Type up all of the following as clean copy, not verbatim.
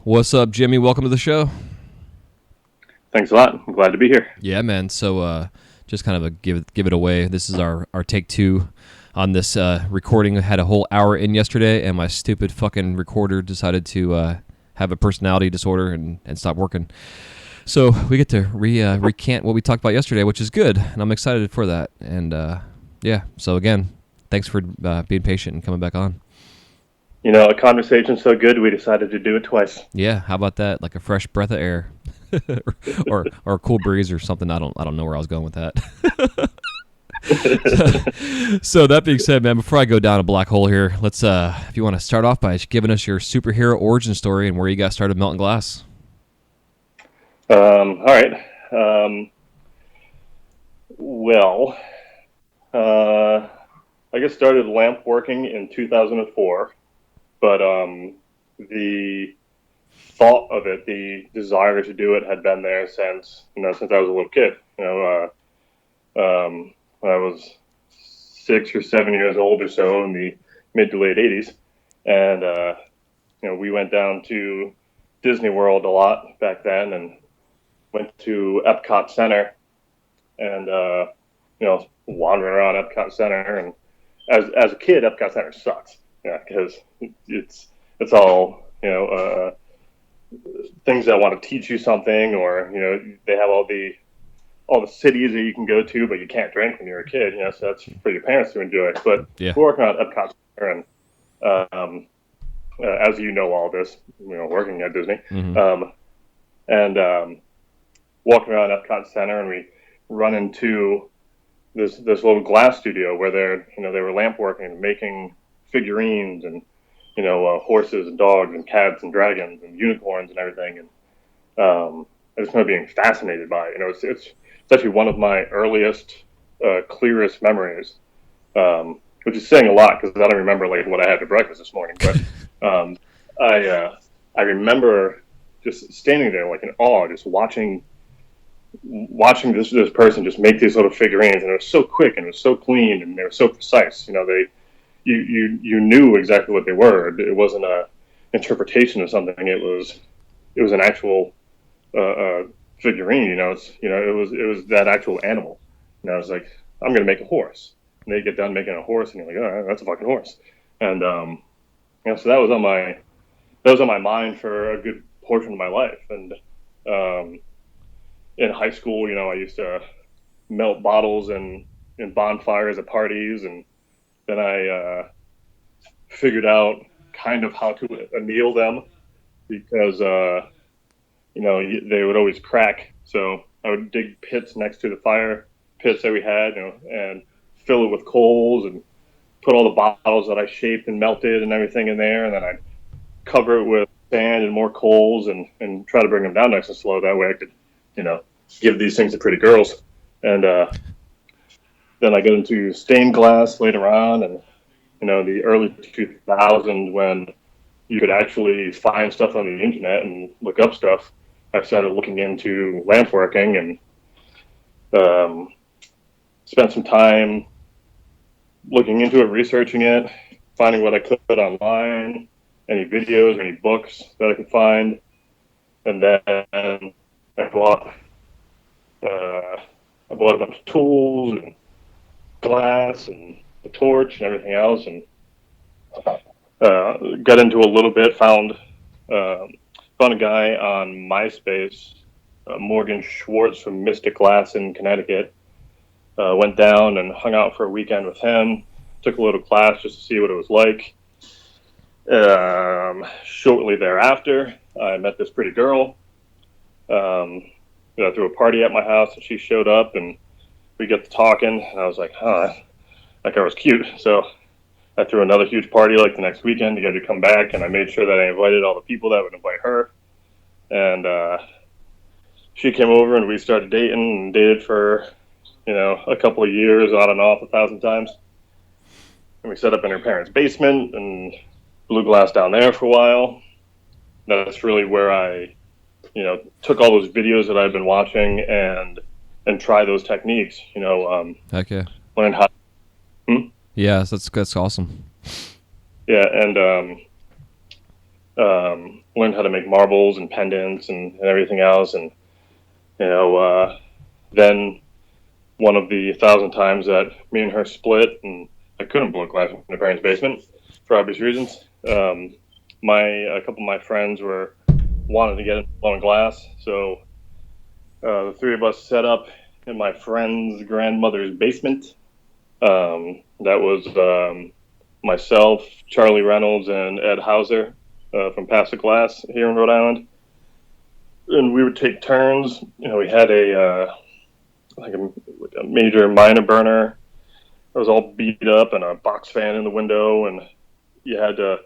What's up, Jimmy? Welcome to the show. Thanks a lot. I'm glad to be here. Yeah, man. So just kind of a give it away. This is our take two on this recording. I had a whole hour in yesterday, and my stupid fucking recorder decided to have a personality disorder and stop working. So we get to recant what we talked about yesterday, which is good, and I'm excited for that. And yeah, so again, thanks for being patient and coming back on. You know, a conversation's so good, we decided to do it twice. Yeah, how about that? Like a fresh breath of air, or a cool breeze or something. I don't know where I was going with that. So that being said, man, before I go down a black hole here, let's if you want to start off by giving us your superhero origin story and where you got started melting glass. All right. Well, I guess started lamp working in 2004, but the thought of it, the desire to do it, had been there since I was a little kid. When I was 6 or 7 years old or so in the mid to late 80s, and we went down to Disney World a lot back then, and went to Epcot Center, and wandering around Epcot Center. And as a kid, Epcot Center sucks, because it's all things that want to teach you something, or they have all the cities that you can go to, but you can't drink when you're a kid. So that's for your parents to enjoy. But Yeah. we're working on Epcot Center, and as you know, all this, working at Disney, and walking around Epcot Center, and we run into this little glass studio where they were lamp working and making figurines and horses and dogs and cats and dragons and unicorns and everything. And I just remember being fascinated by it. It's actually one of my earliest, clearest memories, which is saying a lot because I don't remember what I had for breakfast this morning. But I remember just standing there in awe, just watching this person just make these little figurines, and it was so quick and it was so clean and they were so precise. You knew exactly what they were. It wasn't a interpretation of something. It was an actual figurine. It was that actual animal. And I was like, I'm gonna make a horse. And they get done making a horse, and you're like, oh, that's a fucking horse. And so that was on my mind for a good portion of my life. And in high school, I used to melt bottles in bonfires at parties, and then I figured out kind of how to anneal them, because they would always crack. So I would dig pits next to the fire pits that we had, and fill it with coals, and put all the bottles that I shaped and melted and everything in there, and then I'd cover it with sand and more coals, and try to bring them down nice and slow. That way I could, give these things to pretty girls. And then I got into stained glass later on, and the early 2000s, when you could actually find stuff on the internet and look up stuff, I started looking into lamp working, and spent some time looking into it, researching it, finding what I could online, any videos, any books that I could find. And then I bought a bunch of tools and glass and a torch and everything else, and got into a little bit. Found a guy on MySpace, Morgan Schwartz from Mystic Glass in Connecticut. Went down and hung out for a weekend with him. Took a little class just to see what it was like. Shortly thereafter, I met this pretty girl. Through a party at my house, and she showed up, and we got to talking, and I was like, that girl was cute. So I threw another huge party the next weekend to get her to come back, and I made sure that I invited all the people that would invite her. And she came over, and we started dating, and dated for a couple of years, on and off 1,000 times. And we set up in her parents' basement and blew glass down there for a while. That's really where I took all those videos that I've been watching and try those techniques. Heck yeah. Learn how. Yeah, that's awesome. Yeah, and learned how to make marbles and pendants and everything else. And, then one of the 1,000 times that me and her split and I couldn't blow glass in my parents' basement for obvious reasons. A couple of my friends wanted to get into blowing glass. So the three of us set up in my friend's grandmother's basement. That was myself, Charlie Reynolds, and Ed Hauser from Pass the Glass here in Rhode Island. And we would take turns. We had a major minor burner that was all beat up and a box fan in the window, and you had to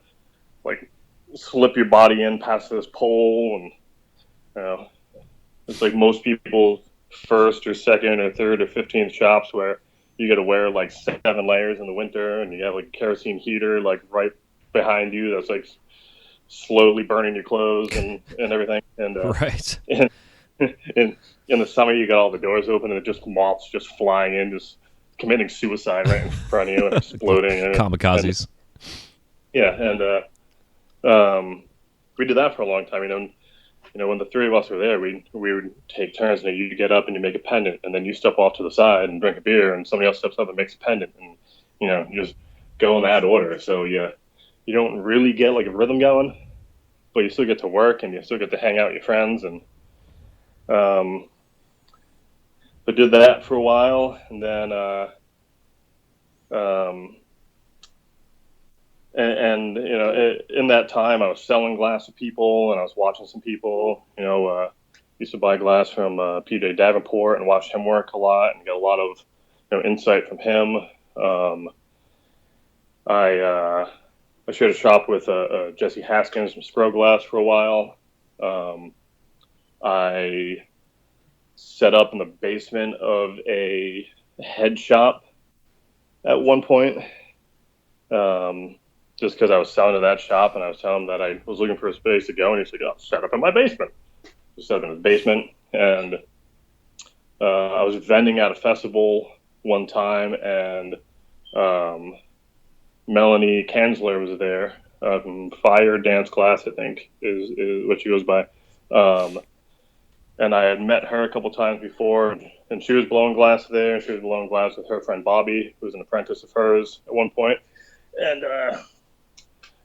slip your body in past this pole, and it's like most people's first or second or third or 15th shops where you got to wear 7 layers in the winter, and you have a kerosene heater right behind you that's slowly burning your clothes and everything. And right. And in the summer, you got all the doors open and just moths just flying in, just committing suicide right in front of you and exploding. Kamikazes. We did that for a long time. When the three of us were there, we would take turns, and you get up and you make a pendant, and then you step off to the side and drink a beer, and somebody else steps up and makes a pendant, and you just go in that order. So you don't really get a rhythm going, but you still get to work and you still get to hang out with your friends, and but did that for a while, and then in that time, I was selling glass to people, and I was watching some people. Used to buy glass from PJ Davenport and watch him work a lot, and get a lot of insight from him. I shared a shop with Jesse Haskins from Scro Glass for a while. I set up in the basement of a head shop at one point. Just because I was selling to that shop, and I was telling him that I was looking for a space to go, and he said, "Oh, set up in my basement." So set up in his basement, and I was vending at a festival one time, and Melanie Kanzler was there from Fire Dance Glass, I think, is what she goes by. And I had met her a couple times before, and she was blowing glass there, and she was blowing glass with her friend Bobby, who was an apprentice of hers at one point. And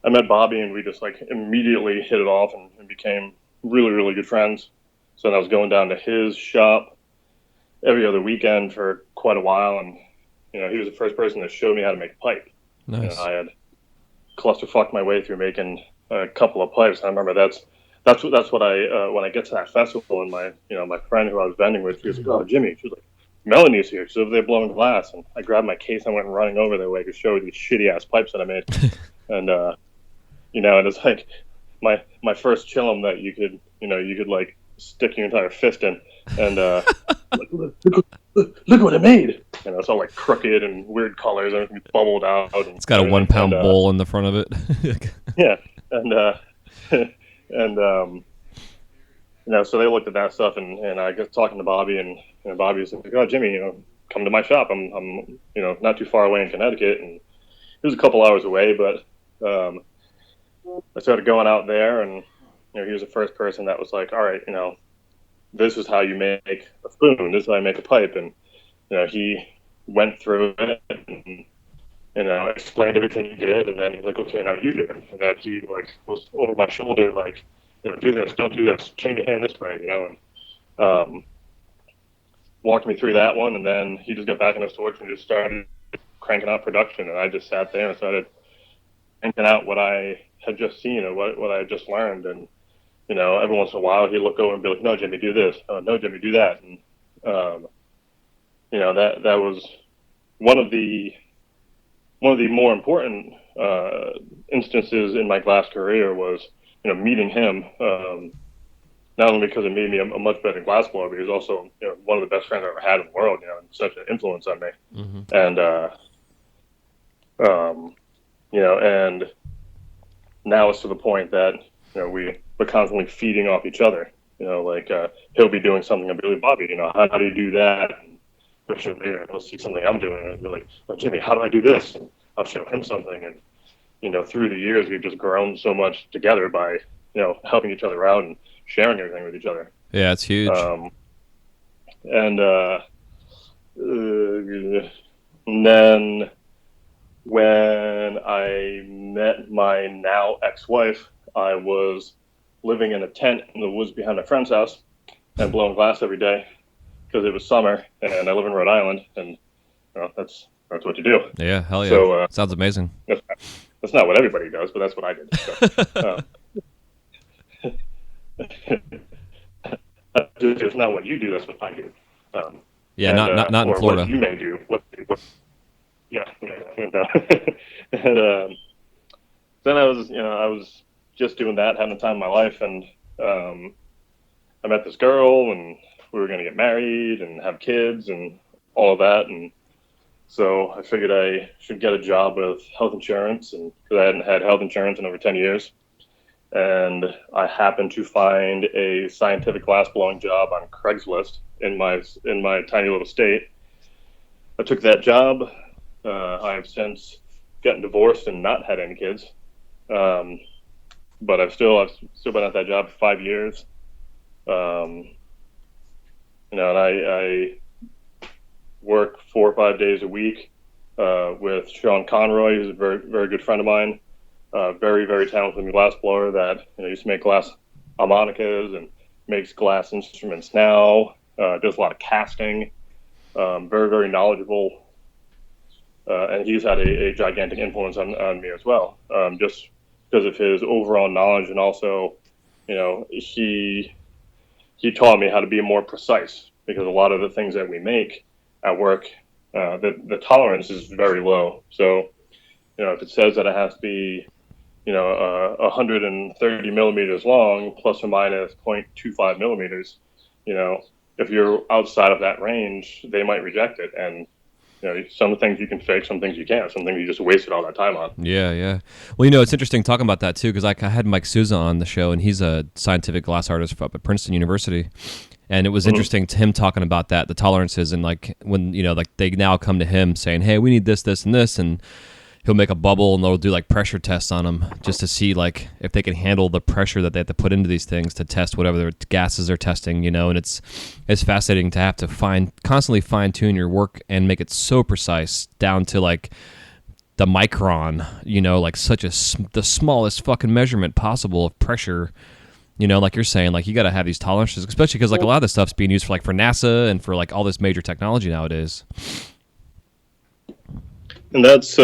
I met Bobby, and we just immediately hit it off and became really, really good friends. So then I was going down to his shop every other weekend for quite a while, and he was the first person that showed me how to make a pipe. Nice. I had clusterfucked my way through making a couple of pipes. I remember that's what I when I get to that festival, and my friend who I was vending with, she was like, "Oh, Jimmy," she was like, "Melanie's here. She's over there blowing glass." And I grabbed my case and went running over there to show her these shitty ass pipes that I made. And and it's my first chillum that you could stick your entire fist in, and look what I made. It's all crooked and weird colors, and everything bubbled out. And it's got a 1 pound bowl in the front of it. Yeah, so they looked at that stuff, and I got talking to Bobby, and Bobby was like, "Oh, Jimmy, come to my shop. I'm not too far away in Connecticut," and it was a couple hours away, but I started going out there, and he was the first person that was like, "All right, this is how you make a spoon. This is how you make a pipe," and he went through it and explained everything he did, and then he's like, "Okay, now you do it." And then he was over my shoulder, do this, don't do this, change your hand this way, and walked me through that one, and then he just got back in his torch and just started cranking out production, and I just sat there and started cranking out what I had just seen or what I had just learned, and every once in a while he'd look over and be like, "No, Jimmy, do this. Oh, no, Jimmy, do that." And that was one of the more important instances in my glass career was meeting him. Not only because it made me a much better glass blower, but he was also one of the best friends I ever had in the world. And such an influence on me. Mm-hmm. And and now it's to the point that we're constantly feeding off each other. He'll be doing something, I'll be like, "Bobby, how do you do that?" And he'll see something I'm doing, and I'll be like, "Oh, Jimmy, how do I do this?" And I'll show him something, and through the years we've just grown so much together by helping each other out and sharing everything with each other. Yeah, it's huge. And then when I met my now ex-wife, I was living in a tent in the woods behind my friend's house and blowing glass every day because it was summer, and I live in Rhode Island, and that's what you do. Yeah, hell yeah. So, sounds amazing. That's not what everybody does, but that's what I did. So, it's not what you do, that's what I do. Yeah, not in Florida. What you may do. Yeah. And then I was just doing that, having the time of my life, and I met this girl, and we were going to get married and have kids and all of that, and so I figured I should get a job with health insurance, and because I hadn't had health insurance in over 10 years. And I happened to find a scientific glassblowing job on Craigslist in my tiny little state. I took that job. I've since gotten divorced and not had any kids, but I've still been at that job for 5 years. And I work 4 or 5 days a week with Sean Conroy, who's a very, very good friend of mine. Very, very talented glass blower that used to make glass harmonicas and makes glass instruments now. Does a lot of casting. Very, very knowledgeable. And he's had a gigantic influence on me as well, just because of his overall knowledge, and also, he taught me how to be more precise, because a lot of the things that we make at work, the tolerance is very low. So, if it says that it has to be 130 millimeters long, plus or minus 0.25 millimeters, if you're outside of that range, they might reject it. And, some things you can fix, some things you can't, some things you just wasted all that time on. Yeah. Well, it's interesting talking about that too, because I had Mike Souza on the show, and he's a scientific glass artist up at Princeton University. And it was interesting to him talking about that, the tolerances, and when, they now come to him saying, hey, we need this, this, and this, and he'll make a bubble, and they'll do pressure tests on them just to see if they can handle the pressure that they have to put into these things to test whatever gases they're testing, and it's fascinating to have to constantly fine tune your work and make it so precise down to the micron, the smallest fucking measurement possible of pressure. Like you're saying, you got to have these tolerances, especially because a lot of this stuff's being used for for NASA and for all this major technology nowadays. And that's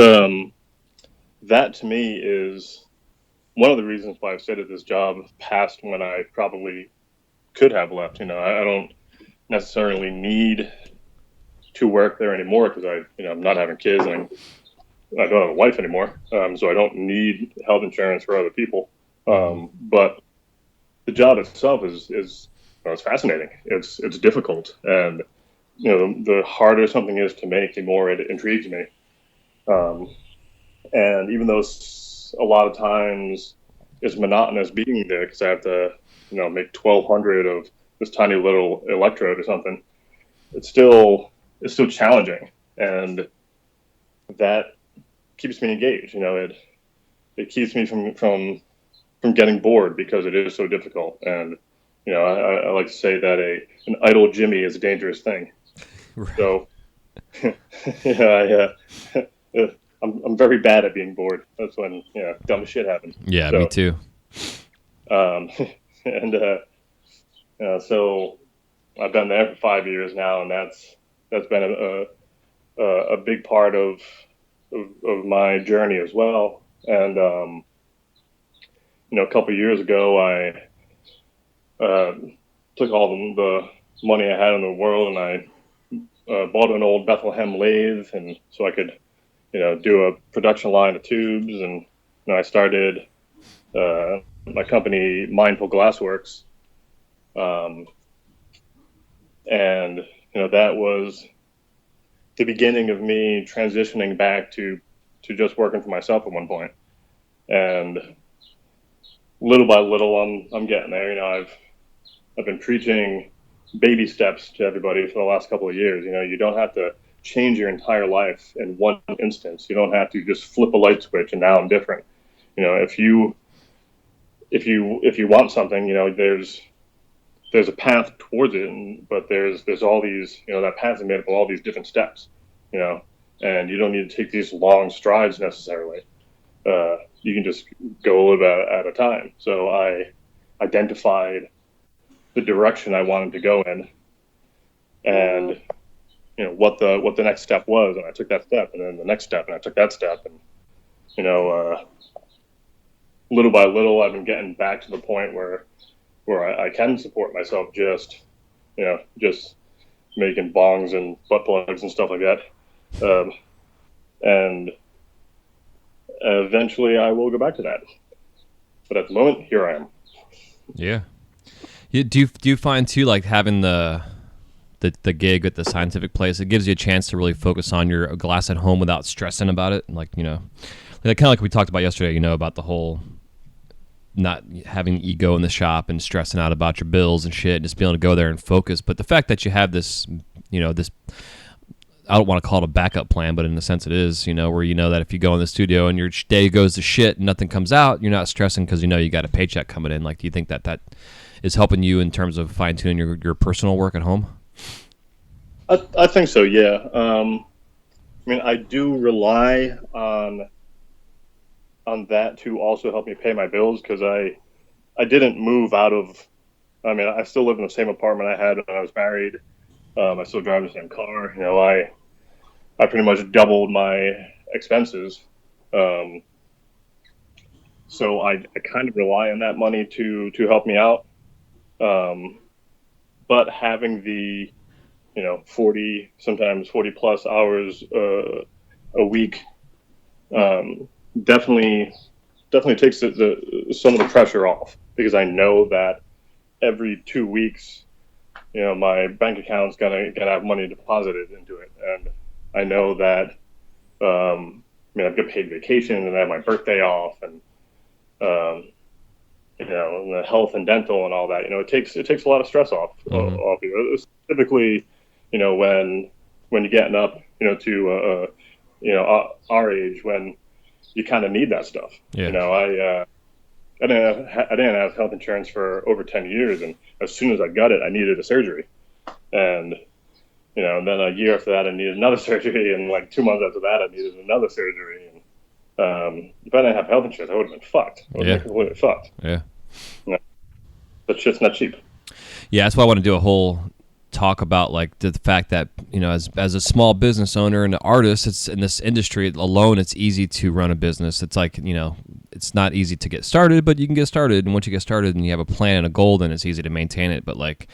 that to me is one of the reasons why I've stayed at this job past when I probably could have left. I don't necessarily need to work there anymore because I'm not having kids, and I don't have a wife anymore, so I don't need health insurance for other people. But the job itself is it's fascinating. It's difficult, and the harder something is to make, the more it intrigues me. And even though a lot of times it's monotonous being there, because I have to, make 1,200 of this tiny little electrode or something, it's still challenging, and that keeps me engaged. It keeps me from getting bored, because it is so difficult. And I like to say that an idle Jimi is a dangerous thing. Right. So I'm very bad at being bored. That's when dumb shit happens. Yeah, so, me too. So I've been there for 5 years now, and that's been a big part of my journey as well. And a couple of years ago, I took all the money I had in the world, and I bought an old Bethlehem lathe, and so I could do a production line of tubes, and I started my company, Mindful Glassworks, and that was the beginning of me transitioning back to just working for myself at one point. And little by little, I'm getting there. I've been preaching baby steps to everybody for the last couple of years. You don't have to change your entire life in one instance. You don't have to just flip a light switch and now I'm different. If if you want something, there's a path towards it, but there's all these, that path is made up of all these different steps, and you don't need to take these long strides necessarily. You can just go a little bit at a time. So I identified the direction I wanted to go in, and what the next step was, and I took that step, and then the next step, and I took that step, and little by little, I've been getting back to the point where I can support myself just making bongs and butt plugs and stuff like that. And eventually I will go back to that. But at the moment, here I am. Yeah. Do you find too, like having the gig at the scientific place, it gives you a chance to really focus on your glass at home without stressing about it? And kind of like we talked about yesterday, about the whole not having ego in the shop and stressing out about your bills and shit, and just being able to go there and focus. But the fact that you have this, this, I don't want to call it a backup plan, but in a sense it is, where that if you go in the studio and your day goes to shit and nothing comes out, you're not stressing because you got a paycheck coming in. Like, do you think that is helping you in terms of fine-tuning your personal work at home? I think so, yeah. I do rely on that to also help me pay my bills, because I didn't move out of, I still live in the same apartment I had when I was married. I still drive the same car. I pretty much doubled my expenses. So I kind of rely on that money to help me out. But having the, 40, sometimes 40 plus hours a week, definitely takes some of the pressure off, because I know that every 2 weeks, my bank account's gonna have money deposited into it, and I know that I've got paid vacation, and I have my birthday off, and and the health and dental and all that. It takes a lot of stress off you. Specifically, when you're getting up, to our age, when you kind of need that stuff. Yeah. I didn't have health insurance for over 10 years, and as soon as I got it, I needed a surgery, and and then a year after that, I needed another surgery, and like 2 months after that, I needed another surgery. And if I didn't have health insurance, I would have been fucked. I would have been completely fucked. Yeah. But shit's not cheap. Yeah, that's why I want to do a whole talk about like the fact that as a small business owner and an artist, it's in this industry alone, it's easy to run a business. It's like it's not easy to get started, but you can get started, and once you get started and you have a plan and a goal, then it's easy to maintain it. But like,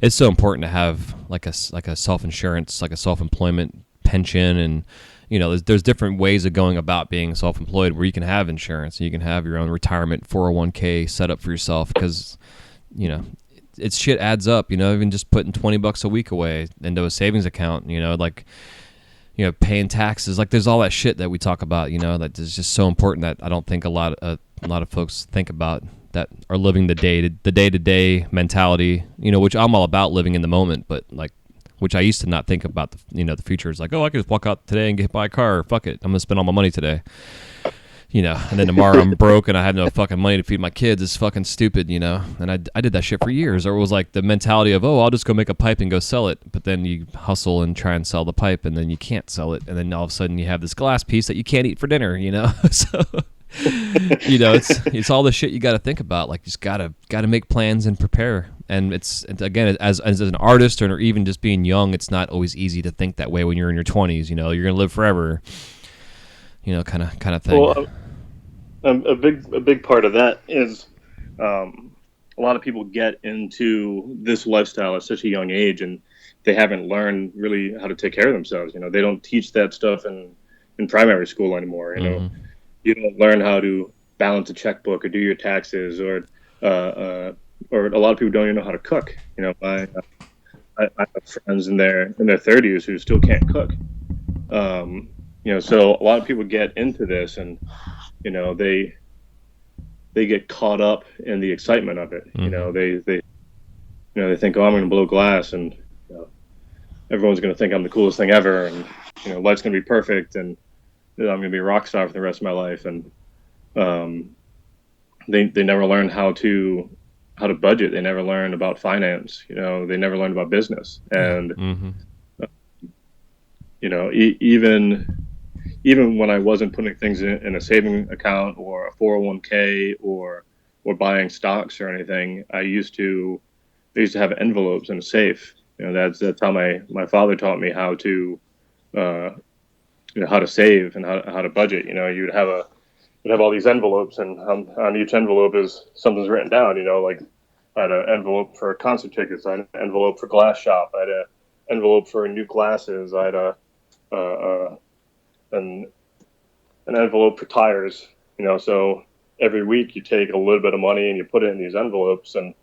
it's so important to have like a self-insurance, like a self-employment pension, and there's different ways of going about being self-employed where you can have insurance and you can have your own retirement 401k set up for yourself, because it's shit adds up, even just putting $20 a week away into a savings account, paying taxes, like there's all that shit that we talk about, that is just so important that I don't think a lot of folks think about, that are living the day-to-day mentality, which I'm all about, living in the moment, but like, which I used to not think about the future. It's like, oh, I could just walk out today and buy a car. Fuck it, I'm gonna spend all my money today. And then tomorrow I'm broke and I have no fucking money to feed my kids. It's fucking stupid, And I did that shit for years. Or it was like the mentality of, oh, I'll just go make a pipe and go sell it. But then you hustle and try and sell the pipe, and then you can't sell it. And then all of a sudden you have this glass piece that you can't eat for dinner, So, it's all the shit you got to think about. Like, you just gotta make plans and prepare. And it's again, as an artist, or even just being young, it's not always easy to think that way when you're in your 20s. You're gonna live forever. Kind of thing. Well, a big part of that is a lot of people get into this lifestyle at such a young age, and they haven't learned really how to take care of themselves. They don't teach that stuff in primary school anymore. You don't learn how to balance a checkbook or do your taxes, or a lot of people don't even know how to cook. I have friends in their 30s who still can't cook. So a lot of people get into this, and they get caught up in the excitement of it. They think, oh, I'm going to blow glass, and everyone's going to think I'm the coolest thing ever, and life's going to be perfect, and I'm going to be a rock star for the rest of my life. And they never learned how to budget. They never learned about finance. They never learned about business. And Mm-hmm. Even when I wasn't putting things in a saving account or a 401k or buying stocks or anything, I used to have envelopes in a safe. That's how my father taught me how to how to save and how to budget. You'd have all these envelopes, and on each envelope is something's written down. Like I had an envelope for concert tickets, I had an envelope for glass shop, I had an envelope for new glasses, I had an envelope for tires. So every week you take a little bit of money and you put it in these envelopes, and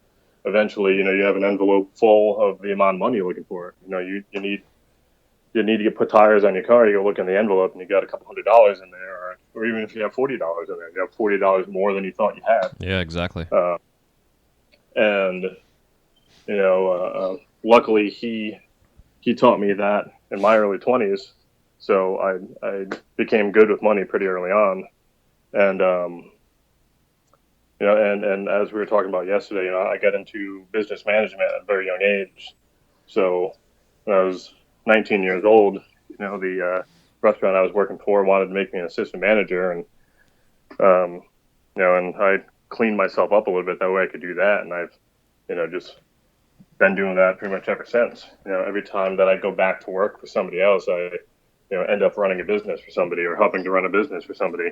eventually, you have an envelope full of the amount of money you're looking for. You need to put tires on your car. You go look in the envelope and you got a couple $100s in there, or even if you have $40 in there, you have $40 more than you thought you had. Yeah, exactly. And luckily he taught me that in my early 20s, so I became good with money pretty early on. And and as we were talking about yesterday, I got into business management at a very young age. So when I was 19 years old, the restaurant I was working for wanted to make me an assistant manager, and and I cleaned myself up a little bit that way I could do that, and I've just been doing that pretty much ever since. Every time that I go back to work for somebody else, I end up running a business for somebody or helping to run a business for somebody,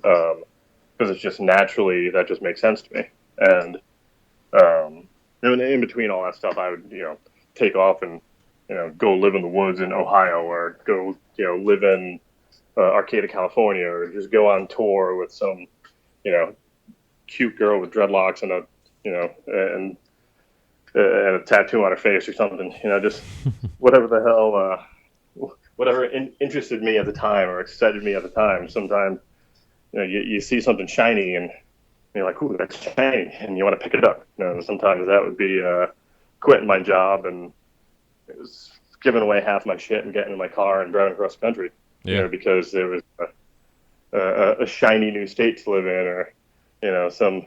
because it's just naturally, that just makes sense to me. And in between all that stuff, I would take off and go live in the woods in Ohio, or go live in Arcata, California, or just go on tour with some cute girl with dreadlocks and and a tattoo on her face or something. Just whatever the hell, whatever interested me at the time or excited me at the time. Sometimes you see something shiny and you're like, ooh, that's shiny, and you want to pick it up. Sometimes that would be quitting my job and giving away half my shit and getting in my car and driving across the country. Because there was a shiny new state to live in, or some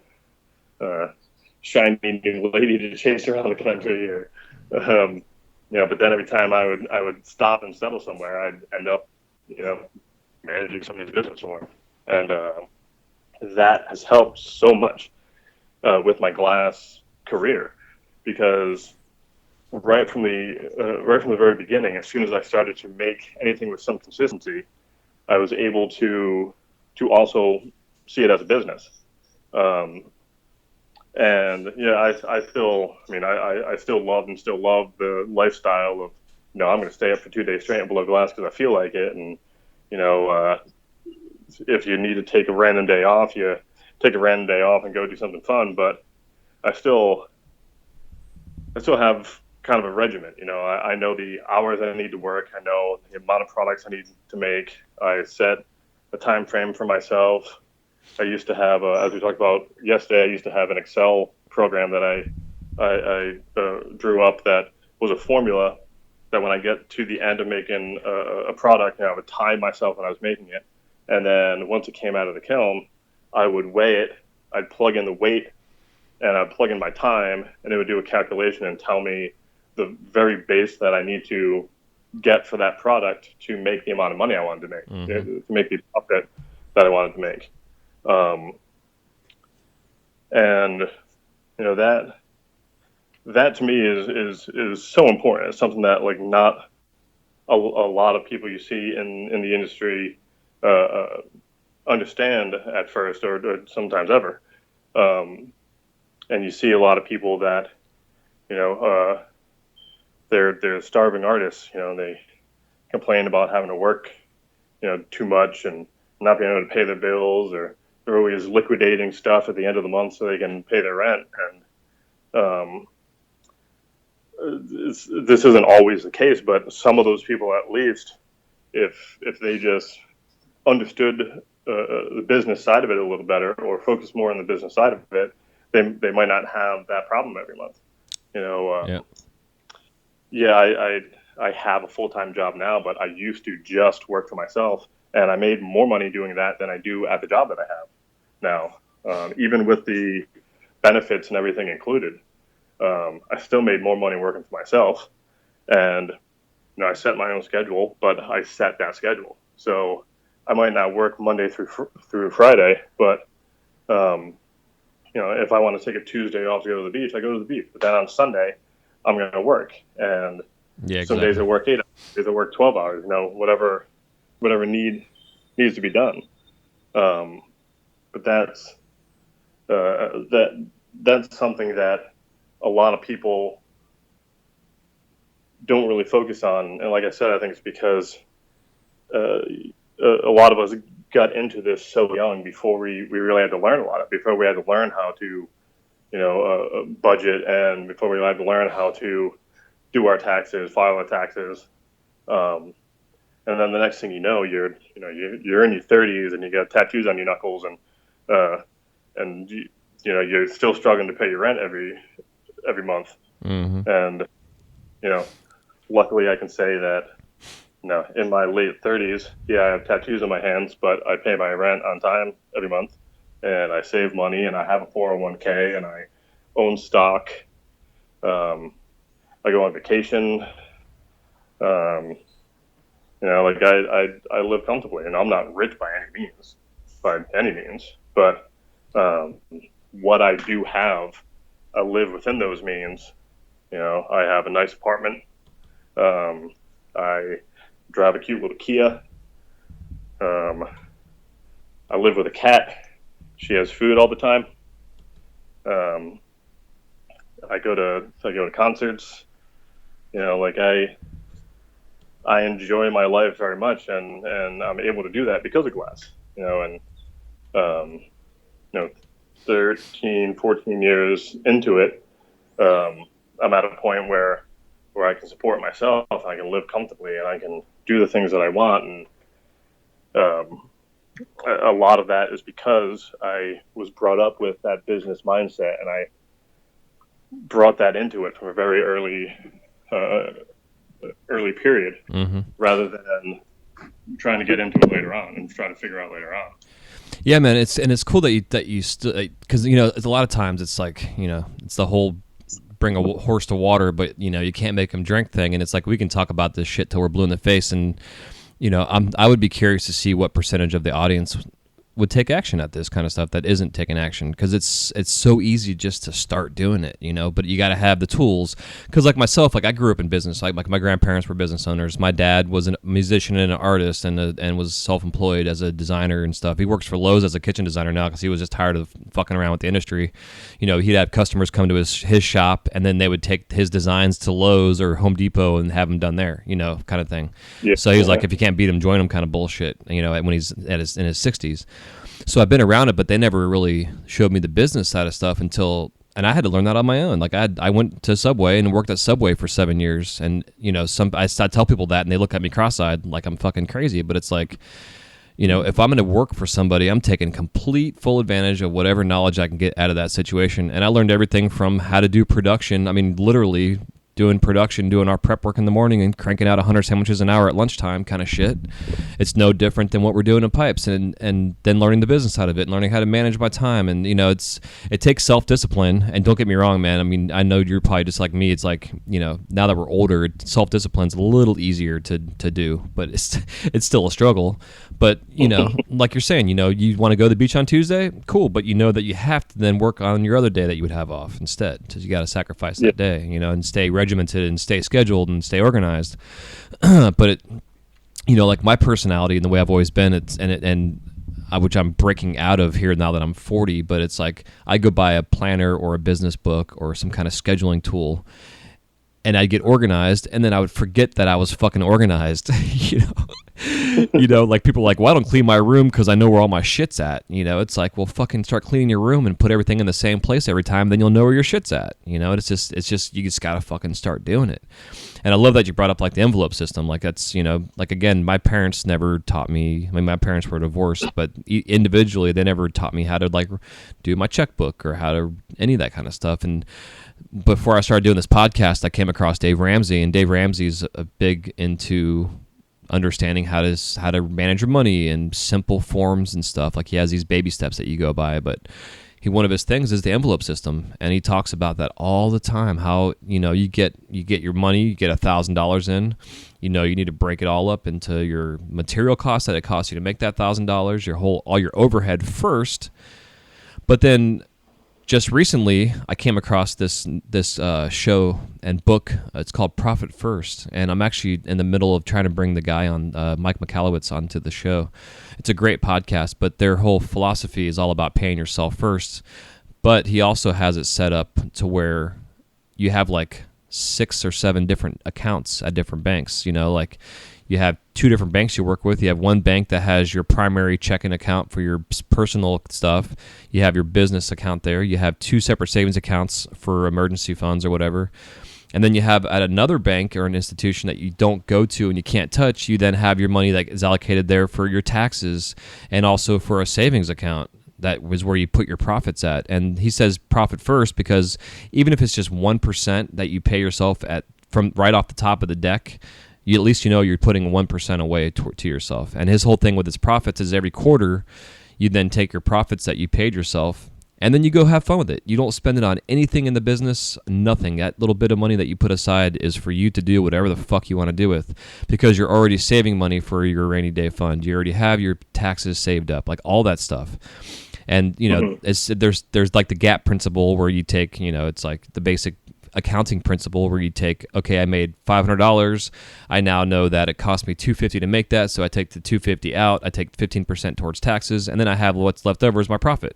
shiny new lady to chase around the country, or but then every time I would stop and settle somewhere, I'd end up managing somebody's business somewhere. And that has helped so much with my glass career, because right from the very beginning, as soon as I started to make anything with some consistency, I was able to also see it as a business. And I still love the lifestyle of I'm going to stay up for 2 days straight and blow glass because I feel like it, and if you need to take a random day off, you take a random day off and go do something fun. But I still have kind of a regimen. I know the hours I need to work. I know the amount of products I need to make. I set a time frame for myself. I used to have, as we talked about yesterday, I used to have an Excel program that I drew up that was a formula that when I get to the end of making a product, I would time myself when I was making it. And then once it came out of the kiln, I would weigh it. I'd plug in the weight and I'd plug in my time, and it would do a calculation and tell me the very base that I need to get for that product to make the amount of money I wanted to make, to make the profit that I wanted to make. And that to me is so important. It's something that not a lot of people you see in the industry understand at first, or sometimes ever. And you see a lot of people that they're starving artists. They complain about having to work too much and not being able to pay their bills, or they're always liquidating stuff at the end of the month so they can pay their rent. And this isn't always the case, but some of those people, at least, if they just understood the business side of it a little better, or focus more on the business side of it, they might not have that problem every month. I have a full-time job now, but I used to just work for myself, and I made more money doing that than I do at the job that I have now. Even with the benefits and everything included, I still made more money working for myself. And, I set my own schedule, but I set that schedule. So I might not work Monday through Friday, but, if I want to take a Tuesday off to go to the beach, I go to the beach. But then on Sunday, I'm going to work. And some days I work 8 hours, days I work 12 hours, whatever needs to be done. But that's something that a lot of people don't really focus on. And like I said, I think it's because a lot of us got into this so young before we really had to learn a lot, before we had to learn how to, budget, and before we had to learn how to do our taxes, file our taxes. And then the next thing you know, you're in your 30s and you got tattoos on your knuckles, and you're still struggling to pay your rent every month. Mm-hmm. And luckily I can say that in my late 30s, I have tattoos on my hands, but I pay my rent on time every month, and I save money, and I have a 401k, and I own stock. I go on vacation. I live comfortably, and I'm not rich by any means, but what I do have, I live within those means. I have a nice apartment. I drive a cute little Kia. I live with a cat. She has food all the time. I go to concerts. I enjoy my life very much, and I'm able to do that because of glass. 13, 14 years into it, I'm at a point where I can support myself, and I can live comfortably, and I can do the things that I want. And a lot of that is because I was brought up with that business mindset, and I brought that into it from a very early period, mm-hmm. rather than trying to get into it later on and try to figure out later on. Yeah, man, it's cool that you still, because it's a lot of times it's like it's the whole bring a horse to water, but you can't make him drink thing, and it's like we can talk about this shit till we're blue in the face, and I would be curious to see what percentage of the audience would take action at this kind of stuff that isn't taking action, because it's so easy just to start doing it, but you got to have the tools. Because like myself, I grew up in business. Like my grandparents were business owners. My dad was a musician and an artist, and was self-employed as a designer and stuff. He works for Lowe's as a kitchen designer now because he was just tired of fucking around with the industry. He'd have customers come to his shop, and then they would take his designs to Lowe's or Home Depot and have them done there, kind of thing. Yeah. So he was like, if you can't beat him, join him kind of bullshit, when he's in his 60s. So I've been around it, but they never really showed me the business side of stuff and I had to learn that on my own. Like I went to Subway and worked at Subway for 7 years, and I tell people that, and they look at me cross-eyed like I'm fucking crazy. But it's like, if I'm going to work for somebody, I'm taking complete full advantage of whatever knowledge I can get out of that situation. And I learned everything from how to do production. I mean, literally doing production, doing our prep work in the morning and cranking out 100 sandwiches an hour at lunchtime kind of shit. It's no different than what we're doing in pipes, and then learning the business side of it and learning how to manage my time. And, it takes self-discipline. And don't get me wrong, man. I mean, I know you're probably just like me. It's like, now that we're older, self-discipline's a little easier to do, but it's still a struggle. But, like you're saying, you want to go to the beach on Tuesday? Cool. But that you have to then work on your other day that you would have off instead, because you got to sacrifice that day, and stay regimented and stay scheduled and stay organized. But it, like my personality and the way I've always been, which I'm breaking out of here now that I'm 40, but it's like I go buy a planner or a business book or some kind of scheduling tool, and I'd get organized, and then I would forget that I was fucking organized. Like people are like, well, I don't clean my room because I know where all my shit's at. It's like, well, fucking start cleaning your room and put everything in the same place every time, then you'll know where your shit's at. It's just you just gotta fucking start doing it. And I love that you brought up like the envelope system. Like that's, like again, my parents never taught me. I mean, my parents were divorced, but individually, they never taught me how to like do my checkbook or how to any of that kind of stuff. And before I started doing this podcast, I came across Dave Ramsey, and Dave Ramsey's a big into understanding how to manage your money and simple forms and stuff. Like he has these baby steps that you go by, but one of his things is the envelope system, and he talks about that all the time. How you get your money, you get $1,000 in, you need to break it all up into your material costs that it costs you to make that $1,000, all your overhead first, but then. Just recently, I came across this show and book. It's called Profit First, and I'm actually in the middle of trying to bring the guy on, Mike Michalowicz, onto the show. It's a great podcast, but their whole philosophy is all about paying yourself first. But he also has it set up to where you have like 6 or 7 different accounts at different banks. Like you have 2 different banks you work with. You have one bank that has your primary checking account for your personal stuff. You have your business account there. You have 2 separate savings accounts for emergency funds or whatever. And then you have at another bank or an institution that you don't go to and you can't touch, you then have your money that is allocated there for your taxes and also for a savings account. That was where you put your profits at. And he says profit first because even if it's just 1% that you pay yourself from right off the top of the deck, at least you're putting 1% away to yourself. And his whole thing with his profits is every quarter, you then take your profits that you paid yourself, and then you go have fun with it. You don't spend it on anything in the business, nothing. That little bit of money that you put aside is for you to do whatever the fuck you want to do with, because you're already saving money for your rainy day fund. You already have your taxes saved up, like all that stuff. And, there's like the gap principle where you take, it's like the basic accounting principle where you take, okay, I made $500. I now know that it cost me $250 to make that, so I take the $250 out. I take 15% towards taxes, and then I have what's left over as my profit.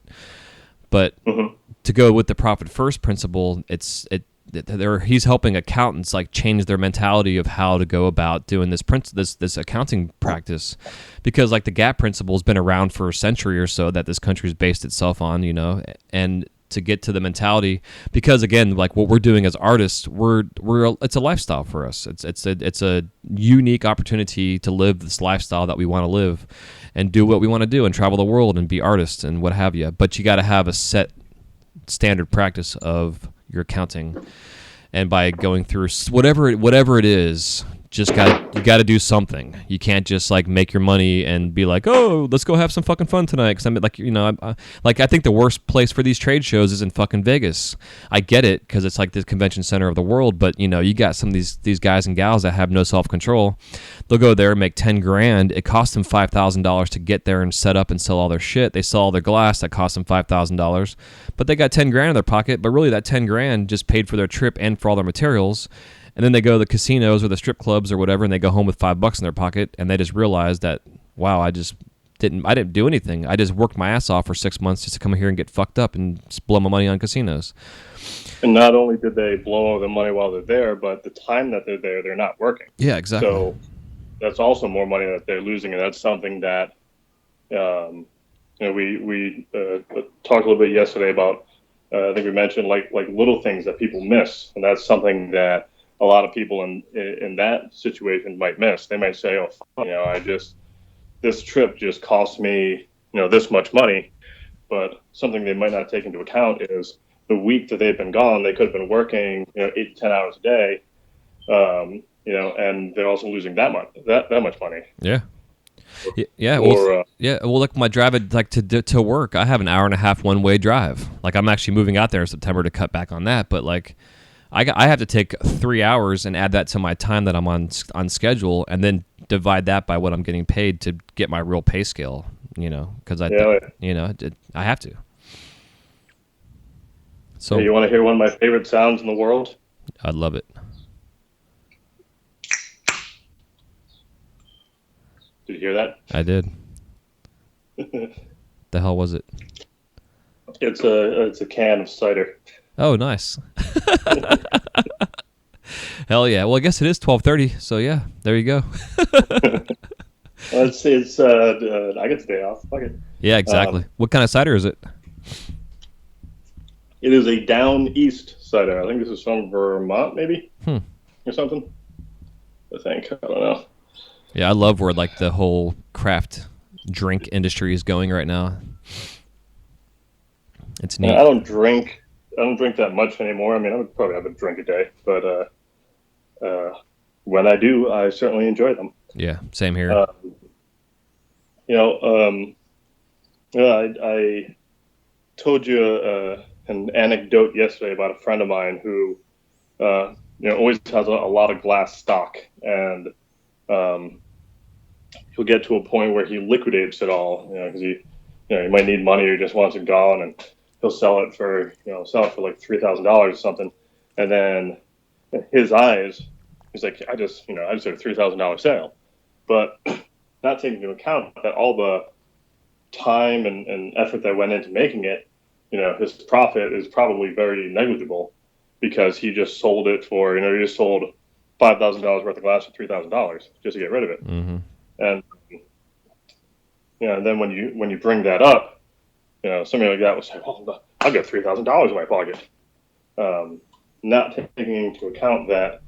But to go with the profit first principle, he's helping accountants like change their mentality of how to go about doing this accounting practice, because like the gap principle has been around for a century or so that this country's based itself on, and to get to the mentality, because again, like what we're doing as artists, it's a lifestyle for us. It's a unique opportunity to live this lifestyle that we want to live and do what we want to do and travel the world and be artists and what have you. But you got to have a set standard practice of your accounting, and by going through whatever it is, you got to do something. You can't just like make your money and be like, oh, let's go have some fucking fun tonight. Because I'm like, I think the worst place for these trade shows is in fucking Vegas. I get it because it's like the convention center of the world, but you got some of these guys and gals that have no self control. They'll go there and make $10,000. It costs them $5,000 to get there and set up and sell all their shit. They sell all their glass that costs them $5,000, but they got $10,000 in their pocket. But really, that $10,000 just paid for their trip and for all their materials. And then they go to the casinos or the strip clubs or whatever, and they go home with $5 in their pocket, and they just realize that, wow, I didn't do anything. I just worked my ass off for 6 months just to come here and get fucked up and just blow my money on casinos. And not only did they blow all the money while they're there, but the time that they're there, they're not working. Yeah, exactly. So that's also more money that they're losing, and that's something that we talked a little bit yesterday about. I think we mentioned like little things that people miss, and that's something that a lot of people in that situation might miss. They might say, "Oh, this trip just cost me, this much money," but something they might not take into account is the week that they've been gone. They could have been working, 8 to 10 hours a day, and they're also losing that much money. Yeah. Yeah, well, like my drive to work, I have an hour and a half one-way drive. Like I'm actually moving out there in September to cut back on that, but like I have to take 3 hours and add that to my time that I'm on schedule, and then divide that by what I'm getting paid to get my real pay scale. Because I have to. So hey, you want to hear one of my favorite sounds in the world? I'd love it. Did you hear that? I did. The hell was it? It's a can of cider. Oh, nice. Hell yeah. Well, I guess it is 12:30, so yeah, there you go. Well, it's I get the day off. Fuck it. Yeah, exactly. What kind of cider is it? It is a down east cider. I think this is from Vermont, maybe, or something. I think. I don't know. Yeah, I love where like the whole craft drink industry is going right now. It's neat. I don't drink that much anymore. I mean, I would probably have a drink a day, but when I do, I certainly enjoy them. Yeah, same here. You know, I told you an anecdote yesterday about a friend of mine who, always has a lot of glass stock, and he'll get to a point where he liquidates it all, because he might need money or he just wants it gone, and he'll sell it for like $3,000 or something, and then in his eyes, he's like, I just did a $3,000 sale, but not taking into account that all the time and effort that went into making it, his profit is probably very negligible because he just sold it for, he just sold $5,000 worth of glass for $3,000 just to get rid of it. Mm-hmm. And and then when you bring that up, somebody like that will say, "Well, I've got $3,000 in my pocket," not taking into account that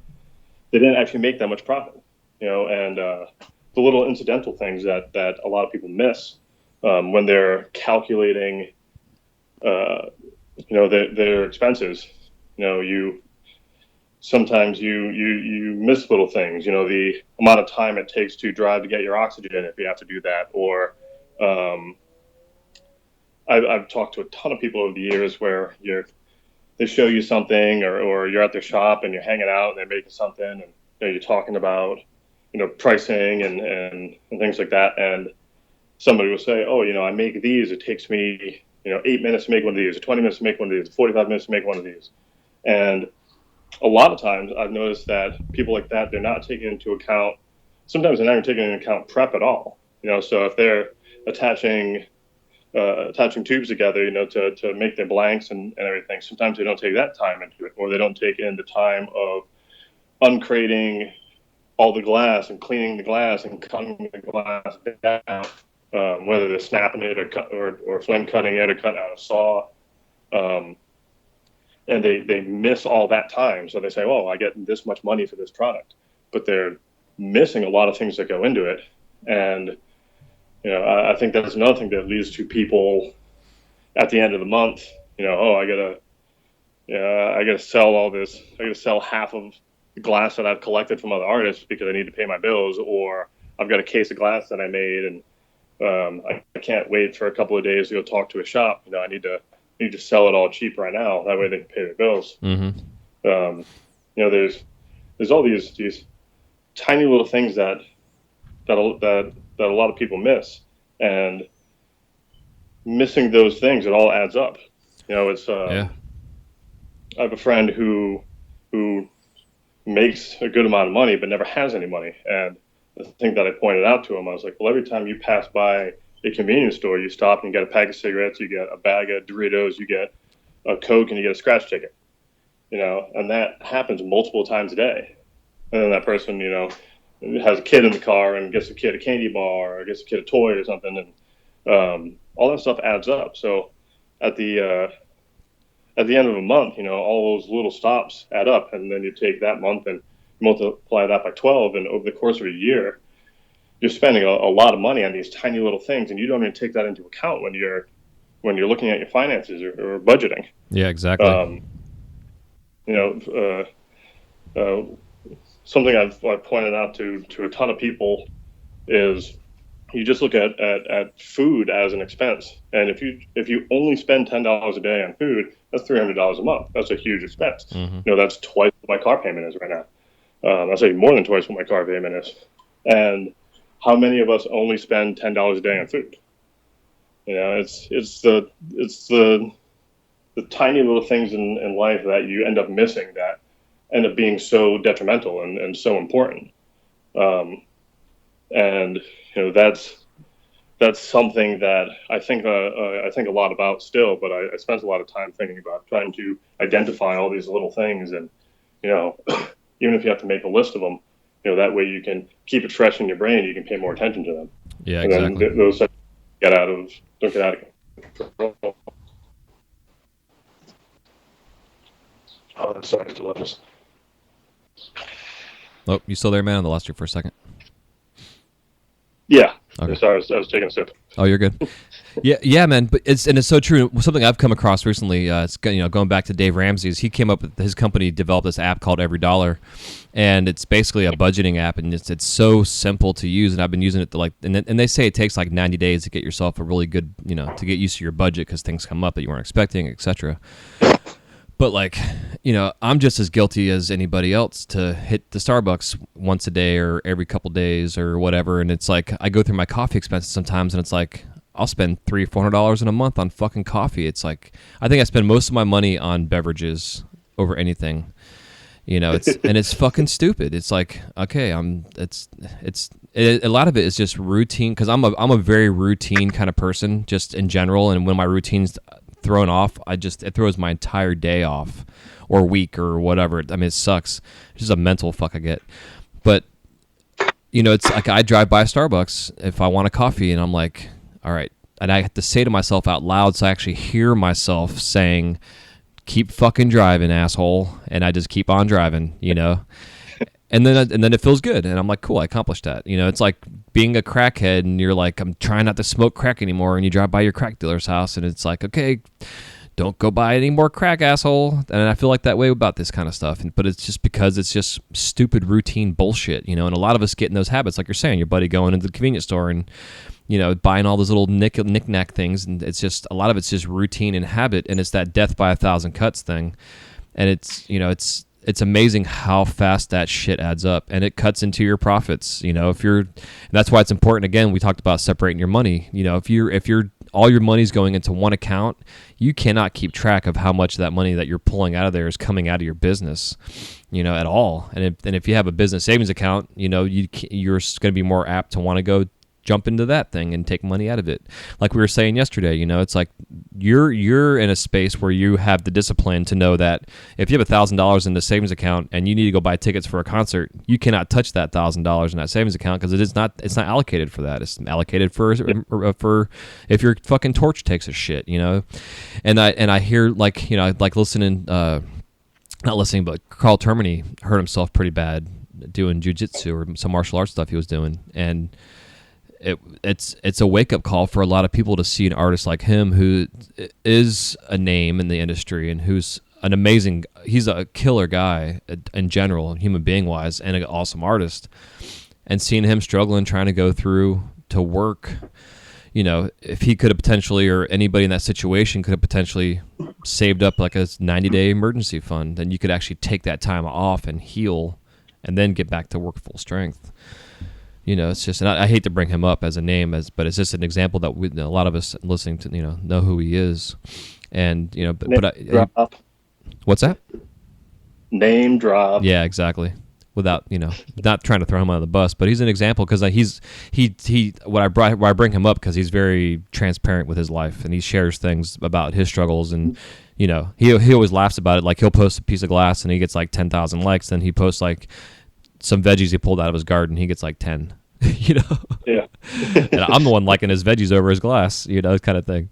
they didn't actually make that much profit. And the little incidental things that a lot of people miss when they're calculating, their expenses. Sometimes you miss little things. The amount of time it takes to drive to get your oxygen if you have to do that, or I've talked to a ton of people over the years where they show you something, or you're at their shop and you're hanging out and they're making something, and you're talking about pricing and things like that, and somebody will say, "Oh, I make these. It takes me 8 minutes to make one of these, or 20 minutes to make one of these, 45 minutes to make one of these," and a lot of times I've noticed that people like that, they're not taking into account, sometimes they're not even taking into account prep at all. So if they're attaching tubes together, to make their blanks and everything, sometimes they don't take that time into it, or they don't take in the time of uncrating all the glass and cleaning the glass and cutting the glass down, whether they're snapping it or flame cutting it or cutting out a saw. And they miss all that time. So they say, "Oh, I get this much money for this product," but they're missing a lot of things that go into it. And, I think that's another thing that leads to people at the end of the month, "Oh, I gotta sell all this. I gotta sell half of the glass that I've collected from other artists because I need to pay my bills, or I've got a case of glass that I made, and I can't wait for a couple of days to go talk to a shop. I need to sell it all cheap right now. That way they can pay their bills." Mm-hmm. There's all these tiny little things that a lot of people miss, and missing those things, it all adds up. It's I have a friend who makes a good amount of money but never has any money, and the thing that I pointed out to him, I was like, well, every time you pass by a convenience store, you stop and you get a pack of cigarettes, you get a bag of Doritos, you get a Coke, and you get a scratch ticket, and that happens multiple times a day. And then that person, has a kid in the car and gets a kid a candy bar or gets a kid a toy or something, and all that stuff adds up. So at the end of a month, all those little stops add up, and then you take that month and multiply that by 12, and over the course of a year, you're spending a lot of money on these tiny little things, and you don't even take that into account when you're looking at your finances or budgeting. Yeah, exactly. Something I've pointed out to a ton of people is you just look at food as an expense, and if you only spend $10 a day on food, that's $300 a month. That's a huge expense. Mm-hmm. That's twice what my car payment is right now. That's like more than twice what my car payment is. And how many of us only spend $10 a day on food? It's the tiny little things in life that you end up missing that end up being so detrimental and so important. And that's something that I think a lot about still, but I spent a lot of time thinking about trying to identify all these little things, and even if you have to make a list of them, that way you can keep it fresh in your brain, you can pay more attention to them. Yeah, and exactly. then those don't get out of control. Oh, that sounds delicious. Oh, you still there, man? I lost you for a second. Yeah. Okay. Sorry, I was taking a sip. Oh, you're good. Yeah, man. But it's so true. Something I've come across recently. It's going back to Dave Ramsey's. He came up with his company developed this app called Every Dollar, and it's basically a budgeting app, and it's so simple to use. And I've been using it and they say it takes like 90 days to get yourself a really good, to get used to your budget because things come up that you weren't expecting, etc. But I'm just as guilty as anybody else to hit the Starbucks once a day or every couple days or whatever. And it's like I go through my coffee expenses sometimes, and it's like I'll spend $300-$400 in a month on fucking coffee. It's like I think I spend most of my money on beverages over anything. It's fucking stupid. It's like okay, a lot of it is just routine because I'm a very routine kind of person just in general, and when my routine's thrown off, it throws my entire day off or week or whatever. I mean, it sucks. It's just a mental fuck I get. But it's like I drive by Starbucks if I want a coffee, and I'm like, all right, and I have to say to myself out loud, so I actually hear myself saying, "Keep fucking driving, asshole," and I just keep on driving, And then it feels good, and I'm like, cool, I accomplished that. It's like being a crackhead, and you're like, I'm trying not to smoke crack anymore, and you drive by your crack dealer's house, and it's like, okay, don't go buy any more crack, asshole. And I feel like that way about this kind of stuff, but it's just because it's just stupid routine bullshit, and a lot of us get in those habits, like you're saying, your buddy going into the convenience store and buying all those little knick-knack things, and it's just a lot of it's just routine and habit, and it's that death by 1,000 cuts thing, and it's amazing how fast that shit adds up, and it cuts into your profits. That's why it's important. Again, we talked about separating your money. If you're all your money's going into one account, you cannot keep track of how much of that money that you're pulling out of there is coming out of your business, at all. And if you have a business savings account, you're going to be more apt to want to go jump into that thing and take money out of it. Like we were saying yesterday, it's like you're in a space where you have the discipline to know that if you have $1,000 in the savings account and you need to go buy tickets for a concert, you cannot touch that $1,000 in that savings account because it's not allocated for that. It's allocated for if your fucking torch takes a shit, And I hear like listening, not listening, but Carl Termini hurt himself pretty bad doing jiu-jitsu or some martial arts stuff he was doing, and it's a wake-up call for a lot of people to see an artist like him who is a name in the industry and who's he's a killer guy in general, human being wise, and an awesome artist, and seeing him struggling trying to go through to work, if he could have potentially, or anybody in that situation could have potentially saved up like a 90-day emergency fund, then you could actually take that time off and heal and then get back to work full strength. It's just, and I hate to bring him up as a name, but it's just an example that a lot of us listening to, know who he is, and what's that? Name drop. Yeah, exactly. Without not trying to throw him under the bus, but he's an example because why I bring him up because he's very transparent with his life, and he shares things about his struggles, and he always laughs about it. Like he'll post a piece of glass and he gets like 10,000 likes, then he posts like some veggies he pulled out of his garden, he gets like 10. Yeah. And I'm the one liking his veggies over his glass, kind of thing.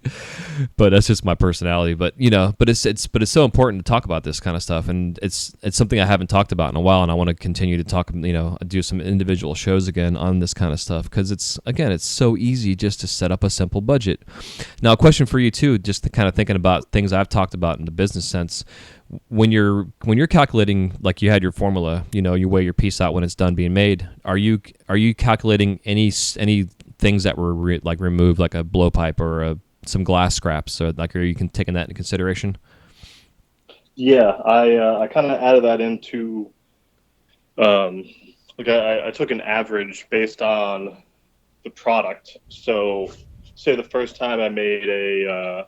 But that's just my personality. But it's so important to talk about this kind of stuff, and it's something I haven't talked about in a while, and I want to continue to talk. Do some individual shows again on this kind of stuff because it's so easy just to set up a simple budget. Now, a question for you too, just to kind of thinking about things I've talked about in the business sense. When you're calculating, like you had your formula, you weigh your piece out when it's done being made. Are you calculating any things that were removed, like a blowpipe or some glass scraps? Or are you taking that into consideration? Yeah, I kind of added that into. I took an average based on the product. So, say the first time I made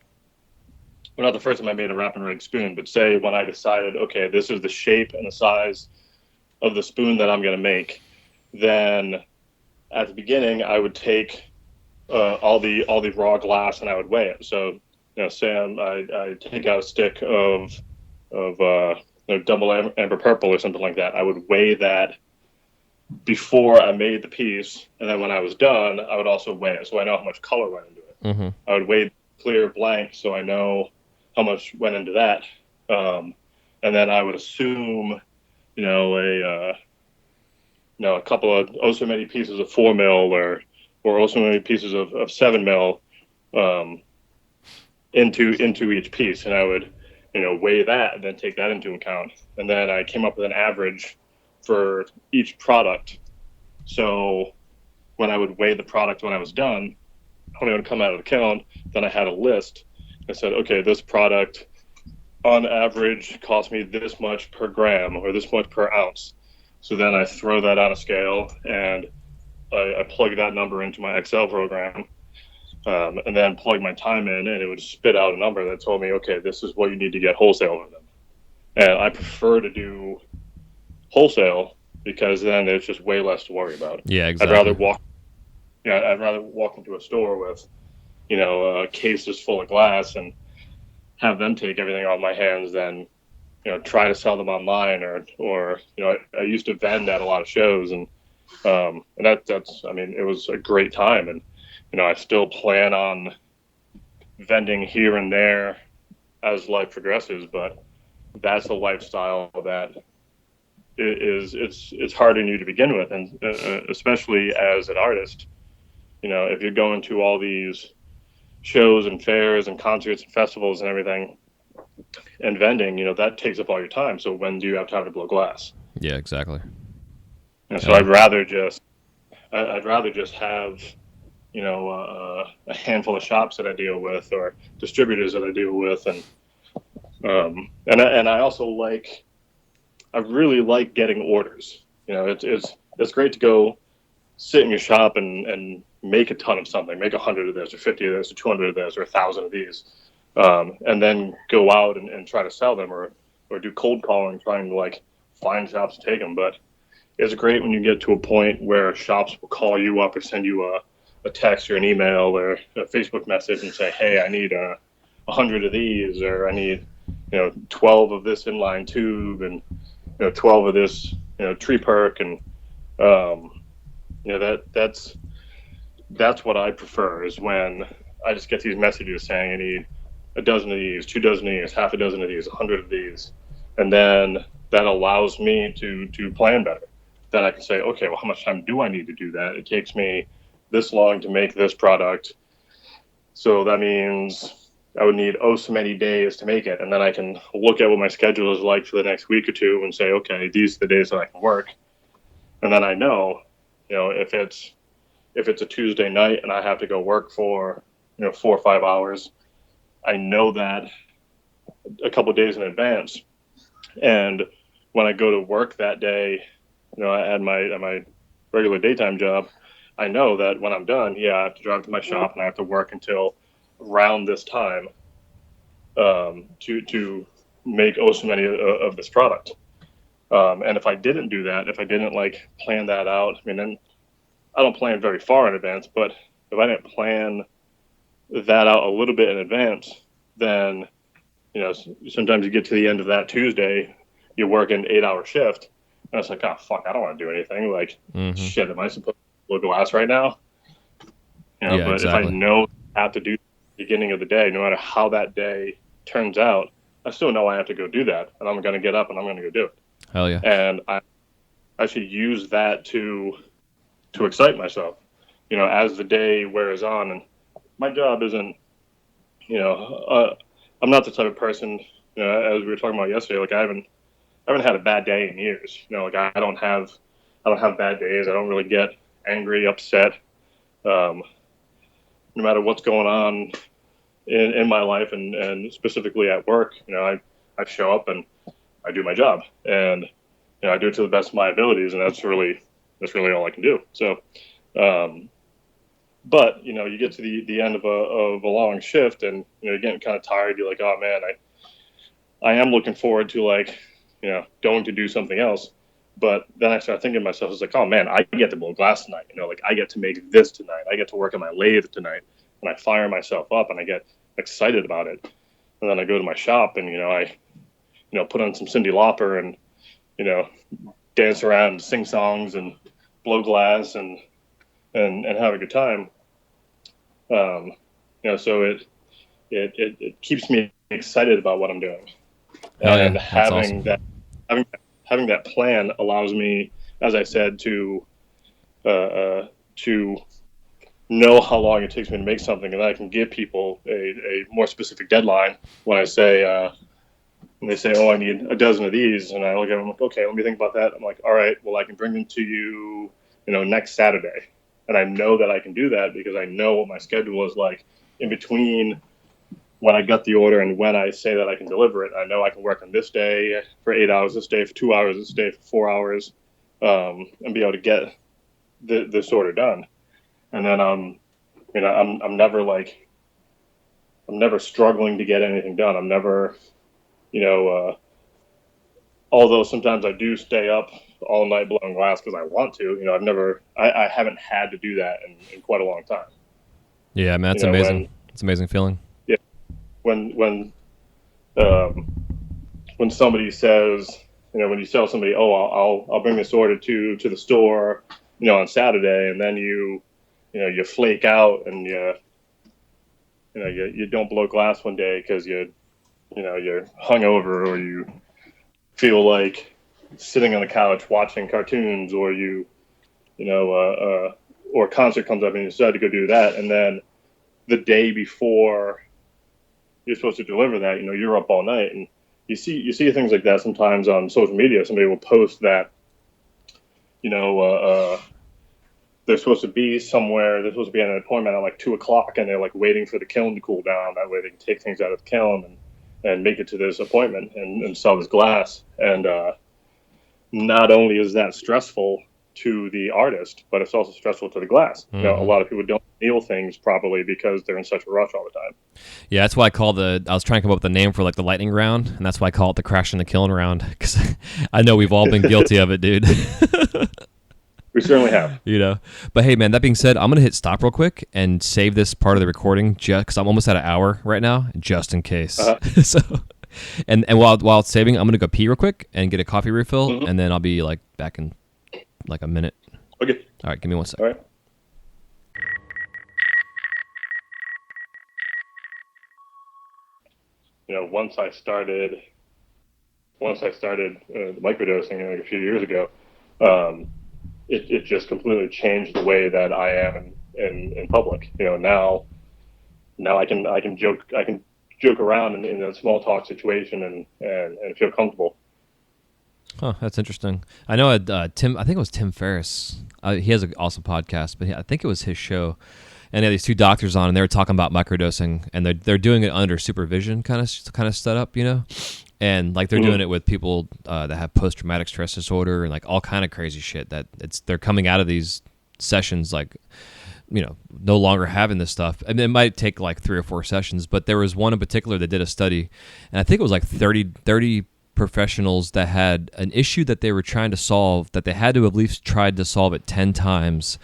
not the first time I made a wrap and rake spoon, but say when I decided, okay, this is the shape and the size of the spoon that I'm going to make, then at the beginning I would take all the raw glass and I would weigh it. So, say I take out a stick of double amber purple or something like that. I would weigh that before I made the piece, and then when I was done, I would also weigh it so I know how much color went into it. Mm-hmm. I would weigh clear blank so I know how much went into that, and then I would assume, a couple of so many pieces of 4 mil or or so many pieces of 7 mil into each piece, and I would weigh that and then take that into account, and then I came up with an average for each product. So when I would weigh the product when I was done, when it would come out of the kiln, then I had a list. I said, okay, this product on average cost me this much per gram or this much per ounce. So then I throw that on a scale and I plug that number into my Excel program, and then plug my time in, and it would spit out a number that told me, okay, this is what you need to get wholesale with them. And I prefer to do wholesale because then there's just way less to worry about. Yeah, exactly. I'd rather walk into a store with, cases full of glass and have them take everything off my hands than, try to sell them online or I used to vend at a lot of shows, and that's I mean, it was a great time, and I still plan on vending here and there as life progresses, but that's a lifestyle that it's hard on you to begin with, and especially as an artist, if you're going to all these shows and fairs and concerts and festivals and everything and vending, that takes up all your time. So when do you have time to blow glass? Yeah, exactly. And so I'd rather just have a handful of shops that I deal with or distributors that I deal with, and I also I really like getting orders. It's great to go sit in your shop and make a ton of something, make 100 of this or 50 of this or 200 of this or 1,000 of these, and then go out and try to sell them or do cold calling, trying to find shops to take them. But it's great when you get to a point where shops will call you up or send you a text or an email or a Facebook message and say, hey, I need 100 of these, or I need 12 of this inline tube and 12 of this tree perk, and that's what I prefer, is when I just get these messages saying I need a dozen of these, 2 dozen of these, half a dozen of these, 100 of these, and then that allows me to plan better. Then I can say, okay, well, how much time do I need to do that? It takes me this long to make this product, so that means I would need so many days to make it, and then I can look at what my schedule is like for the next week or two and say, okay, these are the days that I can work, and then I know, if it's a Tuesday night and I have to go work for 4 or 5 hours, I know that a couple of days in advance, and when I go to work that day, at my regular daytime job, I know that when I'm done, I have to drive to my shop and I have to work until around this time to make so many of this product. And if I didn't do that, if I didn't plan that out, then I don't plan very far in advance, but if I didn't plan that out a little bit in advance, then sometimes you get to the end of that Tuesday, you work an 8-hour shift, and it's like, oh fuck, I don't want to do anything. Shit, am I supposed to blow glass right now? But exactly. If I know I have to do the beginning of the day, no matter how that day turns out, I still know I have to go do that, and I'm going to get up and I'm going to go do it. Hell yeah. And I should use that to excite myself, as the day wears on. And my job isn't, I'm not the type of person, as we were talking about yesterday, I haven't had a bad day in years. I don't have bad days. I don't really get angry, upset, no matter what's going on in my life and specifically at work. I show up and I do my job, and I do it to the best of my abilities, and that's really all I can do. So, but you get to the end of a long shift, and you're getting kind of tired. You're like, oh man, I am looking forward to going to do something else. But then I start thinking to myself, it's like, oh man, I get to blow glass tonight. I get to make this tonight. I get to work on my lathe tonight, and I fire myself up and I get excited about it. And then I go to my shop and I put on some Cyndi Lauper and dance around, and sing songs and blow glass and have a good time. So it keeps me excited about what I'm doing. And having that plan allows me, as I said, to know how long it takes me to make something, and I can give people a more specific deadline when I say, and they say, oh, I need a dozen of these, and I look at them like, okay, let me think about that. I'm like, all right, well, I can bring them to you, next Saturday, and I know that I can do that because I know what my schedule is like in between when I got the order and when I say that I can deliver it. I know I can work on this day for 8 hours, this day for 2 hours, this day for 4 hours, and be able to get this order done. And then, I'm never struggling to get anything done. I'm never, although sometimes I do stay up all night blowing glass because I want to. I haven't had to do that in quite a long time. Yeah, man, that's amazing. It's an amazing feeling. Yeah, when somebody says, when you tell somebody, oh, I'll bring this order to the store, on Saturday, and then you flake out and you don't blow glass one day because you're hungover, or you feel like sitting on the couch watching cartoons, or or a concert comes up and you decide to go do that, and then the day before you're supposed to deliver that, you're up all night, and you see things like that sometimes on social media. Somebody will post that, they're supposed to be somewhere. They're supposed to be at an appointment at like 2:00, and they're like waiting for the kiln to cool down. That way they can take things out of the kiln and make it to this appointment and sell this glass. And not only is that stressful to the artist, but it's also stressful to the glass. Mm-hmm. A lot of people don't anneal things properly because they're in such a rush all the time. Yeah, that's why I was trying to come up with a name for like the lightning round, and that's why I call it the crash in the kiln round, because I know we've all been guilty of it, dude. We certainly have. But hey, man, that being said, I'm going to hit stop real quick and save this part of the recording just because I'm almost at an hour right now, just in case. So, and while it's saving, I'm going to go pee real quick and get a coffee refill, mm-hmm. and then I'll be like back in like a minute. Okay. All right, give me 1 second. All right. Once I started the microdosing like a few years ago, it just completely changed the way that I am in public. Now I can joke around in a small talk situation and feel comfortable. Huh, that's interesting. I know Tim. I think it was Tim Ferriss. He has an awesome podcast, but I think it was his show. And they had these two doctors on, and they were talking about microdosing, and they're doing it under supervision, kind of set up, and like they're mm-hmm. doing it with people that have post-traumatic stress disorder and like all kind of crazy shit. That they're coming out of these sessions like, no longer having this stuff. I mean, it might take like 3 or 4 sessions, but there was one in particular that did a study, and I think it was like 30 professionals that had an issue that they were trying to solve, that they had to at least tried to solve it 10 times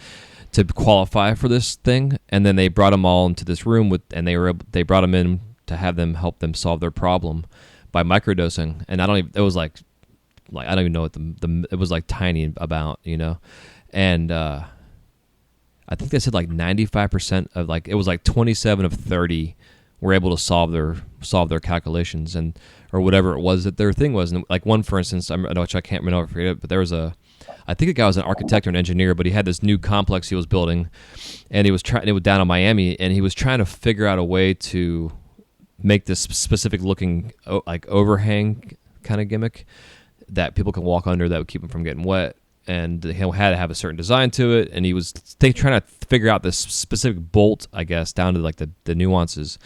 to qualify for this thing, and then they brought them all into this room and they brought them in to have them help them solve their problem by microdosing. And it was like I don't even know what it was like tiny amount, and I think they said like 95% of it was like 27 of 30 were able to solve their calculations or whatever it was that their thing was. And like one, for instance, which I can't remember, forget it, but there was I think the guy was an architect or an engineer, but he had this new complex he was building, and it was down in Miami, and he was trying to figure out a way to make this specific looking like overhang kind of gimmick that people can walk under that would keep them from getting wet. And he had to have a certain design to it, and he was trying to figure out this specific bolt, I guess, down to like the nuances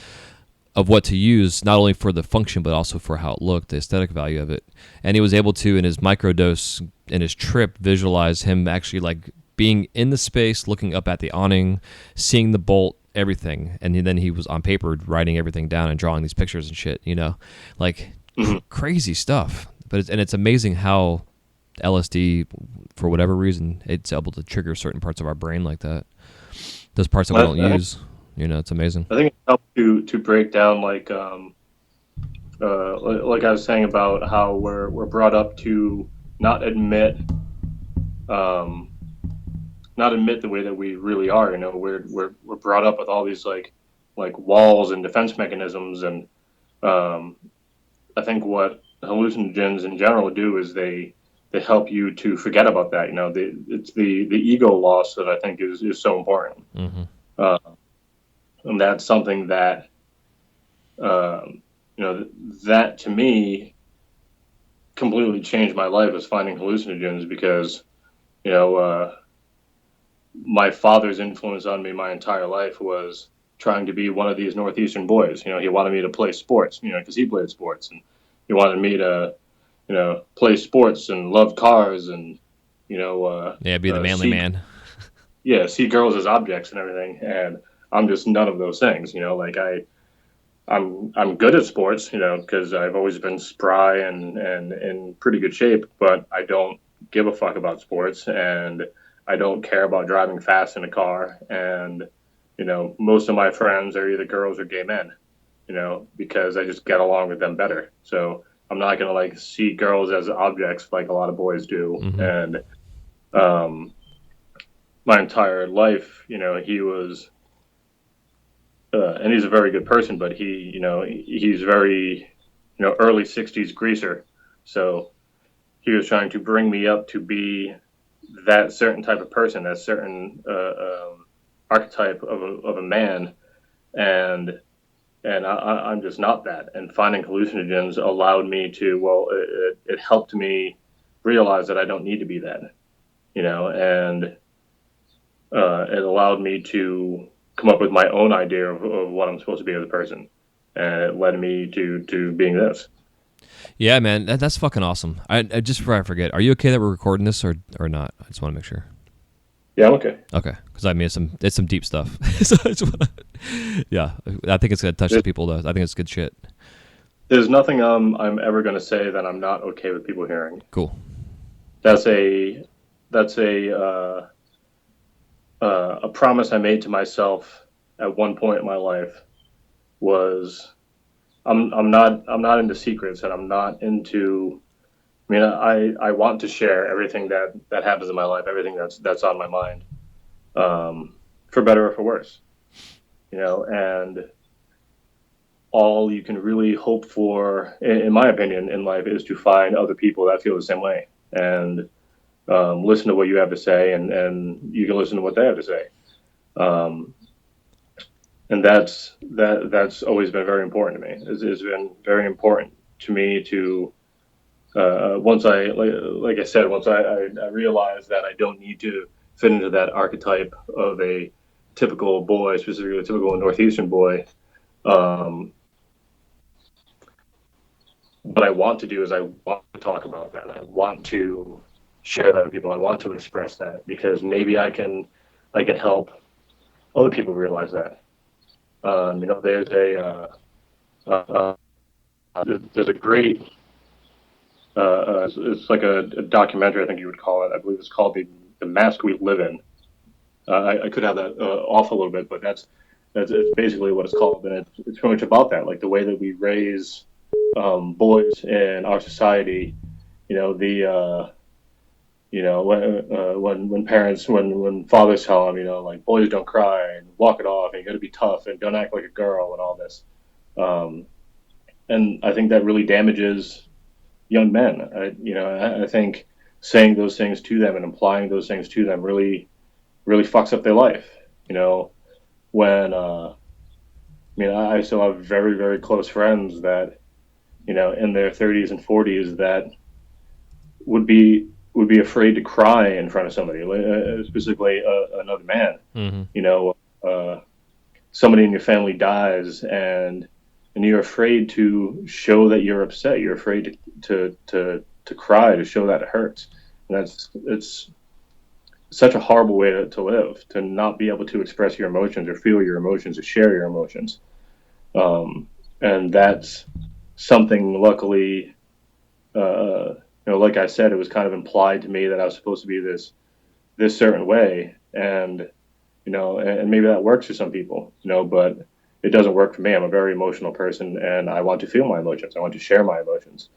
of what to use, not only for the function but also for how it looked, the aesthetic value of it. And he was able to, in his microdose, in his trip, visualize him actually like being in the space, looking up at the awning, seeing the bolt, everything. And then he was on paper writing everything down and drawing these pictures and shit, like mm-hmm. crazy stuff. But it's amazing how LSD, for whatever reason, it's able to trigger certain parts of our brain like that. Those parts that we don't use. It's amazing. I think it helps to break down like I was saying about how we're brought up to not admit the way that we really are. We're brought up with all these like walls and defense mechanisms, and I think what hallucinogens in general do is they help you to forget about that. It's the ego loss that I think is so important. Mm-hmm. uh, and that's something that that to me completely changed my life, was finding hallucinogens, because you know my father's influence on me my entire life was trying to be one of these Northeastern boys. He wanted me to play sports, because he played sports, and he wanted me to, play sports and love cars, and Yeah, be the manly see, man. yeah, see girls as objects and everything. And I'm just none of those things. Like I'm good at sports, because I've always been spry and in pretty good shape, but I don't give a fuck about sports, and I don't care about driving fast in a car. And most of my friends are either girls or gay men, because I just get along with them better. So I'm not gonna like see girls as objects like a lot of boys do. Mm-hmm. And um, my entire life, he was and he's a very good person, but he's very, early 60s greaser. So he was trying to bring me up to be that certain type of person, that certain archetype of a man. And I'm just not that. And finding hallucinogens allowed me to, well, it helped me realize that I don't need to be that, and it allowed me to come up with my own idea of what I'm supposed to be as a person, and it led me to being this. Yeah, man, that's fucking awesome. I just before I forget, are you okay that we're recording this or not? I just want to make sure. Yeah, I'm okay. Okay, because I mean it's some deep stuff. So yeah, I think it's gonna touch the people though. I think it's good shit. There's nothing I'm ever going to say that I'm not okay with people hearing. Cool. That's a promise I made to myself at one point in my life. Was I'm not into secrets, and I'm not into. I mean, I want to share everything that happens in my life, everything that's on my mind, for better or for worse, and all you can really hope for, in my opinion, in life, is to find other people that feel the same way, and listen to what you have to say, and you can listen to what they have to say. Um, and that's always been very important to me. It's been very important to me to, once I, like I said, once I realized that I don't need to fit into that archetype of a typical boy, specifically a typical Northeastern boy. Um, what I want to do is I want to talk about that. I want to share that with people. I want to express that, because maybe I can help other people realize that. There's there's a great it's like a documentary, I think you would call it. I believe it's called the Mask We Live In. I could have that off a little bit, but that's it's basically what it's called, and it's pretty much about that, like the way that we raise boys in our society. The when parents, when fathers tell them, like, boys don't cry and walk it off, and you got to be tough and don't act like a girl and all this. Um, and I think that really damages young men. I think saying those things to them and implying those things to them really, really fucks up their life. When I still have very, very close friends that, in their 30s and 40s, that would be afraid to cry in front of somebody, specifically another man. Mm-hmm. Somebody in your family dies, and you're afraid to show that you're upset. You're afraid to cry, to show that it hurts. And it's such a horrible way to live, to not be able to express your emotions or feel your emotions or share your emotions. And that's something, luckily, like I said, it was kind of implied to me that I was supposed to be this certain way, and and maybe that works for some people, but it doesn't work for me. I'm a very emotional person, and I want to feel my emotions. I want to share my emotions.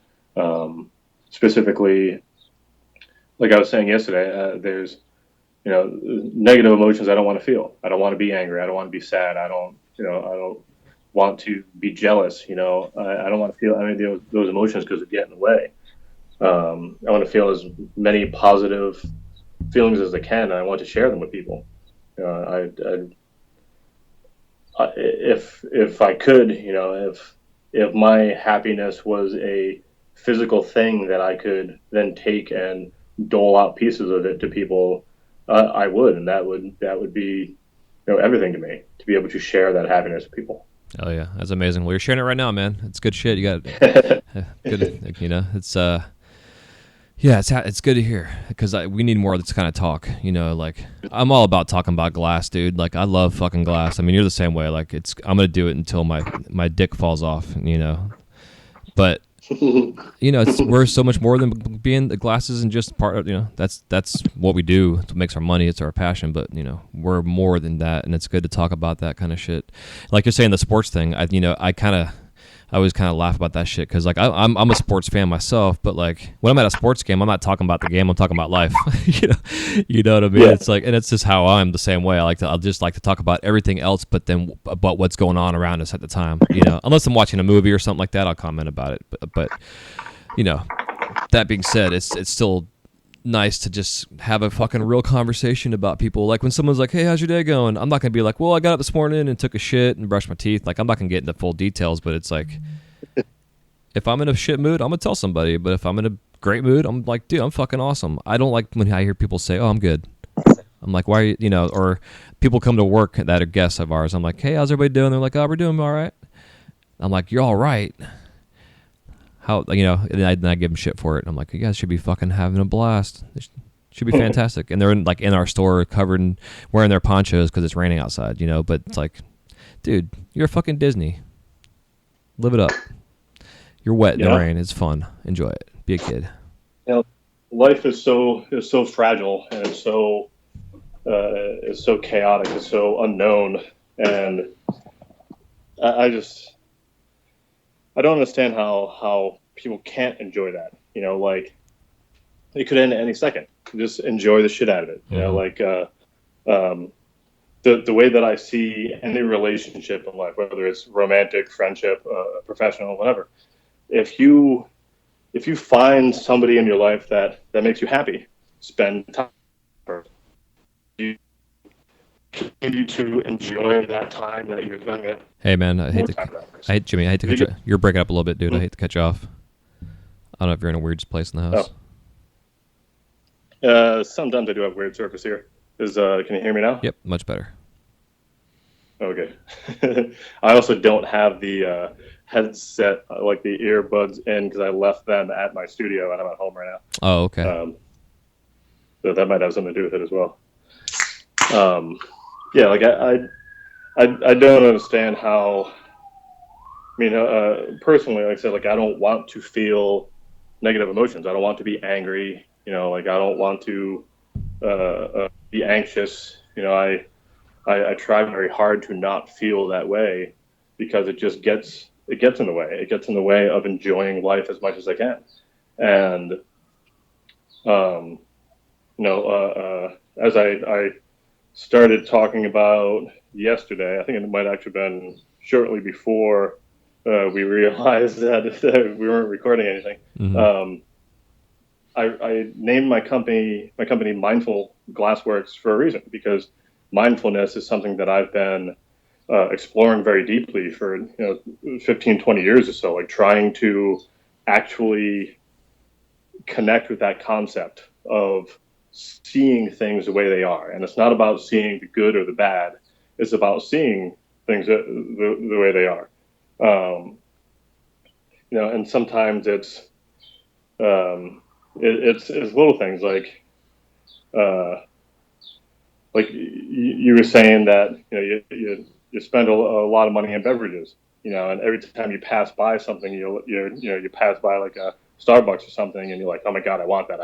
Specifically, like I was saying yesterday, there's negative emotions I don't want to feel. I don't want to be angry. I don't want to be sad. I don't want to be jealous. I don't want to feel any of those emotions, because it get in the way. I want to feel as many positive feelings as I can, and I want to share them with people. I if I could, if my happiness was a physical thing that I could then take and dole out pieces of it to people, I would, and that would be everything to me, to be able to share that happiness with people. Oh yeah, that's amazing. Well, you're sharing it right now, man. It's good shit. You got good. It's yeah, it's good to hear because we need more of this kind of talk. Like I'm all about talking about glass, dude. Like I love fucking glass. I mean, you're the same way. Like I'm gonna do it until my dick falls off. But we're so much more than being the glasses and just part of, that's what we do. It's what makes our money. It's our passion. But, we're more than that. And it's good to talk about that kind of shit. Like you're saying the sports thing, I always kind of laugh about that shit because like I'm a sports fan myself, but like when I'm at a sports game, I'm not talking about the game, I'm talking about life. You know what I mean? Yeah. It's like, and it's just how I'm the same way. I'll just like to talk about everything else, but then about what's going on around us at the time. Unless I'm watching a movie or something like that, I'll comment about it. But that being said, it's still nice to just have a fucking real conversation about people. Like when someone's like, hey, how's your day going? I'm not gonna be like, well, I got up this morning and took a shit and brushed my teeth. Like I'm not gonna get into full details, but it's like if I'm in a shit mood, I'm gonna tell somebody. But if I'm in a great mood, I'm like, dude, I'm fucking awesome. I don't like when I hear people say, oh, I'm good. I'm like, why are you, or people come to work that are guests of ours. I'm like, hey, how's everybody doing? They're like, oh, we're doing all right. I'm like, you're all right. How, and I give them shit for it. And I'm like, you guys should be fucking having a blast. It should be fantastic. And they're in our store covered and wearing their ponchos because it's raining outside, But it's like, dude, you're a fucking Disney. Live it up. You're wet in the rain. It's fun. Enjoy it. Be a kid. Life is so fragile and it's so chaotic. It's so unknown, and I don't understand how people can't enjoy that. Like it could end at any second. Just enjoy the shit out of it. The way that I see any relationship in life, whether it's romantic, friendship, professional, whatever. If you find somebody in your life that makes you happy, spend time with them. You continue to enjoy that time that you're going to. Hey man, Jimmy, I hate to cut you. You're breaking up a little bit, dude. I hate to cut you off. I don't know if you're in a weird place in the house. Sometimes I do have weird service here. Can you hear me now? Yep, much better. Okay. I also don't have the headset, like the earbuds in, because I left them at my studio and I'm at home right now. Oh, okay. So that might have something to do with it as well. Yeah, like I don't understand how. I mean, personally, like I said, like I don't want to feel negative emotions. I don't want to be angry. Like I don't want to be anxious. I try very hard to not feel that way because it gets in the way. It gets in the way of enjoying life as much as I can. And as I started talking about yesterday, I think it might actually been shortly before we realized that we weren't recording anything. Mm-hmm. I named my company Mindful Glassworks for a reason, because mindfulness is something that I've been exploring very deeply for 15, 20 years or so, like trying to actually connect with that concept of seeing things the way they are. And it's not about seeing the good or the bad. It's about seeing things the way they are. And sometimes it's little things like you were saying that you spend a lot of money in beverages, and every time you pass by something, you pass by like a Starbucks or something, and you're like, oh my God, I want that.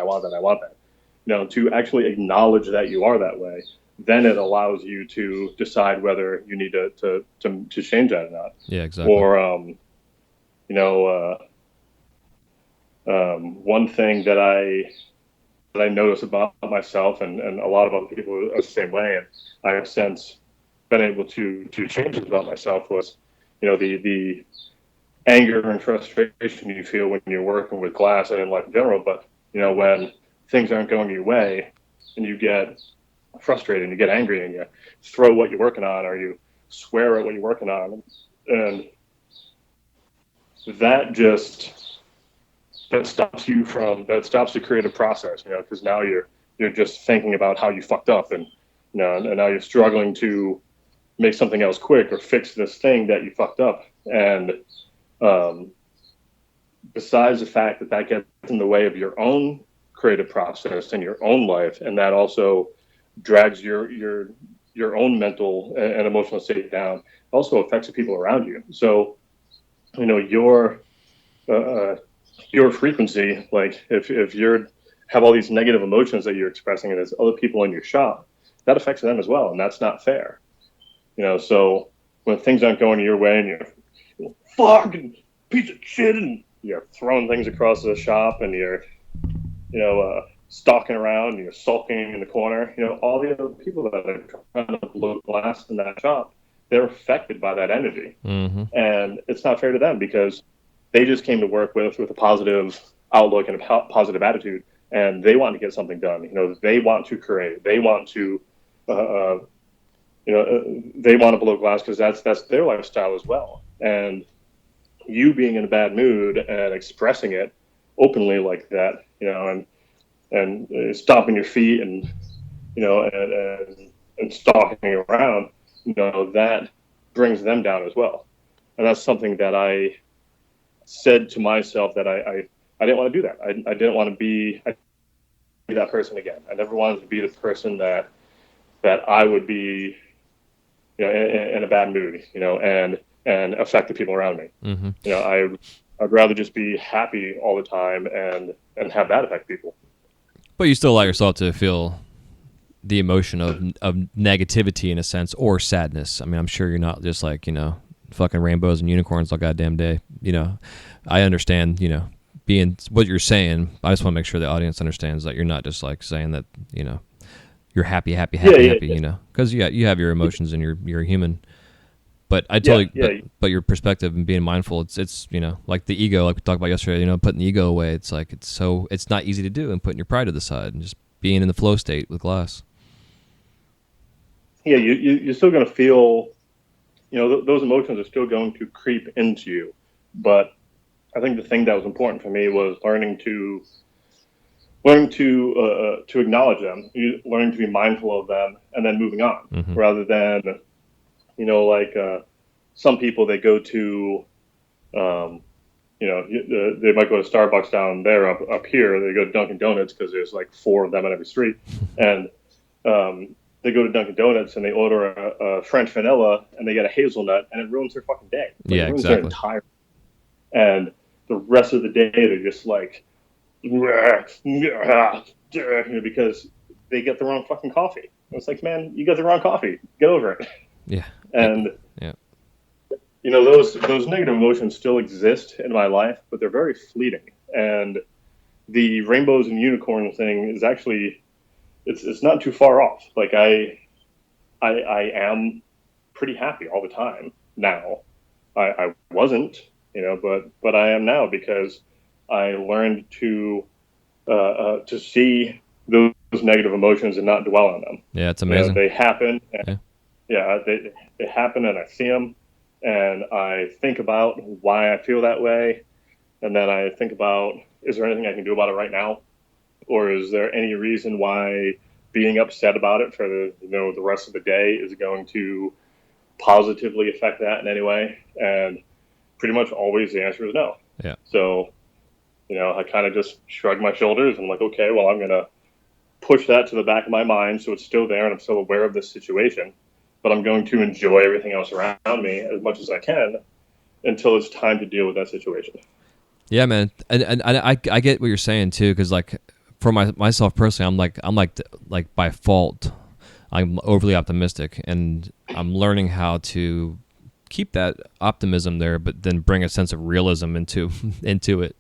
To actually acknowledge that you are that way, then it allows you to decide whether you need to change that or not. Yeah, exactly. Or one thing that I notice about myself, and a lot of other people are the same way, and I have since been able to change this about myself, was the anger and frustration you feel when you're working with glass and in life in general. But when things aren't going your way and you get frustrated and you get angry and you throw what you're working on, or you swear at what you're working on, and that stops the creative process, because now you're just thinking about how you fucked up, and and now you're struggling to make something else quick or fix this thing that you fucked up. And besides the fact that gets in the way of your own creative process and your own life, and that also drags your own mental and emotional state down, also affects the people around you. So your frequency, like if you're have all these negative emotions that you're expressing, and there's other people in your shop, that affects them as well, and that's not fair. So when things aren't going your way, and you're fucking piece of shit, and you're throwing things across the shop, and you're stalking around, and you're sulking in the corner, all the other people that are trying to blow glass in that shop, they're affected by that energy. Mm-hmm. And it's not fair to them, because they just came to work with a positive outlook and a positive attitude, and they want to get something done. They want to create. They want to, they want to blow glass, because that's their lifestyle as well. And you being in a bad mood and expressing it openly like that, and stomping your feet and stalking around, that brings them down as well. And that's something that I said to myself, that I didn't want to do that. I didn't want to be that person again. I never wanted to be the person that I would be, in a bad mood, and affect the people around me. Mm-hmm. I'd rather just be happy all the time and have that affect people. But you still allow yourself to feel the emotion of negativity in a sense, or sadness. I mean, I'm sure you're not just like, fucking rainbows and unicorns all goddamn day. I understand, being what you're saying. I just want to make sure the audience understands that you're not just like saying that, you're happy, because you have your emotions and you're a human. But I totally, but your perspective and being mindful, it's like the ego, like we talked about yesterday, putting the ego away. It's like, it's not easy to do, and putting your pride to the side and just being in the flow state with glass. Yeah, you're still going to feel, those emotions are still going to creep into you. But I think the thing that was important for me was learning to acknowledge them, learning to be mindful of them, and then moving on, mm-hmm. rather than, some people, they go to, they might go to Starbucks down there up here. They go to Dunkin' Donuts because there's like 4 of them on every street. And they go to Dunkin' Donuts and they order a French vanilla, and they get a hazelnut, and it ruins their fucking day. Yeah, it ruins exactly. their entire. And the rest of the day, they're just like, because they get the wrong fucking coffee. It's like, man, you got the wrong coffee. Get over it. Yeah. And yeah. Those negative emotions still exist in my life, but they're very fleeting. And the rainbows and unicorn thing is actually, it's not too far off. Like I am pretty happy all the time now. I wasn't, but I am now, because I learned to see those negative emotions and not dwell on them. Yeah, it's amazing. They happen. And, they happen, and I see them, and I think about why I feel that way, and then I think about, is there anything I can do about it right now, or is there any reason why being upset about it for the rest of the day is going to positively affect that in any way? And pretty much always the answer is no. Yeah. So, I kind of just shrug my shoulders, and I'm like, okay, well, I'm gonna push that to the back of my mind so it's still there and I'm still aware of this situation. But I'm going to enjoy everything else around me as much as I can until it's time to deal with that situation. Yeah, man, and I get what you're saying too, because like for myself personally, I'm like by fault, I'm overly optimistic, and I'm learning how to keep that optimism there, but then bring a sense of realism into it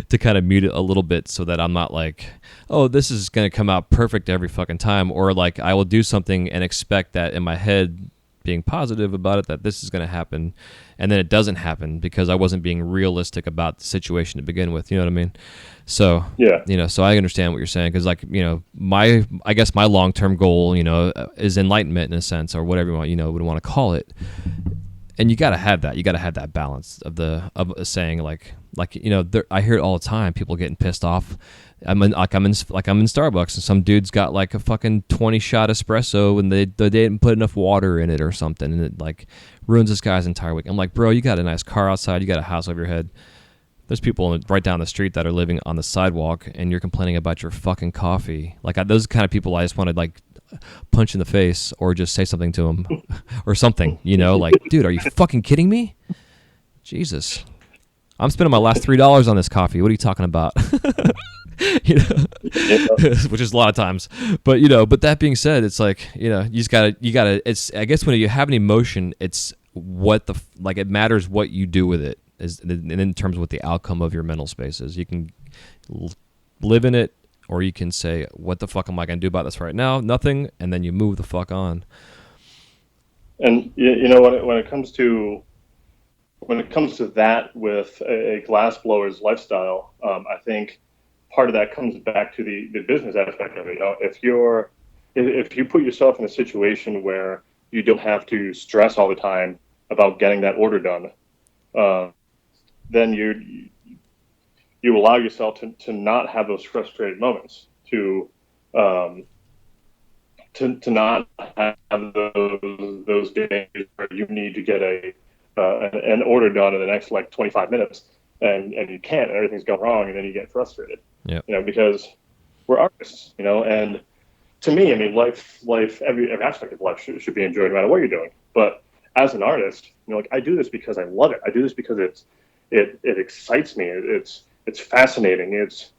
to kind of mute it a little bit, so that I'm not like, oh, this is going to come out perfect every fucking time, or like I will do something and expect that in my head being positive about it, that this is going to happen, and then it doesn't happen because I wasn't being realistic about the situation to begin with. You know what I mean? So Yeah. so I understand what you're saying, because I guess my long-term goal, is enlightenment in a sense, or whatever you would want to call it. And you got to have that. You got to have that balance of saying I hear it all the time. People getting pissed off. I'm in Starbucks, and some dude's got like a fucking 20-shot espresso, and they didn't put enough water in it or something, and it like ruins this guy's entire week. I'm like, bro, you got a nice car outside, you got a house over your head. There's people right down the street that are living on the sidewalk, and you're complaining about your fucking coffee. Like, those kind of people, I just want to like punch in the face or just say something to them or something. Like, dude, are you fucking kidding me? Jesus, I'm spending my last $3 on this coffee. What are you talking about? Which is a lot of times. But but that being said, it's like, you just gotta. It's, I guess, when you have an emotion, it's it matters what you do with it, and in terms of what the outcome of your mental space is. You can live in it, or you can say, what the fuck am I gonna do about this right now? Nothing, and then you move the fuck on. And when it comes to that with a glassblower's lifestyle, I think part of that comes back to the business aspect of it. If you put yourself in a situation where you don't have to stress all the time about getting that order done, then you allow yourself to not have those frustrated moments, to not have those days where you need to get an order done in the next like 25 minutes, and you can't, and everything's going wrong, and then you get frustrated. Yeah. Because we're artists, and to me, I mean, life, every aspect of life should be enjoyed no matter what you're doing. But as an artist, I do this because I love it. I do this because it excites me. It's fascinating. It's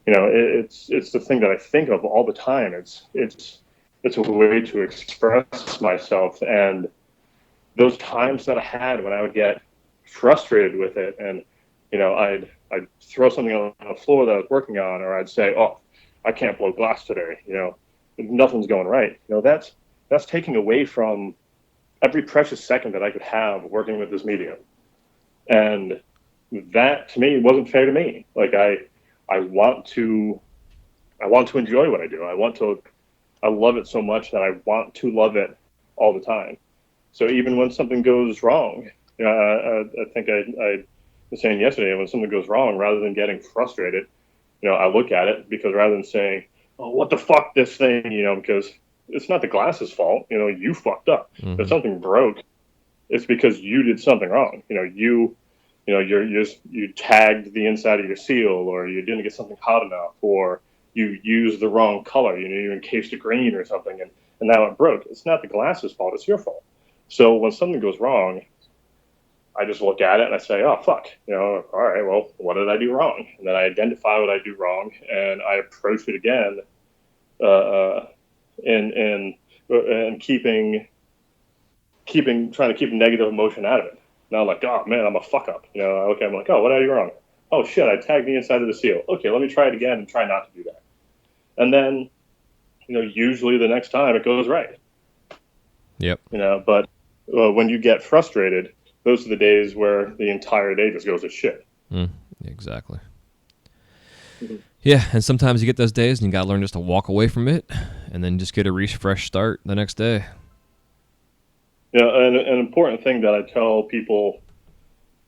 the thing that I think of all the time. It's a way to express myself. And those times that I had when I would get frustrated with it, and I'd throw something on the floor that I was working on, or I'd say, "Oh, I can't blow glass today. Nothing's going right." That's taking away from every precious second that I could have working with this medium. And that, to me, wasn't fair to me. Like, I want to enjoy what I do. I love it so much that I want to love it all the time. So even when something goes wrong, I think I was saying yesterday, when something goes wrong, rather than getting frustrated, I look at it, because rather than saying, "Oh, what the fuck, this thing," because it's not the glass's fault. You fucked up. Mm-hmm. If something broke, it's because you did something wrong. You tagged the inside of your seal, or you didn't get something hot enough, or you used the wrong color. You encased it green or something, and now it broke. It's not the glass's fault. It's your fault. So when something goes wrong, I just look at it and I say, "Oh, fuck. All right, well, what did I do wrong?" And then I identify what I do wrong, and I approach it again, and trying to keep negative emotion out of it. Now I'm like, "Oh man, I'm a fuck up." Okay, I'm like, "Oh, what did I do wrong? Oh shit, I tagged the inside of the seal. Okay, let me try it again and try not to do that." And then, usually the next time it goes right. Yep. But when you get frustrated, those are the days where the entire day just goes to shit. Exactly. Mm-hmm. Yeah, and sometimes you get those days and you got to learn just to walk away from it and then just get a fresh start the next day. Yeah, and an important thing that I tell people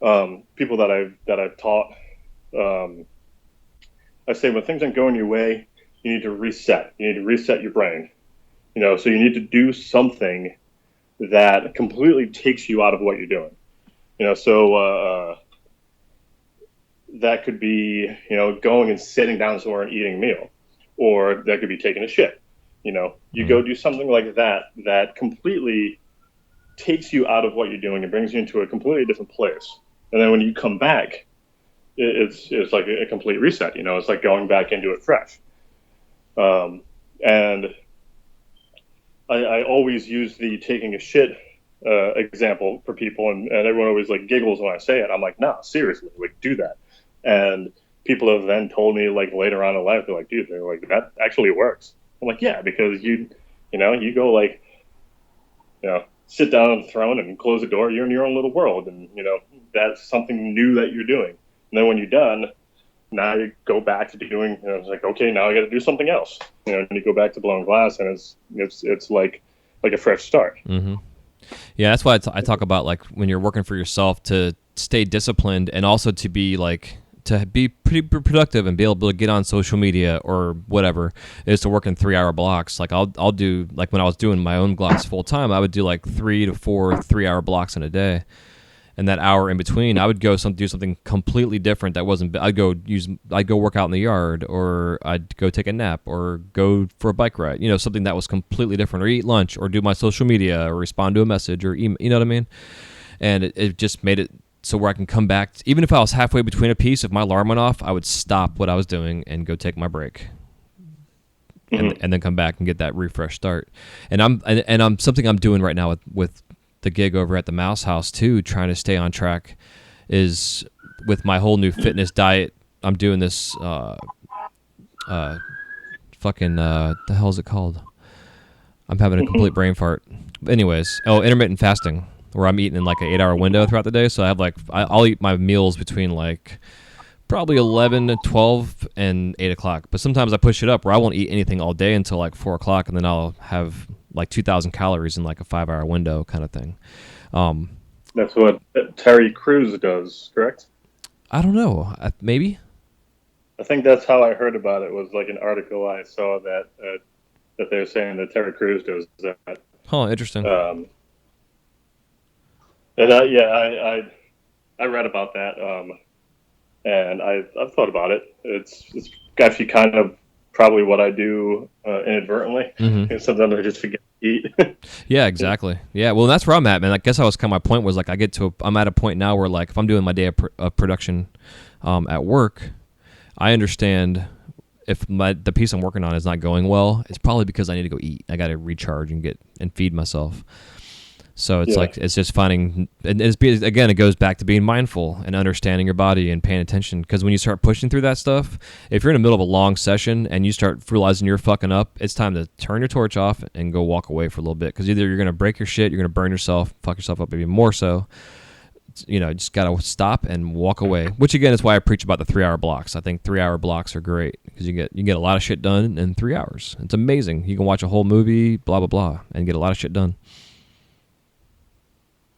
that I've taught, I say, when things aren't going your way, you need to reset. You need to reset your brain. So you need to do something that completely takes you out of what you're doing. So that could be, going and sitting down somewhere and eating a meal, or that could be taking a shit. You go do something like that completely takes you out of what you're doing and brings you into a completely different place. And then when you come back, it's like a complete reset. It's like going back into it fresh. And I always use the taking a shit example for people, and everyone always like giggles when I say it. I'm like, "No, seriously, like, do that." And people have then told me, like, later on in life, they're like, "Dude, that actually works." I'm like, "Yeah, because you go like, sit down on the throne and close the door, you're in your own little world, and that's something new that you're doing. And then when you're done, now you go back to doing. It's like, okay, now I got to do something else. And you go back to blowing glass, and it's like a fresh start. Mm-hmm. Yeah, that's why I talk about like when you're working for yourself to stay disciplined and also to be pretty productive and be able to get on social media or whatever is to work in 3-hour blocks. Like I'll do, like when I was doing my own glass full time, I would do like 3 to 4 3-hour blocks in a day. And that hour in between, I would go do something completely different. That wasn't. I'd go work out in the yard, or I'd go take a nap, or go for a bike ride. Something that was completely different, or eat lunch, or do my social media, or respond to a message, or email. You know what I mean? And it just made it so where I can come back. Even if I was halfway between a piece, if my alarm went off, I would stop what I was doing and go take my break, and then come back and get that refresh start. And I'm something I'm doing right now with the gig over at the Mouse House too, trying to stay on track, is with my whole new fitness diet. I'm doing this the hell is it called? I'm having a complete brain fart. Anyways, intermittent fasting, where I'm eating in like an 8-hour window throughout the day. So I have I'll eat my meals between like probably 11 to 12 and 8 o'clock. But sometimes I push it up where I won't eat anything all day until like 4 o'clock, and then I'll have like 2,000 calories in like a 5-hour window kind of thing. That's what Terry Crews does, correct? I don't know. Maybe. I think that's how I heard about it. Was like an article I saw that they're saying that Terry Crews does that. Oh, interesting. And I read about that, and I've thought about it. It's actually kind of probably what I do inadvertently. Mm-hmm. Sometimes I just forget to eat. Yeah, exactly. Yeah, well, that's where I'm at, man. I guess my point was like I'm at a point now where like if I'm doing my day of production at work, I understand if the piece I'm working on is not going well, it's probably because I need to go eat. I got to recharge and feed myself. So it's like it's just finding, and again, it goes back to being mindful and understanding your body and paying attention. Because when you start pushing through that stuff, if you're in the middle of a long session and you start realizing you're fucking up, it's time to turn your torch off and go walk away for a little bit. Because either you're gonna break your shit, you're gonna burn yourself, fuck yourself up even more so. Just gotta stop and walk away. Which again is why I preach about the 3-hour blocks. I think 3-hour blocks are great because you get a lot of shit done in 3 hours. It's amazing. You can watch a whole movie, blah blah blah, and get a lot of shit done.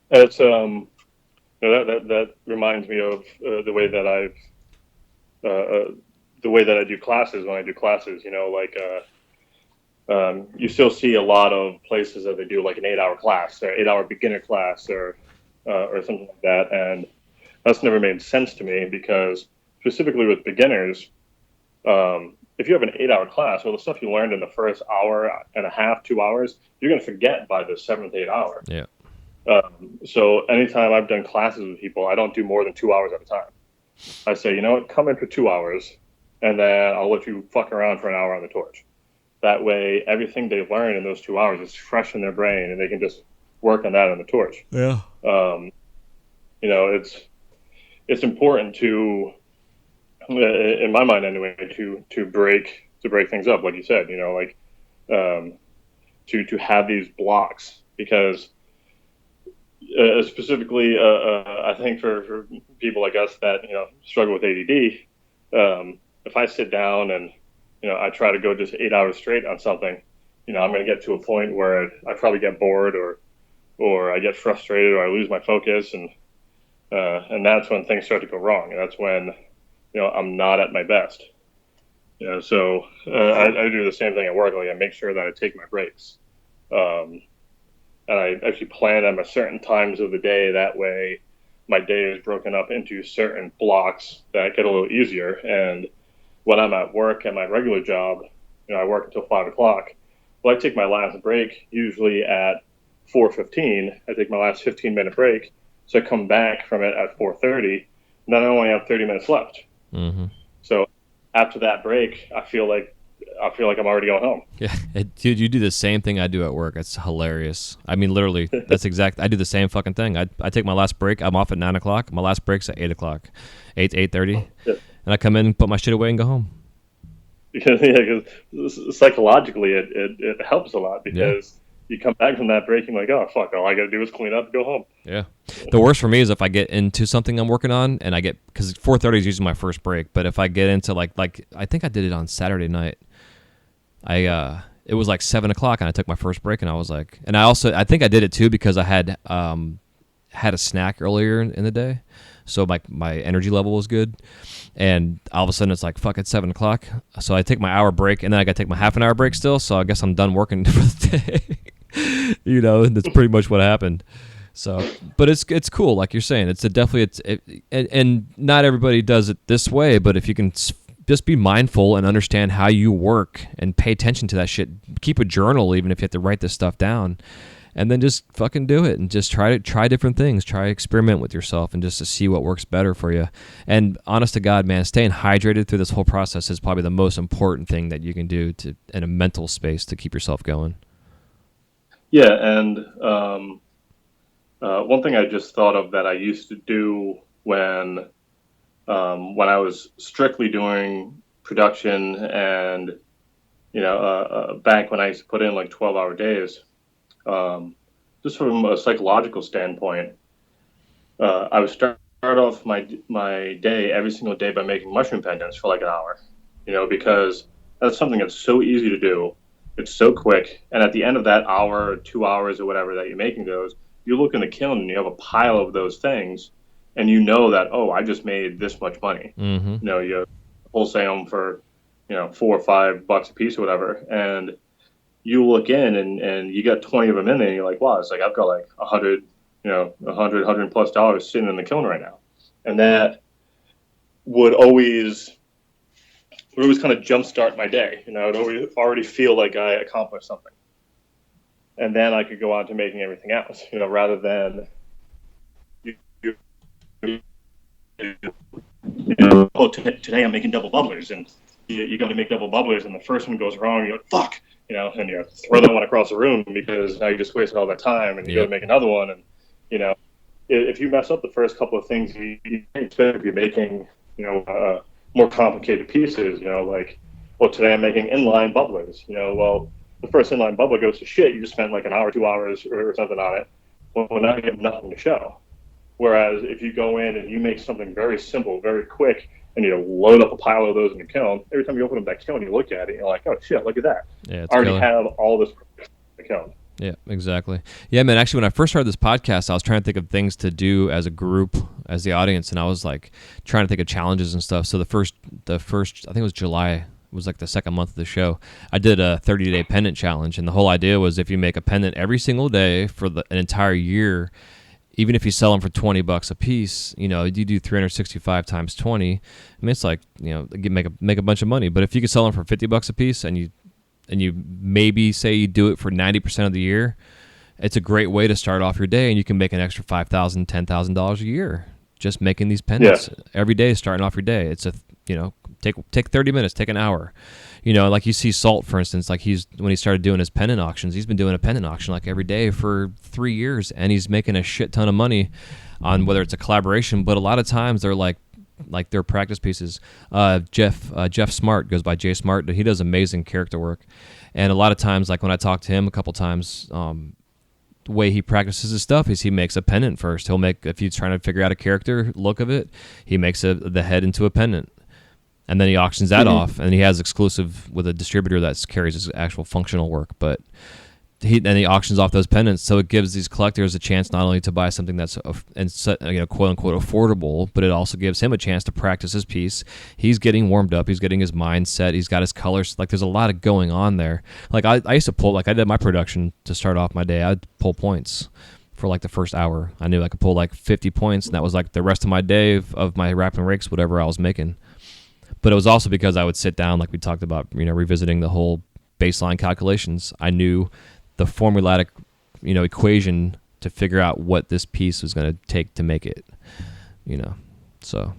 It's that reminds me of the way that I do classes when I do classes. You still see a lot of places that they do like an 8-hour class or 8-hour beginner class or something like that, and that's never made sense to me because specifically with beginners, if you have an 8-hour class, well, the stuff you learned in the first hour and a half, 2 hours, you're going to forget by the 7th, 8th hour. Yeah. So anytime I've done classes with people, I don't do more than 2 hours at a time. I say, you know what, come in for 2 hours, and then I'll let you fuck around for an hour on the torch. That way, everything they learn in those 2 hours is fresh in their brain, and they can just work on that on the torch. Yeah. It's important to, in my mind anyway, to break things up, like you said. To have these blocks because. Specifically, I think for people like us that struggle with ADD, if I sit down and I try to go just 8 hours straight on something, I'm going to get to a point where I probably get bored or I get frustrated or I lose my focus, and that's when things start to go wrong, and that's when I'm not at my best. So I do the same thing at work. Like I make sure that I take my breaks. And I actually plan them at certain times of the day. That way, my day is broken up into certain blocks that get a little easier. And when I'm at work at my regular job, I work until 5 o'clock. Well, I take my last break usually at 4:15. I take my last 15-minute break. So I come back from it at 4:30. And then I only have 30 minutes left. Mm-hmm. So after that break, I feel like I'm already going home. Yeah, dude, you do the same thing I do at work. It's hilarious. I mean, literally, that's exact. I do the same fucking thing. I take my last break. I'm off at 9 o'clock. My last break's at 8 o'clock, 8:30, and I come in, put my shit away, and go home. Because psychologically, it helps a lot because you come back from that break, you're like, oh fuck, all I got to do is clean up and go home. Yeah. The worst for me is if I get into something I'm working on and I get, because 4:30 is usually my first break, but if I get into like I think I did it on Saturday night. It was like 7:00 and I took my first break and I was like, and I think I did it too because I had a snack earlier in the day, so my energy level was good, and all of a sudden it's like fuck, it's 7:00, so I take my hour break and then I got to take my half an hour break still, so I guess I'm done working for the day. You know, and that's pretty much what happened. So, but it's cool, like you're saying. And not everybody does it this way, but if you can just be mindful and understand how you work and pay attention to that shit. Keep a journal, even if you have to write this stuff down, and then just fucking do it and just try different things. Try experiment with yourself and just to see what works better for you. And honest to God, man, staying hydrated through this whole process is probably the most important thing that you can do in a mental space to keep yourself going. Yeah, and one thing I just thought of that I used to do when I was strictly doing production and, back when I used to put in like 12-hour days, just from a psychological standpoint, I would start off my day every single day by making mushroom pendants for like an hour, because that's something that's so easy to do. It's so quick. And at the end of that hour or 2 hours or whatever that you're making those, you look in the kiln and you have a pile of those things. And you know that, oh, I just made this much money. Mm-hmm. You wholesale them for, $4 or $5 a piece or whatever. And you look in and you got 20 of them in there and you're like, wow, it's like I've got like $100 plus dollars sitting in the kiln right now. And that would always kind of jumpstart my day. I'd already feel like I accomplished something. And then I could go on to making everything else, rather than today I'm making double bubblers, and you go to make double bubblers, and the first one goes wrong, you're like, fuck, and you throw that one across the room because now you just wasted all that time, and you go to make another one, and if you mess up the first couple of things, you expect if you're making more complicated pieces, like, well, today I'm making inline bubblers, well, the first inline bubbler goes to shit, you just spent like an hour, 2 hours or something on it, well, now you have nothing to show. Whereas if you go in and you make something very simple, very quick, and load up a pile of those in the kiln, every time you open up that kiln, you look at it, and you're like, oh shit, look at that. Yeah, I already have all this in the kiln. Yeah, exactly. Yeah, man, actually, when I first started this podcast, I was trying to think of things to do as a group, as the audience, and I was like trying to think of challenges and stuff. So the first, I think it was July, was like the second month of the show, I did a 30-day pendant challenge, and the whole idea was if you make a pendant every single day for an entire year, even if you sell them for $20 a piece, you do 365 times 20. I mean, it's like, you make a bunch of money. But if you could sell them for $50 a piece, and you maybe say you do it for 90% of the year, it's a great way to start off your day, and you can make an extra $5,000, $10,000 a year just making these pendants every day, starting off your day. It's take 30 minutes, take an hour. Like you see Salt, for instance, like when he started doing his pendant auctions, he's been doing a pendant auction like every day for 3 years, and he's making a shit ton of money on whether it's a collaboration, but a lot of times they're like they're practice pieces. Jeff Smart goes by J Smart. He does amazing character work, and a lot of times, like when I talk to him a couple times, the way he practices his stuff is he makes a pendant first. If he's trying to figure out a character look of it, he makes the head into a pendant. And then he auctions that off, and he has exclusive with a distributor that carries his actual functional work. But he auctions off those pendants, so it gives these collectors a chance not only to buy something that's quote unquote affordable, but it also gives him a chance to practice his piece. He's getting warmed up, he's getting his mind set, he's got his colors. Like there's a lot of going on there. Like I used to pull, like I did my production to start off my day. I'd pull points for like the first hour. I knew I could pull like 50 points, and that was like the rest of my day of my wrap and rakes, whatever I was making. But it was also because I would sit down, like we talked about, revisiting the whole baseline calculations. I knew the formulatic, equation to figure out what this piece was going to take to make it, So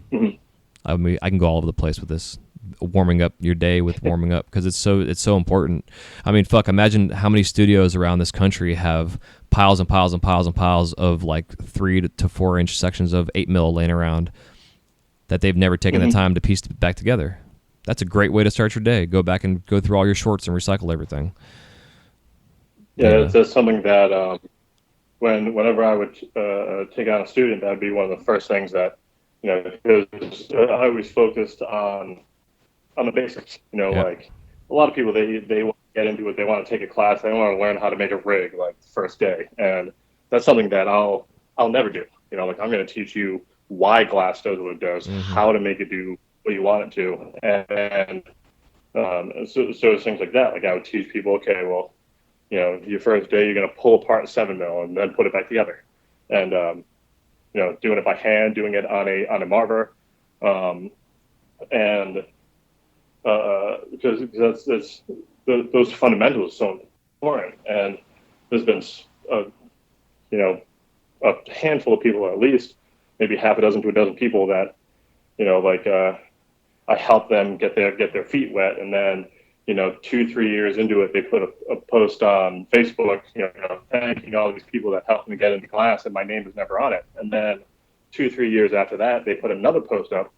I can go all over the place with this, warming up your day with warming up, because it's so important. I mean, fuck, imagine how many studios around this country have piles and piles and piles and piles of like 3 to 4 inch sections of 8 mil laying around that they've never taken the time to piece back together. That's a great way to start your day. Go back and go through all your shorts and recycle everything. Yeah, that's something that whenever I would take on a student, that would be one of the first things that, because I always focused on the basics. Like a lot of people, they want to get into it. They want to take a class. They want to learn how to make a rig like the first day, and that's something that I'll never do. Like I'm going to teach you why glass does what it does, how to make it do what you want it to, and so it's things like that. Like I would teach people, okay, well, your first day you're going to pull apart 7 mil and then put it back together, and doing it by hand, doing it on a marver, and because those fundamentals are so important. And there's been a handful of people, at least maybe half a dozen to a dozen people that I help them get their feet wet, and then 2-3 years into it, they put a post on Facebook, thanking all these people that helped me get into class, and my name was never on it. And then 2-3 years after that, they put another post up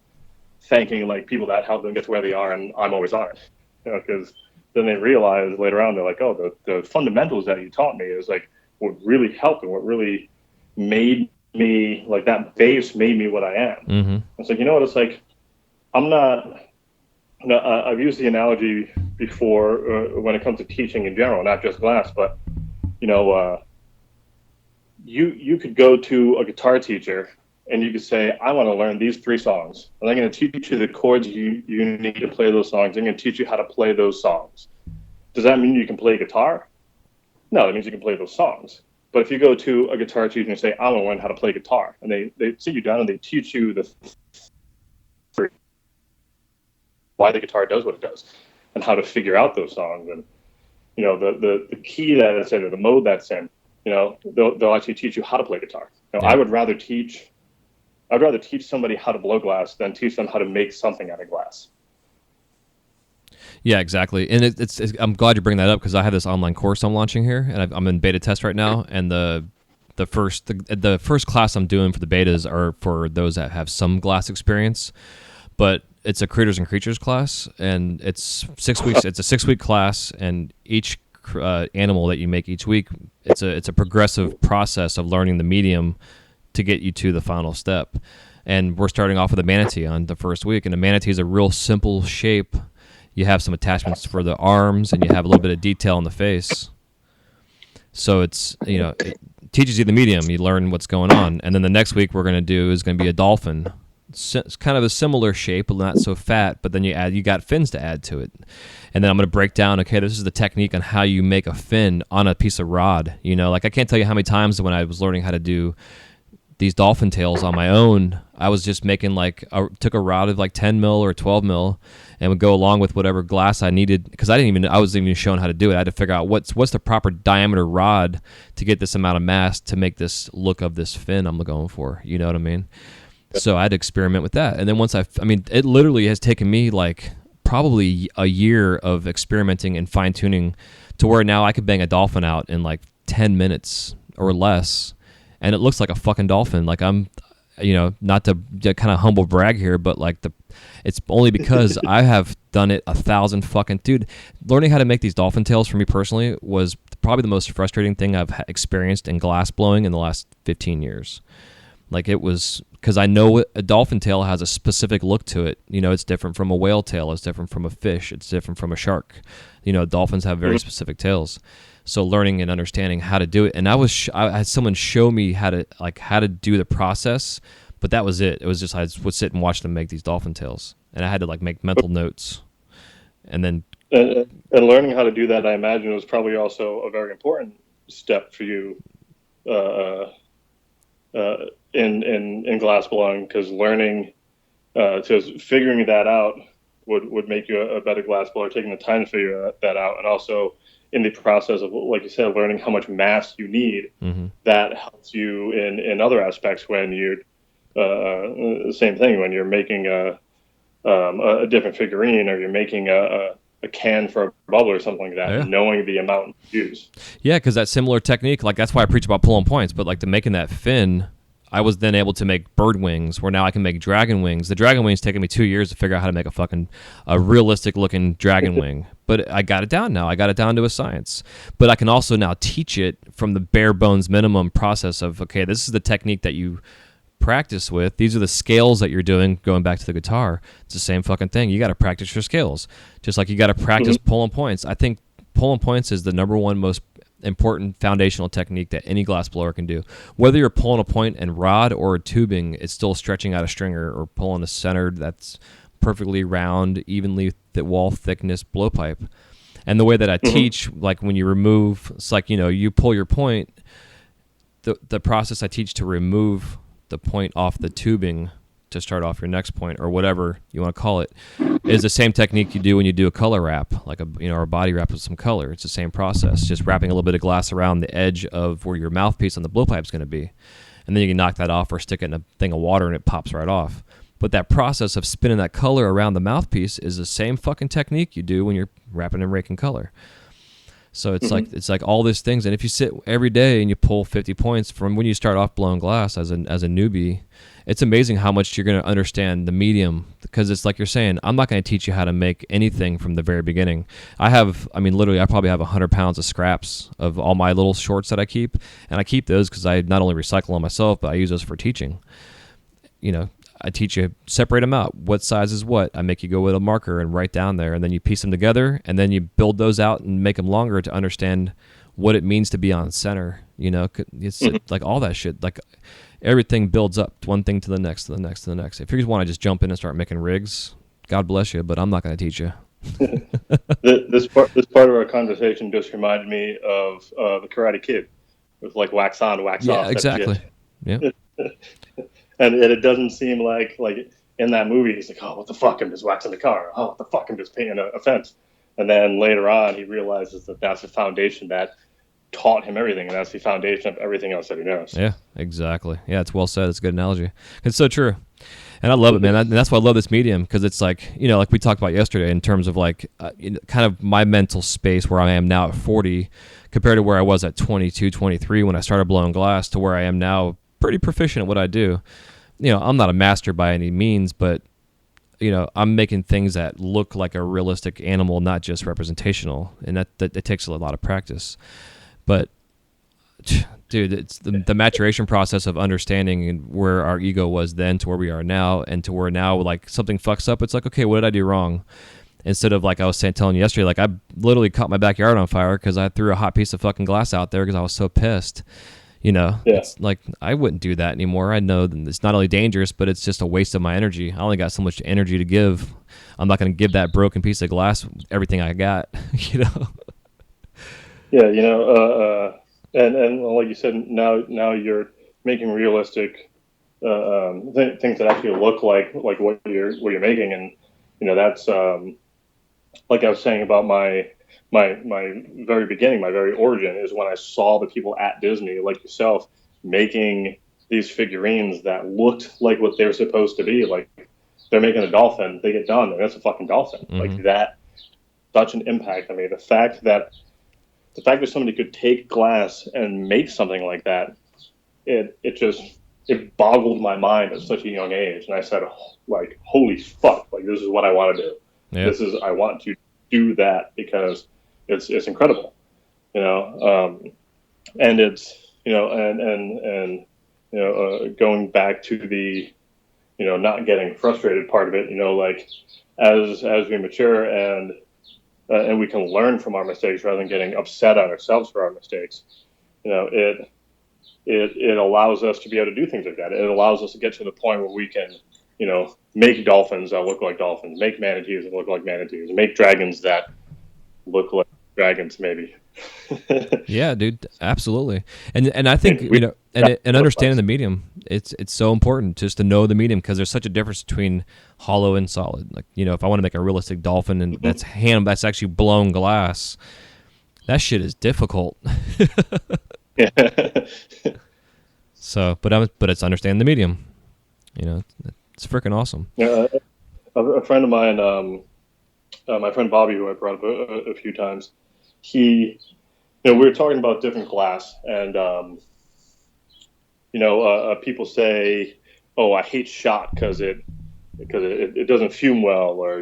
thanking like people that helped them get to where they are, and I'm always on it. Because then they realize later on, they're like, oh, the fundamentals that you taught me is like what really helped and what really made me, like that base made me what I am. Mm-hmm. It's like, what it's like, I'm not. I've used the analogy before when it comes to teaching in general, not just glass, but you could go to a guitar teacher and you could say, I want to learn these 3 songs, and I'm going to teach you the chords you need to play those songs. I'm going to teach you how to play those songs. Does that mean you can play guitar? No, it means you can play those songs. But if you go to a guitar teacher and say, I want to learn how to play guitar, and they sit you down and they teach you why the guitar does what it does and how to figure out those songs, and the key that it's in, or the mode that's in, they'll actually teach you how to play guitar. I would rather teach somebody how to blow glass than teach them how to make something out of glass. Yeah, exactly. And it's I'm glad you bring that up, because I have this online course I'm launching here, and I'm in beta test right now. And the first class I'm doing for the betas are for those that have some glass experience, but it's a critters and creatures class, and it's 6 weeks. It's a 6-week class, and each animal that you make each week, it's a progressive process of learning the medium to get you to the final step. And we're starting off with a manatee on the first week, and a manatee is a real simple shape. You have some attachments for the arms, and you have a little bit of detail on the face. So it teaches you the medium. You learn what's going on, and then the next week we're going to be a dolphin. It's kind of a similar shape, but not so fat, but then you got fins to add to it. And then I'm going to break down, okay, this is the technique on how you make a fin on a piece of rod. Like I can't tell you how many times when I was learning how to do these dolphin tails on my own, I was just making took a rod of like 10 mil or 12 mil and would go along with whatever glass I needed, because I wasn't even shown how to do it. I had to figure out what's the proper diameter rod to get this amount of mass to make this look of this fin I'm going for. You know what I mean? So I had to experiment with that. And then once it literally has taken me like probably a year of experimenting and fine tuning to where now I could bang a dolphin out in like 10 minutes or less. And it looks like a fucking dolphin. Like I'm, not to kind of humble brag here, but like it's only because I have done it 1,000 fucking, dude, learning how to make these dolphin tails for me personally was probably the most frustrating thing I've experienced in glass blowing in the last 15 years. Like it was, because I know a dolphin tail has a specific look to it. It's different from a whale tail. It's different from a fish. It's different from a shark. Dolphins have very specific tails. So learning and understanding how to do it. And I had someone show me how to do the process, but that was it. It was just, I would sit and watch them make these dolphin tails, and I had to like make mental notes. And then and learning how to do that, I imagine, was probably also a very important step for you in glass blowing, because figuring that out would make you a better glass blower, taking the time to figure that out, and also in the process of, like you said, learning how much mass you need. Mm-hmm. That helps you in other aspects when you're the same thing when you're making a different figurine, or you're making a can for a bubble or something like that, yeah. Knowing the amount you use. Yeah, because that similar technique, like that's why I preach about pulling points, but like to making that fin, I was then able to make bird wings, where now I can make dragon wings. The dragon wings taken me 2 years to figure out how to make a realistic looking dragon wing. But I got it down now. I got it down to a science. But I can also now teach it from the bare bones minimum process of, okay, this is the technique that you practice with. These are the scales that you're doing, going back to the guitar. It's the same fucking thing. You got to practice your scales. Just like you got to practice pulling points. I think pulling points is the number one most important foundational technique that any glass blower can do. Whether you're pulling a point and rod or a tubing, it's still stretching out a stringer or pulling a centered that's perfectly round, evenly wall thickness blowpipe. And the way that I teach, like when you remove, it's like, you pull your point, the process I teach to remove the point off the tubing to start off your next point, or whatever you want to call it, is the same technique you do when you do a color wrap, like a body wrap with some color. It's the same process, just wrapping a little bit of glass around the edge of where your mouthpiece on the blowpipe is going to be, and then you can knock that off or stick it in a thing of water and it pops right off. But that process of spinning that color around the mouthpiece is the same fucking technique you do when you're wrapping and raking color. So it's like all these things, and if you sit every day and you pull 50 points from when you start off blowing glass as a newbie, it's amazing how much you're going to understand the medium, because it's like you're saying, I'm not going to teach you how to make anything from the very beginning. I probably have 100 pounds of scraps of all my little shorts that I keep, and I keep those because I not only recycle them myself, but I use those for teaching. I teach you, separate them out. What size is what? I make you go with a marker and write down there, and then you piece them together, and then you build those out and make them longer to understand what it means to be on center. It's like all that shit. Like everything builds up, one thing to the next, to the next, to the next. If you just want to just jump in and start making rigs, God bless you, but I'm not going to teach you. This part of our conversation just reminded me of the Karate Kid, with like wax on, wax off. Yeah, exactly. Yeah. And it doesn't seem like in that movie, he's like, oh, what the fuck, I'm just waxing the car. Oh, what the fuck, I'm just painting a fence. And then later on, he realizes that that's the foundation that taught him everything, and that's the foundation of everything else that he knows. Yeah, exactly. Yeah, it's well said. It's a good analogy. It's so true. And I love it, man. And that's why I love this medium, because it's like, like we talked about yesterday in terms of like kind of my mental space where I am now at 40 compared to where I was at 22, 23 when I started blowing glass, to where I am now pretty proficient at what I do. I'm not a master by any means, but I'm making things that look like a realistic animal, not just representational, and that it takes a lot of practice. But dude, it's the maturation process of understanding where our ego was then to where we are now, and to where now, like, something fucks up, it's like, okay, what did I do wrong? Instead of, like I was telling you yesterday, like, I literally caught my backyard on fire because I threw a hot piece of fucking glass out there because I was so pissed. It's like, I wouldn't do that anymore. I know that it's not only dangerous, but it's just a waste of my energy. I only got so much energy to give. I'm not going to give that broken piece of glass everything I got, Yeah, and like you said, now you're making realistic things that actually look like what you're making, and that's like I was saying about my very beginning, my very origin, is when I saw the people at Disney, like yourself, making these figurines that looked like what they're supposed to be. Like, they're making a dolphin, they get done, and that's a fucking dolphin. Like that, such an impact. I mean, the fact that somebody could take glass and make something like that, it boggled my mind at such a young age. And I said, like, holy fuck, like, this is what I want to do. Yeah. I want to do that because it's incredible, and it's, going back to the, not getting frustrated part of it, like, as we mature and we can learn from our mistakes rather than getting upset at ourselves for our mistakes, it allows us to be able to do things like that. It allows us to get to the point where we can, make dolphins that look like dolphins, make manatees that look like manatees, make dragons that look like dragons, maybe. Yeah, dude, absolutely. And I think, and understanding the medium, it's so important just to know the medium, because there's such a difference between hollow and solid. Like, if I want to make a realistic dolphin and that's actually blown glass, that shit is difficult. Yeah. So, but it's understanding the medium. It's freaking awesome. Yeah, a friend of mine, my friend Bobby, who I brought up a few times, he, we were talking about different glass, and people say, "Oh, I hate shot because it doesn't fume well," or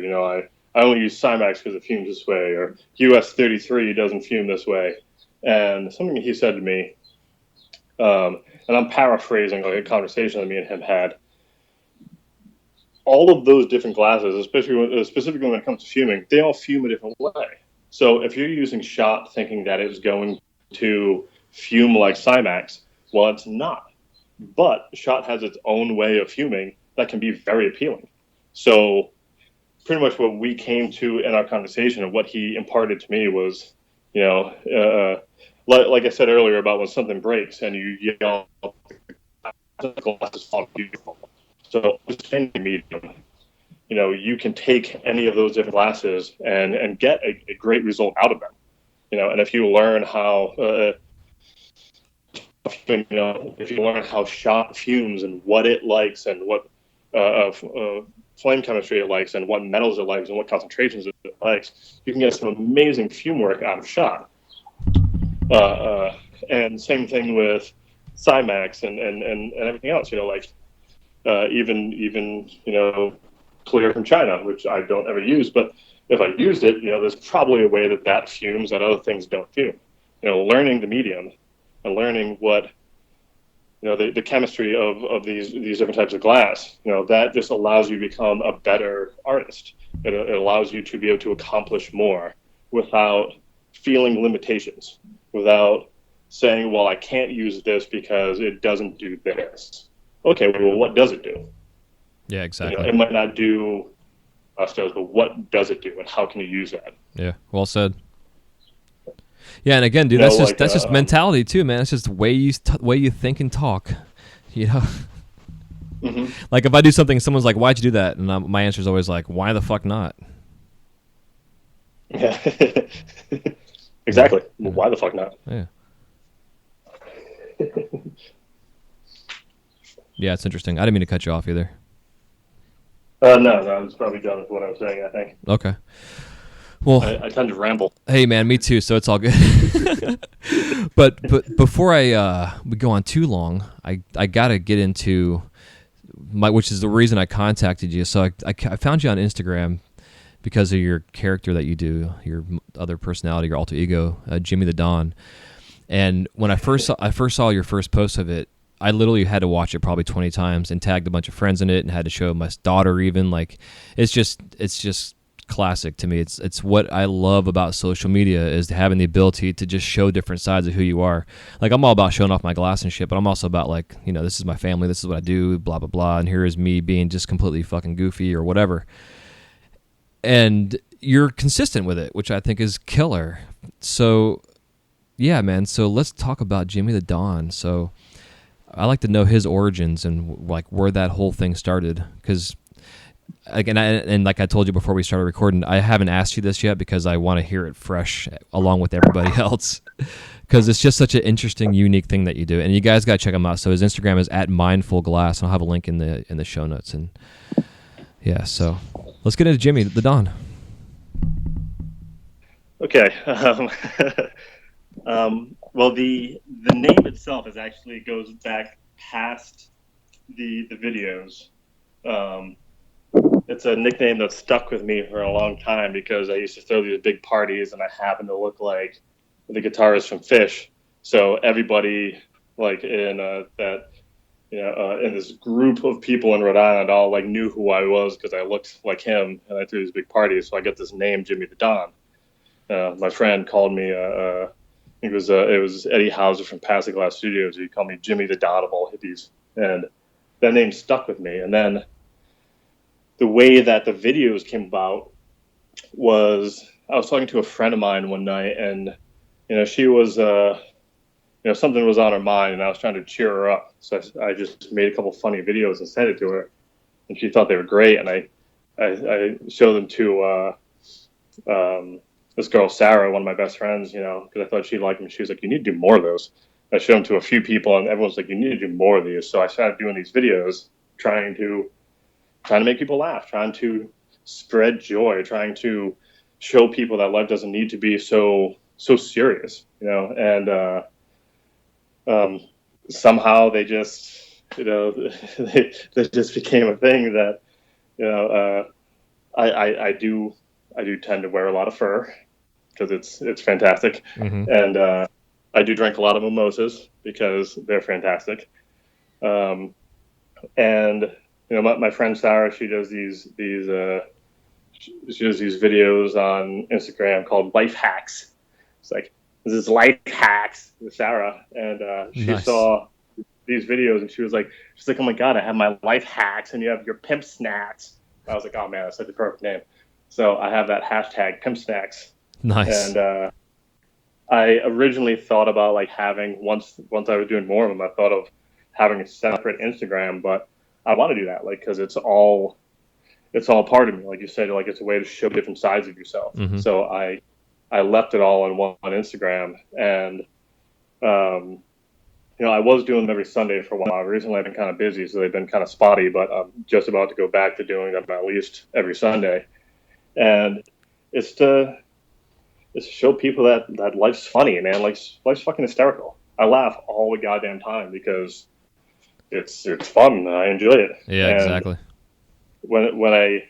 I only use simax because it fumes this way, or US 33 doesn't fume this way. And something he said to me, and I'm paraphrasing like a conversation that me and him had. All of those different glasses, specifically when it comes to fuming, they all fume a different way. So if you're using shot thinking that it's going to fume like simax, well, it's not. But shot has its own way of fuming that can be very appealing. So pretty much what we came to in our conversation and what he imparted to me was, like I said earlier about when something breaks and you yell, the glass is all beautiful. So any medium, you can take any of those different glasses and get a great result out of them. And if you learn how, if you learn how shot fumes and what it likes and what flame chemistry it likes and what metals it likes and what concentrations it likes, you can get some amazing fume work out of shot. And same thing with simax and everything else. Even clear from China, which I don't ever use, but if I used it, there's probably a way that fumes that other things don't fume. Learning the medium and learning what the chemistry of these different types of glass, that just allows you to become a better artist. It allows you to be able to accomplish more without feeling limitations, without saying, well, I can't use this because it doesn't do this. Okay, well, what does it do? Yeah, exactly. It might not do us, but what does it do, and how can you use that? Yeah, well said. Yeah, and again, dude, that's just mentality too, man. It's just the way you think and talk. Mm-hmm. Like if I do something, someone's like, "Why'd you do that?" and my answer is always like, "Why the fuck not?" Yeah, exactly. Well, why the fuck not? Yeah. Yeah, it's interesting. I didn't mean to cut you off either. No, I was probably done with what I was saying, I think. Okay. Well, I tend to ramble. Hey, man, me too, so it's all good. but before we go on too long, I got to get into which is the reason I contacted you. So I found you on Instagram because of your character that you do, your other personality, your alter ego, Jimi the Don. And when I first saw your first post of it, I literally had to watch it probably 20 times and tagged a bunch of friends in it and had to show my daughter even. Like, it's just classic to me. It's what I love about social media is having the ability to just show different sides of who you are. Like, I'm all about showing off my glass and shit, but I'm also about like, this is my family, this is what I do, blah, blah, blah. And here is me being just completely fucking goofy or whatever. And you're consistent with it, which I think is killer. So, yeah, man. So let's talk about Jimi the Don. So I like to know his origins and like where that whole thing started, because again, and like I told you before we started recording, I haven't asked you this yet because I want to hear it fresh along with everybody else, because it's just such an interesting, unique thing that you do, and you guys got to check him out. So his Instagram is @mindfulglass, and I'll have a link in the show notes. And yeah, so let's get into Jimi the Don. Okay. Well, the name itself actually goes back past the videos. It's a nickname that stuck with me for a long time because I used to throw these big parties and I happened to look like the guitarist from Fish. So everybody like in this group of people in Rhode Island all like knew who I was because I looked like him and I threw these big parties. So I got this name, Jimi the Don. My friend called me, it was Eddie Hauser from Passive Glass Studios. He called me Jimi the Don of all hippies. And that name stuck with me. And then the way that the videos came about was I was talking to a friend of mine one night, and she was something was on her mind, and I was trying to cheer her up. So I just made a couple funny videos and sent it to her, and she thought they were great. And I showed them to this girl Sarah, one of my best friends, because I thought she'd like them. She was like, "You need to do more of those." I showed them to a few people, and everyone's like, "You need to do more of these." So I started doing these videos, trying to make people laugh, trying to spread joy, trying to show people that life doesn't need to be so serious, And somehow they just, they just became a thing that, you know, I do tend to wear a lot of fur because it's fantastic, Mm-hmm. and I do drink a lot of mimosas because they're fantastic. Um, and my friend Sarah, she does she does these videos on Instagram called life hacks. It's like, this is life hacks with Sarah, and she Nice. saw these videos and she's like, oh my god, I have my life hacks and you have your pimp snacks. I was like, oh man, that's like the perfect name. So I have that hashtag pimp snacks, Nice. and I originally thought about like having once I was doing more of them, I thought of having a separate Instagram, but I want to do that like because it's all part of me. Like you said, like it's a way to show different sides of yourself. Mm-hmm. So I left it all on one on Instagram, and um, I was doing them every Sunday for a while. Recently, I've been kind of busy, so they've been kind of spotty. But I'm just about to go back to doing them at least every Sunday, and it's to show people that life's funny, man. Life's fucking hysterical. I laugh all the goddamn time because it's fun and I enjoy it. Yeah, And exactly. when I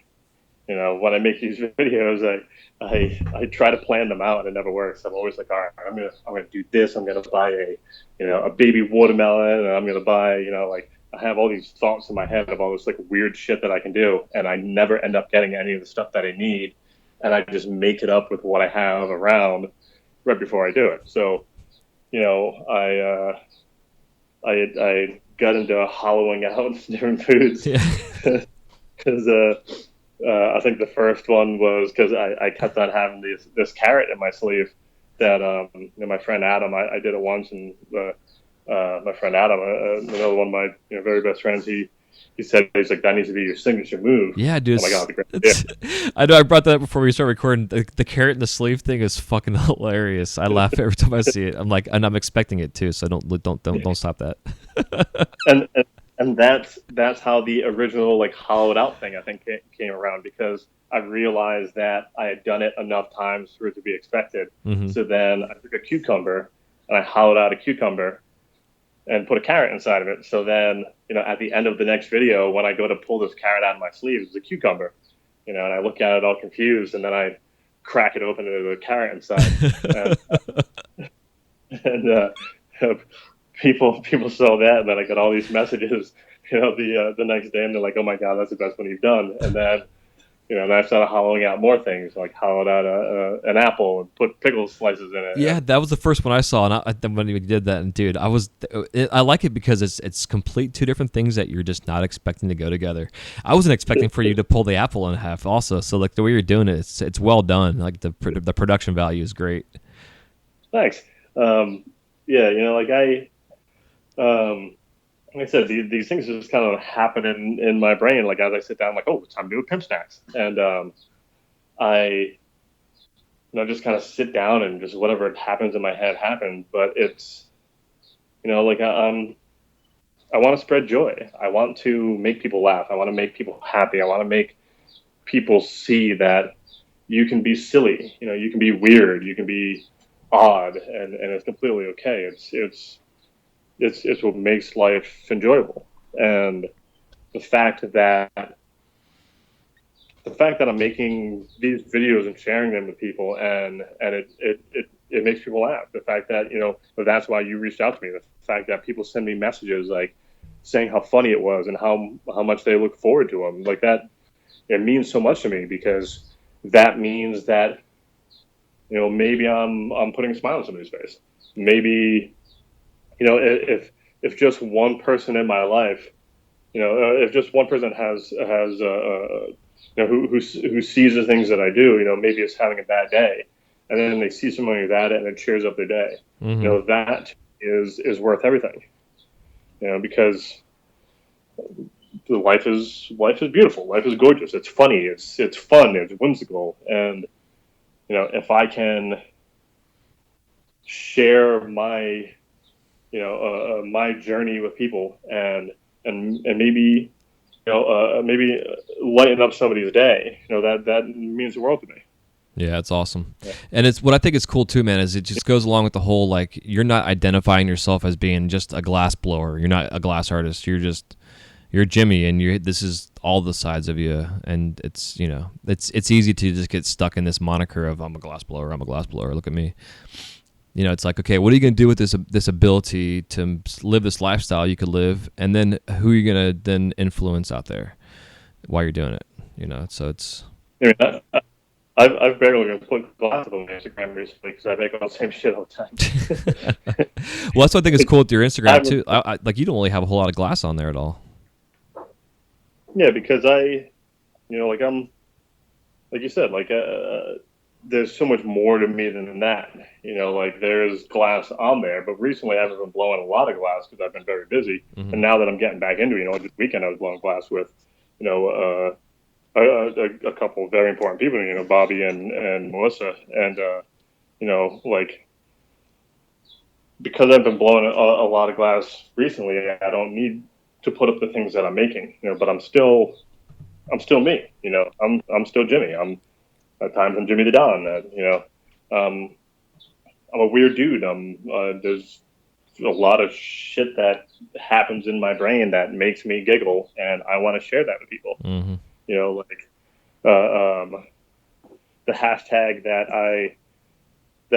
make these videos, I try to plan them out and it never works. I'm always like, all right, I'm gonna do this. I'm gonna buy a baby watermelon, and I'm gonna buy like I have all these thoughts in my head of all this like weird shit that I can do, and I never end up getting any of the stuff that I need, and I just make it up with what I have around right before I do it. So I got into hollowing out different foods Yeah. because I think the first one was because I kept on having this carrot in my sleeve that my friend Adam, I did it once, and my friend Adam, another one of my very best friends, he said, he's like, that needs to be your signature move. Yeah, dude. I'm like, oh, that'd be great. I know I brought that up before we start recording. The carrot in the sleeve thing is fucking hilarious. I laugh every time I see it. I'm like, and I'm expecting it too. So don't stop that. And that's how the original like hollowed out thing I think came around, because I realized that I had done it enough times for it to be expected. Mm-hmm. So then I took a cucumber and I hollowed out a cucumber and put a carrot inside of it. So then, at the end of the next video, when I go to pull this carrot out of my sleeve, it's a cucumber, and I look at it all confused, and then I crack it open and there's a carrot inside. And people saw that, and then I got all these messages, the next day, and they're like, "Oh my god, that's the best one you've done." And then, then I started hollowing out more things, like hollowed out an apple and put pickle slices in it. Yeah, that was the first one I saw, and then when we did that, and dude, I like it because it's complete two different things that you're just not expecting to go together. I wasn't expecting for you to pull the apple in half, also. So like the way you're doing it, it's well done. Like the production value is great. Thanks. Yeah, like I said, these things just kind of happen in my brain. Like as I sit down, I'm like, oh, it's time to do pimp snacks, and I just kind of sit down and just whatever happens in my head happens. But it's like I want to spread joy. I want to make people laugh. I want to make people happy. I want to make people see that you can be silly. You can be weird. You can be odd, and it's completely okay. It's what makes life enjoyable. And the fact that I'm making these videos and sharing them with people, and it makes people laugh. The fact that that's why you reached out to me. The fact that people send me messages like saying how funny it was and how much they look forward to them, like that, it means so much to me, because that means that maybe I'm putting a smile on somebody's face. Maybe if just one person in my life, if just one person has who sees the things that I do, maybe it's having a bad day, and then they see somebody like that and it cheers up their day. Mm-hmm. That is worth everything. Because life is beautiful. Life is gorgeous. It's funny. It's fun. It's whimsical. And if I can share my my journey with people, and maybe maybe lighten up somebody's day, that means the world to me. Yeah, it's awesome. Yeah. And it's what I think is cool too, man, is it just goes along with the whole, like, you're not identifying yourself as being just a glass blower. You're not a glass artist. You're Jimi, and this is all the sides of you. And it's, you know, it's easy to just get stuck in this moniker of I'm a glass blower, look at me. You know, it's like, okay, what are you going to do with this ability to live this lifestyle you could live, and then who are you going to then influence out there while you're doing it? You know, so it's... I mean, I've barely put glasses on my Instagram recently because I make all the same shit all the time. Well, that's what I think is cool with your Instagram too. Like, you don't really have a whole lot of glass on there at all. Yeah, because like you said, like there's so much more to me than that. You know, like there's glass on there, but recently I haven't been blowing a lot of glass because I've been very busy. Mm-hmm. And now that I'm getting back into it, you know, this weekend I was blowing glass with, you know, a couple of very important people, you know, Bobby and Melissa, and you know, like, because I've been blowing a lot of glass recently, I don't need to put up the things that I'm making, you know, but I'm still me, you know, I'm still Jimi. At times I'm Jimi the Don, you know, I'm a weird dude. There's a lot of shit that happens in my brain that makes me giggle, and I want to share that with people. Mm-hmm. You know, like the hashtag that I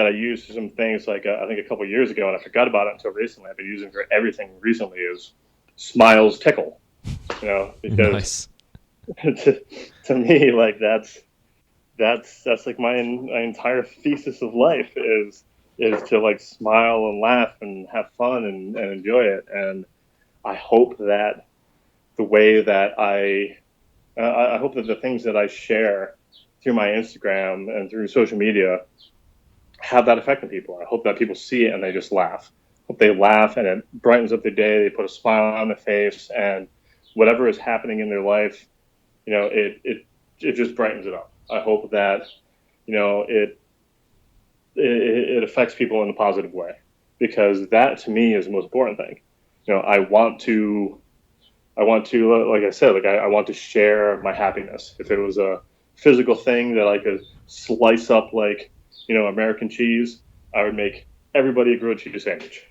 used for some things, like I think a couple of years ago, and I forgot about it until recently. I've been using for everything recently is smiles tickle. You know, because to me, like that's like my entire thesis of life is to like smile and laugh and have fun and enjoy it. And I hope that the way that I hope that the things that I share through my Instagram and through social media have that effect on people. I hope that people see it and they just laugh. I hope they laugh and it brightens up their day. They put a smile on their face, and whatever is happening in their life, you know, it just brightens it up. I hope that, you know, it affects people in a positive way, because that to me is the most important thing. You know, I want to, like I said, like I want to share my happiness. If it was a physical thing that I could slice up like, you know, American cheese, I would make everybody a grilled cheese sandwich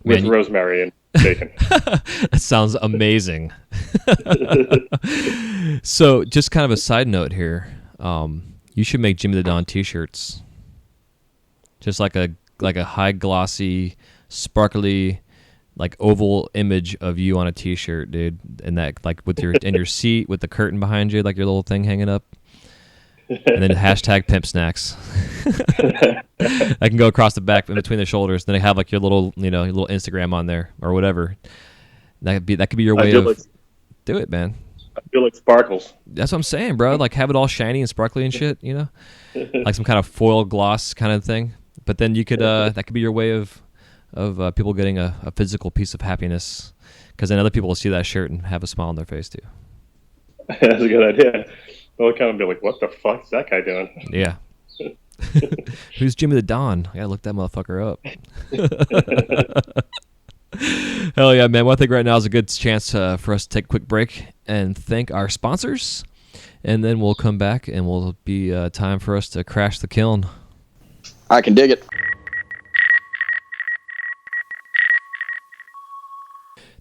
with rosemary and bacon. That sounds amazing. So, just kind of a side note here, you should make Jimi the Don t-shirts. Just like a high glossy, sparkly, like oval image of you on a t-shirt, dude, and that, like, with your in your seat with the curtain behind you, like your little thing hanging up, and then hashtag pimp snacks. I can go across the back in between the shoulders. Then I have like your little, you know, your little Instagram on there or whatever. That could be your way of do it, man. I feel like sparkles. That's what I'm saying, bro. Like, have it all shiny and sparkly and shit, you know, like some kind of foil gloss kind of thing. But then you could that could be your way of people getting a physical piece of happiness, because then other people will see that shirt and have a smile on their face too. That's a good idea. They'll kind of be like, what the fuck is that guy doing? Yeah. Who's Jimi the Don? I gotta look that motherfucker up. Hell yeah, man. Well, I think right now is a good chance for us to take a quick break and thank our sponsors. And then we'll come back and we'll be time for us to crash the kiln. I can dig it.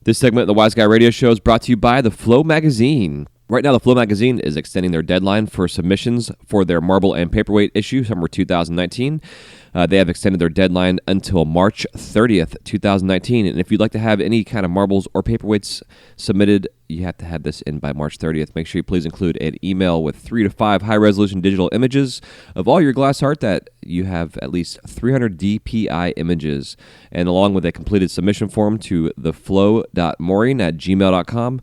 This segment of the Wise Guy Radio Show is brought to you by The Flow Magazine. Right now, The Flow Magazine is extending their deadline for submissions for their marble and paperweight issue, summer 2019. They have extended their deadline until March 30th, 2019. And if you'd like to have any kind of marbles or paperweights submitted, you have to have this in by March 30th. Make sure you please include an email with 3 to 5 high-resolution digital images of all your glass art that you have at least 300 DPI images, and along with a completed submission form to theflow.maureen@gmail.com.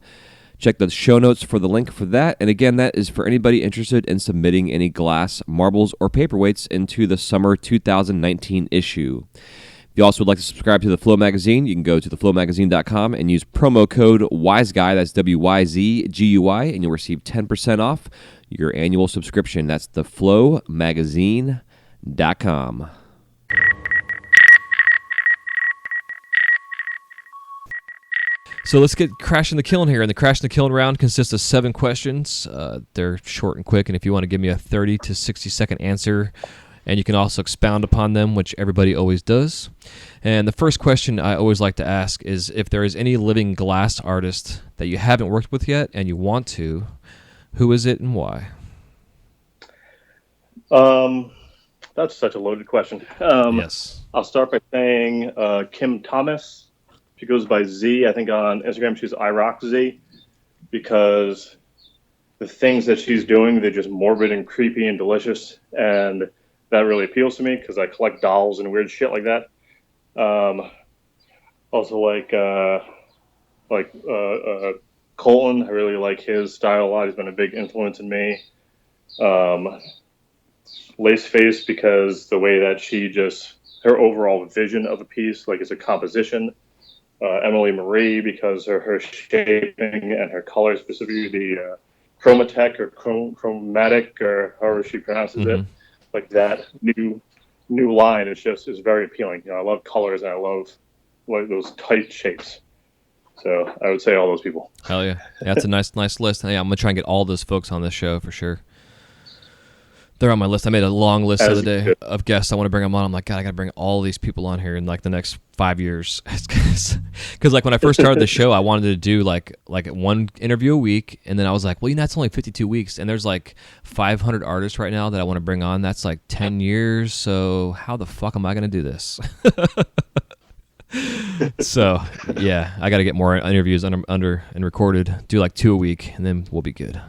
Check the show notes for the link for that. And again, that is for anybody interested in submitting any glass, marbles, or paperweights into the summer 2019 issue. If you also would like to subscribe to The Flow Magazine, you can go to theflowmagazine.com and use promo code WISEGUY, that's WYZGUY, and you'll receive 10% off your annual subscription. That's theflowmagazine.com. So let's get crashing the kiln here. And the crash in the kiln round consists of 7 questions. They're short and quick. And if you want to give me a 30 to 60-second answer, and you can also expound upon them, which everybody always does. And the first question I always like to ask is if there is any living glass artist that you haven't worked with yet and you want to, who is it and why? That's such a loaded question. Yes. I'll start by saying Kim Thomas. She goes by Z. I think on Instagram she's iRockZ, because the things that she's doing, they're just morbid and creepy and delicious, and that really appeals to me because I collect dolls and weird shit like that. Also Colton. I really like his style a lot. He's been a big influence in me. Laceface, because the way that her overall vision of a piece, like as a composition. Emily Marie, because of her shaping and her color, specifically the chromatech or chromatic, or however she pronounces it, like that new line is very appealing. I love colors and I love those tight shapes. So I would say all those people. Hell yeah. That's a nice list. Yeah, I'm going to try and get all those folks on this show for sure. They're on my list. I made a long list the other day of guests I want to bring them on. I'm like, God, I got to bring all these people on here in like the next 5 years. Because like when I first started the show, I wanted to do like one interview a week. And then I was like, well, that's only 52 weeks. And there's like 500 artists right now that I want to bring on. That's like 10 years. So how the fuck am I going to do this? So yeah, I got to get more interviews under and recorded. Do like 2 a week, and then we'll be good.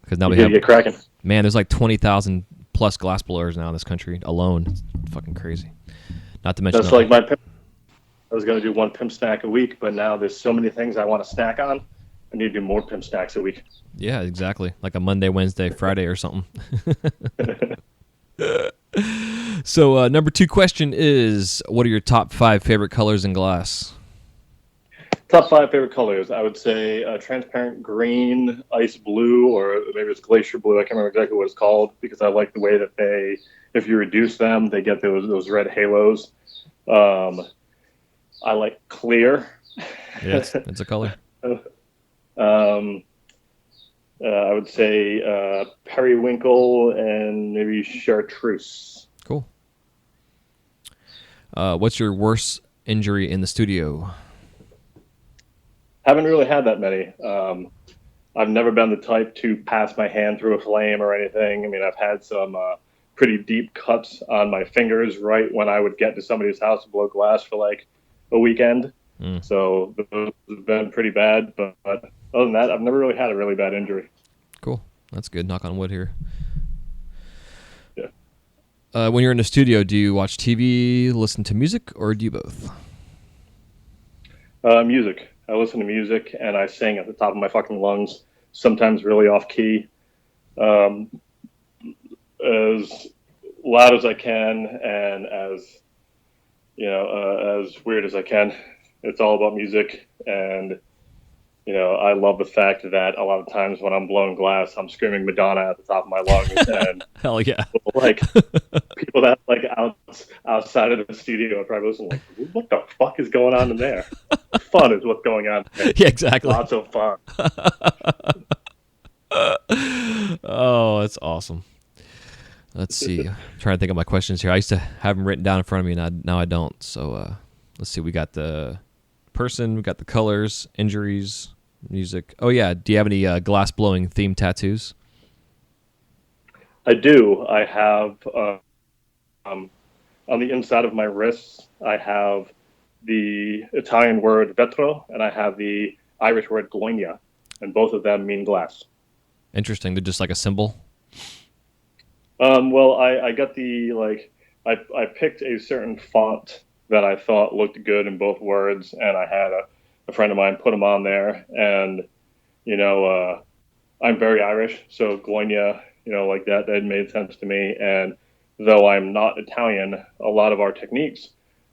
Because now we have get cracking. Man, there's like 20,000 plus glass blowers now in this country alone. It's fucking crazy. Not to mention that's like my pimp. I was going to do 1 pimp snack a week, but now there's so many things I want to snack on. I need to do more pimp snacks a week. Yeah, exactly. Like a Monday, Wednesday, Friday or something. So number 2 question is, what are your top 5 favorite colors in glass? Top 5 favorite colors, I would say transparent green, ice blue, or maybe it's glacier blue. I can't remember exactly what it's called, because I like the way that if you reduce them, they get those red halos. I like clear. Yeah, it's a color. I would say periwinkle and maybe chartreuse. Cool. What's your worst injury in the studio? Haven't really had that many. I've never been the type to pass my hand through a flame or anything. I mean, I've had some pretty deep cuts on my fingers right when I would get to somebody's house to blow glass for like a weekend. So those have been pretty bad. But other than that, I've never really had a really bad injury. Cool. That's good. Knock on wood here. Yeah. When you're in the studio, do you watch TV, listen to music, or do you both? Music. I listen to music and I sing at the top of my fucking lungs, sometimes really off key, as loud as I can and as weird as I can. It's all about music, and I love the fact that a lot of times when I'm blowing glass, I'm screaming Madonna at the top of my lungs, and hell yeah, people that like outside of the studio are probably listening like, what the fuck is going on in there? Fun is what's going on there. Yeah, exactly. Lots of fun. Oh, that's awesome. Let's see. I'm trying to think of my questions here. I used to have them written down in front of me, and now I don't. So let's see. We got the person, we got the colors, injuries, music. Oh yeah, do you have any glass blowing themed tattoos? I do. I have on the inside of my wrists, I have the Italian word vetro, and I have the Irish word gloina, and both of them mean glass. Interesting. They're just like a symbol. Well, I got I picked a certain font that I thought looked good in both words, and I had a friend of mine put them on there, and I'm very Irish, so gloina, like that made sense to me. And though I'm not Italian, a lot of our techniques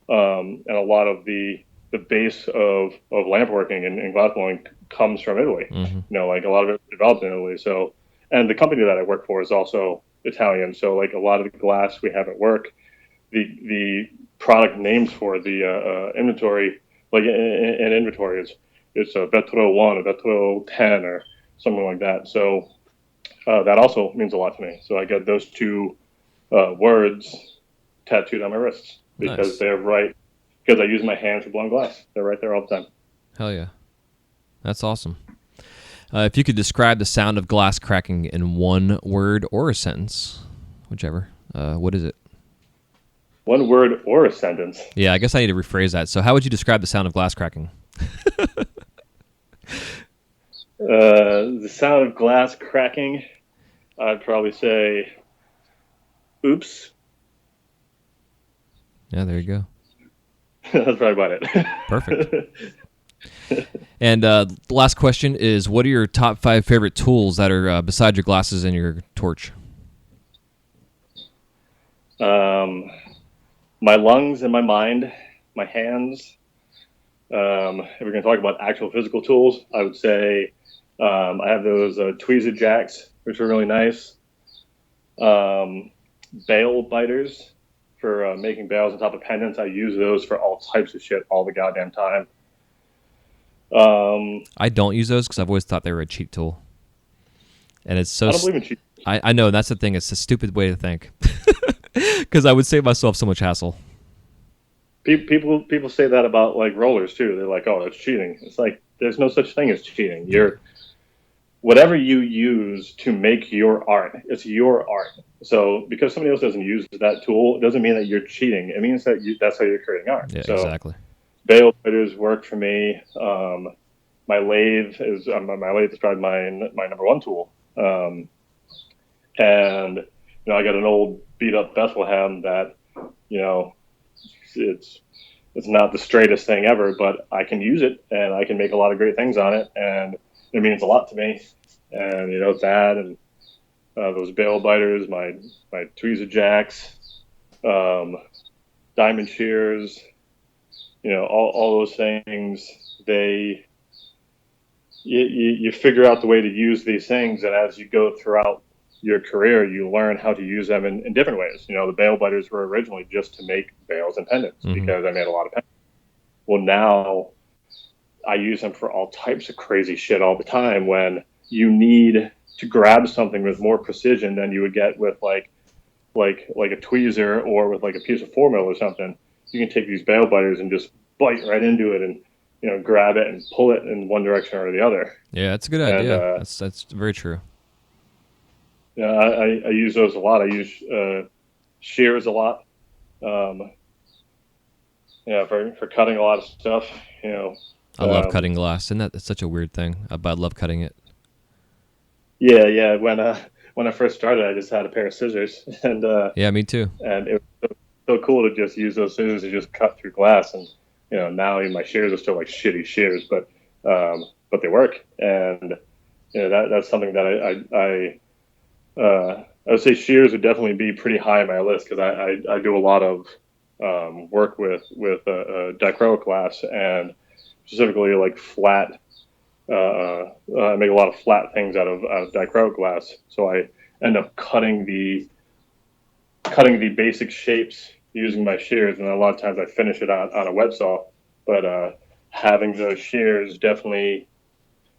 and a lot of the base of lamp working and glass blowing comes from Italy. Mm-hmm. Like a lot of it developed in Italy. So, and the company that I work for is also Italian. So like a lot of the glass we have at work, the product names for the inventory like in inventory, it's a Ep.212, a Ep.210, or something like that. So that also means a lot to me. So I get those two words tattooed on my wrists because Nice. they're right. Because I use my hands for blowing glass. They're right there all the time. Hell yeah. That's awesome. If you could describe the sound of glass cracking in one word or a sentence, whichever, what is it? One word or a sentence. Yeah, I guess I need to rephrase that. So how would you describe the sound of glass cracking? The sound of glass cracking, I'd probably say, oops. Yeah, there you go. That's probably about it. Perfect. And the last question is, what are your top 5 favorite tools that are beside your glasses and your torch? My lungs and my mind, my hands. If we're going to talk about actual physical tools, I would say I have those tweezer jacks, which are really nice. Bail biters for making bails on top of pendants. I use those for all types of shit all the goddamn time. I don't use those because I've always thought they were a cheap tool. And it's so... I don't believe in cheap. I know, that's the thing. It's a stupid way to think. Because I would save myself so much hassle. People say that about like rollers too. They're like, oh, that's cheating. It's like, there's no such thing as cheating. Whatever you use to make your art, it's your art. So because somebody else doesn't use that tool, it doesn't mean that you're cheating. It means that that's how you're creating art. Yeah, so exactly. Bail fitters work for me. My lathe is probably my number one tool. And I got an old beat up Bethlehem that it's not the straightest thing ever, but I can use it and I can make a lot of great things on it, and it means a lot to me. And that and those bail biters, my tweezer jacks, diamond shears, all those things. You figure out the way to use these things, and as you go throughout your career, you learn how to use them in different ways. The bail biters were originally just to make bails and pendants because I made a lot of pendants. Well, now I use them for all types of crazy shit all the time when you need to grab something with more precision than you would get with like a tweezer or with like a piece of formula or something. You can take these bail biters and just bite right into it and grab it and pull it in one direction or the other. Yeah, that's a good idea. That's very true. Yeah, I use those a lot. I use shears a lot. For cutting a lot of stuff. I love cutting glass. Isn't that such a weird thing? But I love cutting it. Yeah. When I first started, I just had a pair of scissors, and yeah, me too. And it was so cool to just use those scissors to just cut through glass. And now my shears are still like shitty shears, but they work. And that's something that I would say shears would definitely be pretty high on my list because I do a lot of work with dichroic glass, and specifically like flat. I make a lot of flat things out of dichroic glass, so I end up cutting the basic shapes using my shears, and a lot of times I finish it on a wet saw. But having those shears definitely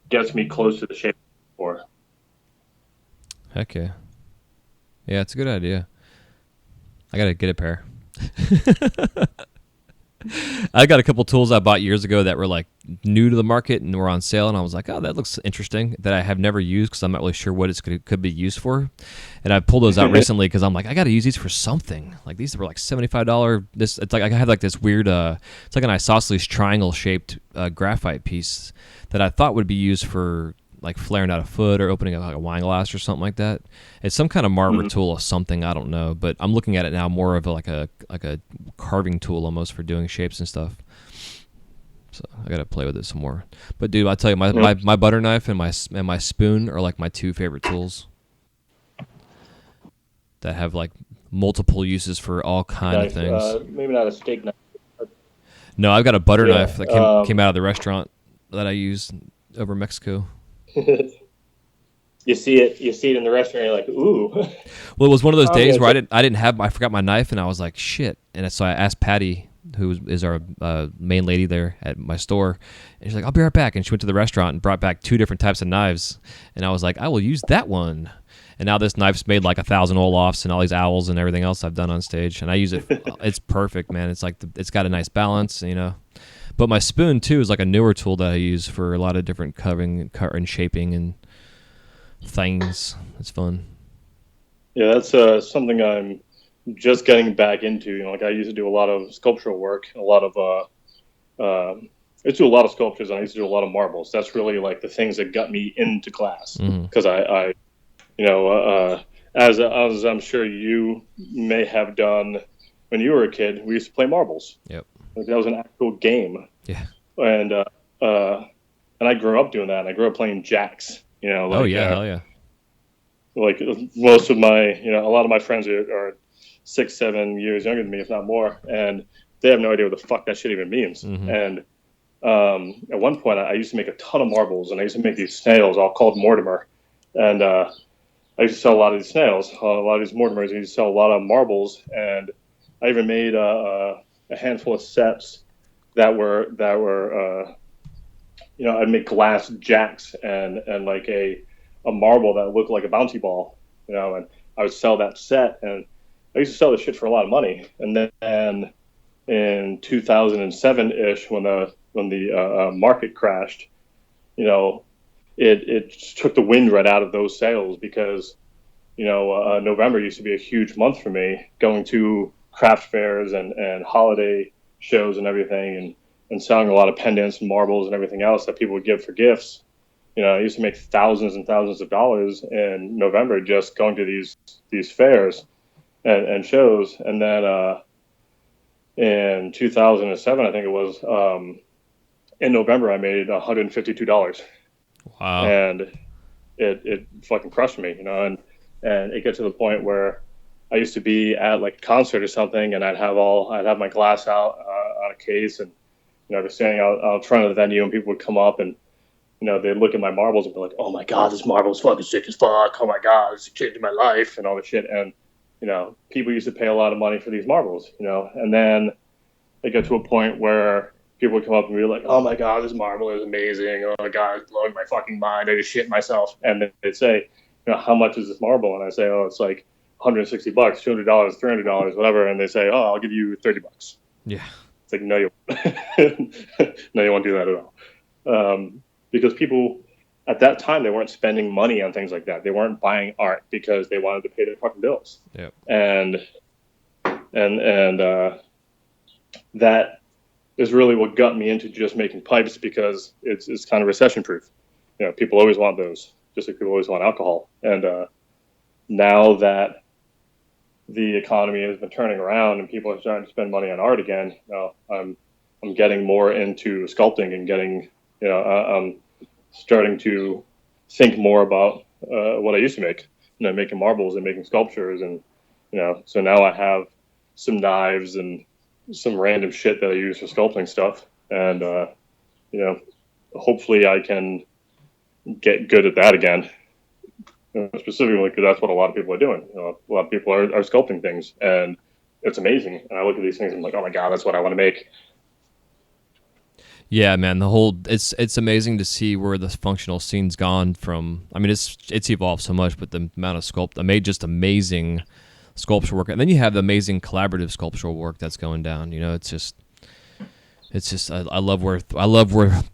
gets me close to the shape before. Heck yeah. Yeah, it's a good idea. I gotta get a pair. I got a couple tools I bought years ago that were like new to the market and were on sale, and I was like, oh, that looks interesting, that I have never used because I'm not really sure what it could be used for. And I pulled those out recently because I'm like, I got to use these for something. Like these were like $75. It's like I have like this weird, it's like an isosceles triangle shaped graphite piece that I thought would be used for like flaring out a foot or opening up like a wine glass or something like that. It's some kind of marber tool or something, I don't know, but I'm looking at it now more of like a carving tool almost for doing shapes and stuff. So I gotta play with it some more. But dude, I'll tell you, my butter knife and my spoon are like my two favorite tools that have like multiple uses for all kind of things. Maybe not a steak knife. No, I've got a butter knife that came out of the restaurant that I used over Mexico. You see it in the restaurant, you're like, ooh. Well, it was one of those days where I forgot my knife, and I was like, shit. And so I asked Patty, who is our main lady there at my store, and she's like, I'll be right back. And she went to the restaurant and brought back 2 different types of knives. And I was like, I will use that one. And now this knife's made like 1,000 Olafs and all these owls and everything else I've done on stage. And I use it. It's perfect, man. It's like it's got a nice balance, you know. But my spoon, too, is like a newer tool that I use for a lot of different cutting and shaping and things. It's fun. Yeah, that's something I'm just getting back into. You know, like I used to do a lot of sculptural work, I used to do a lot of sculptures, and I used to do a lot of marbles. That's really like the things that got me into class, because I you know, as I'm sure you may have done when you were a kid, we used to play marbles. Yep. Like that was an actual game. Yeah. And I grew up doing that. And I grew up playing jacks. You know. Like, oh yeah, hell yeah. Like most of my, you know, a lot of my friends are 6-7 years younger than me, if not more, and they have no idea what the fuck that shit even means. And at one point, I used to make a ton of marbles, and I used to make these snails, all called Mortimer, and I used to sell a lot of these snails, a lot of these Mortimers. I used to sell a lot of marbles, and I even made a handful of sets that were you know, I'd make glass jacks and like a marble that looked like a bouncy ball, you know, and I would sell that set, and I used to sell this shit for a lot of money. And then in 2007-ish, when the market crashed, you know, it took the wind right out of those sales, because, you know, November used to be a huge month for me, going to craft fairs and holiday shows and everything, and selling a lot of pendants and marbles and everything else that people would give for gifts. You know, I used to make thousands and thousands of dollars in November just going to these fairs and shows. And then in 2007, I think it was, in November, I made $152. Wow. And it fucking crushed me, you know, and it got to the point where I used to be at like a concert or something, and I'd have my glass out on a case, and, you know, I'd be standing out front of the venue, and people would come up, and, you know, they'd look at my marbles and be like, oh my God, this marble's fucking sick as fuck. Oh my God, it's changed my life and all this shit. And, you know, people used to pay a lot of money for these marbles, you know, and then it got to a point where people would come up and be like, oh my God, this marble is amazing. Oh my God, it's blowing my fucking mind. I just shit myself. And then they'd say, you know, how much is this marble? And I say, oh, it's like $160, $200, $300, whatever. And they say, oh, I'll give you $30. Yeah. It's like, no, you no, you won't do that at all. Because people at that time, they weren't spending money on things like that. They weren't buying art because they wanted to pay their fucking bills. Yep. And that is really what got me into just making pipes, because it's kind of recession proof. You know, people always want those, just like people always want alcohol. And now that the economy has been turning around and people are starting to spend money on art again, you know, I'm getting more into sculpting and getting, you know, I'm starting to think more about what I used to make, you know, making marbles and making sculptures. And, you know, so now I have some knives and some random shit that I use for sculpting stuff. And, you know, hopefully I can get good at that again. You know, specifically because that's what a lot of people are doing. You know, a lot of people are sculpting things, and it's amazing. And I look at these things and I'm like, oh my God, that's what I want to make. Yeah, man, it's amazing to see where the functional scene's gone from. I mean, it's evolved so much, but the amount of I made just amazing sculpture work, and then you have the amazing collaborative sculptural work that's going down. You know, it's just I love where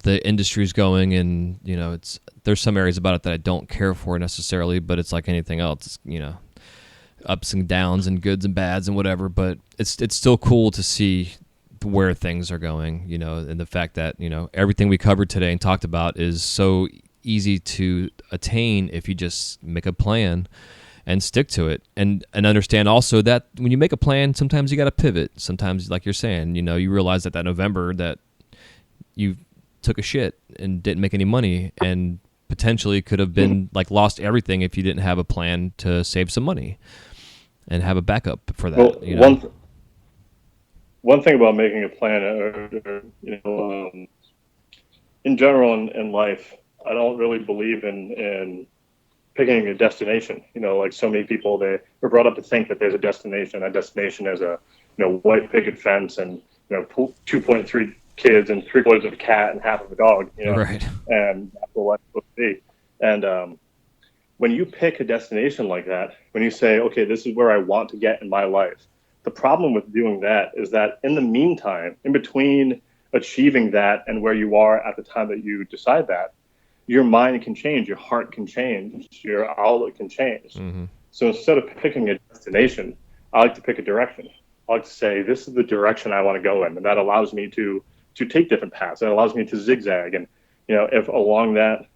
the industry's going, and, you know, there's some areas about it that I don't care for necessarily, but it's like anything else. It's, you know, ups and downs and goods and bads and whatever, but it's still cool to see where things are going, you know, and the fact that, you know, everything we covered today and talked about is so easy to attain if you just make a plan and stick to it, and understand also that when you make a plan, sometimes you got to pivot. Sometimes, like you're saying, you know, you realize that November that you took a shit and didn't make any money, and potentially could have been like lost everything if you didn't have a plan to save some money and have a backup for that. Well, you know? One thing about making a plan, you know, in general in life, I don't really believe in picking a destination. You know, like so many people, they were brought up to think that there's a destination. A destination is a, you know, white picket fence and, 2.3 kids and 3/4 of a cat and half of a dog, Right. and that's what life's supposed to be. And when you pick a destination like that, when you say, okay, this is where I want to get in my life, the problem with doing that is that in the meantime, in between achieving that and where you are at the time that you decide that, your mind can change, your heart can change, your outlook can change. Mm-hmm. So instead of picking a destination, I like to pick a direction. I like to say, this is the direction I want to go in. And that allows me to take different paths. It allows me to zigzag. And, if along that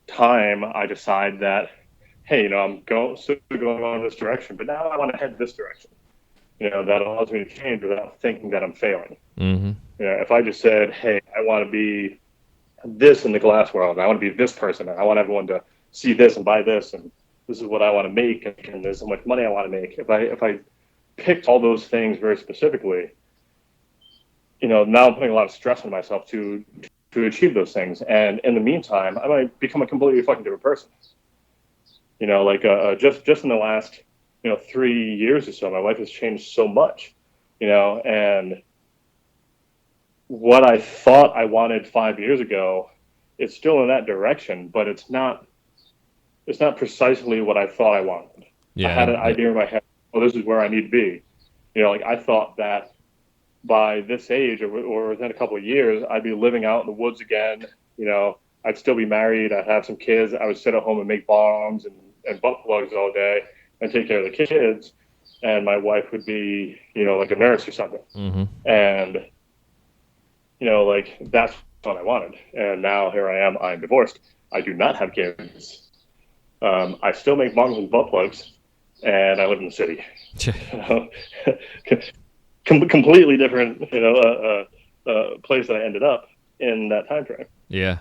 time I decide that, hey, I'm still going on this direction, but now I want to head this direction. That allows me to change without thinking that I'm failing. Mm-hmm. If I just said, hey, I want to be this in the glass world, I want to be this person, and I want everyone to see this and buy this, and this is what I want to make, and there's so much money I want to make. If I picked all those things very specifically, now I'm putting a lot of stress on myself to achieve those things. And in the meantime, I might become a completely fucking different person. Just in the last 3 years or so, my life has changed so much. And what I thought I wanted 5 years ago, it's still in that direction, but it's not precisely what I thought I wanted. Yeah, I had an idea in my head, this is where I need to be. I thought that by this age or within a couple of years, I'd be living out in the woods again. I'd still be married. I'd have some kids. I would sit at home and make bombs and butt plugs all day and take care of the kids. And my wife would be, like a nurse or something. Mm-hmm. And, that's what I wanted. And now here I am. I'm divorced. I do not have kids. I still make bombs and butt plugs, and I live in the city. Completely different, place that I ended up in that time frame. Yeah.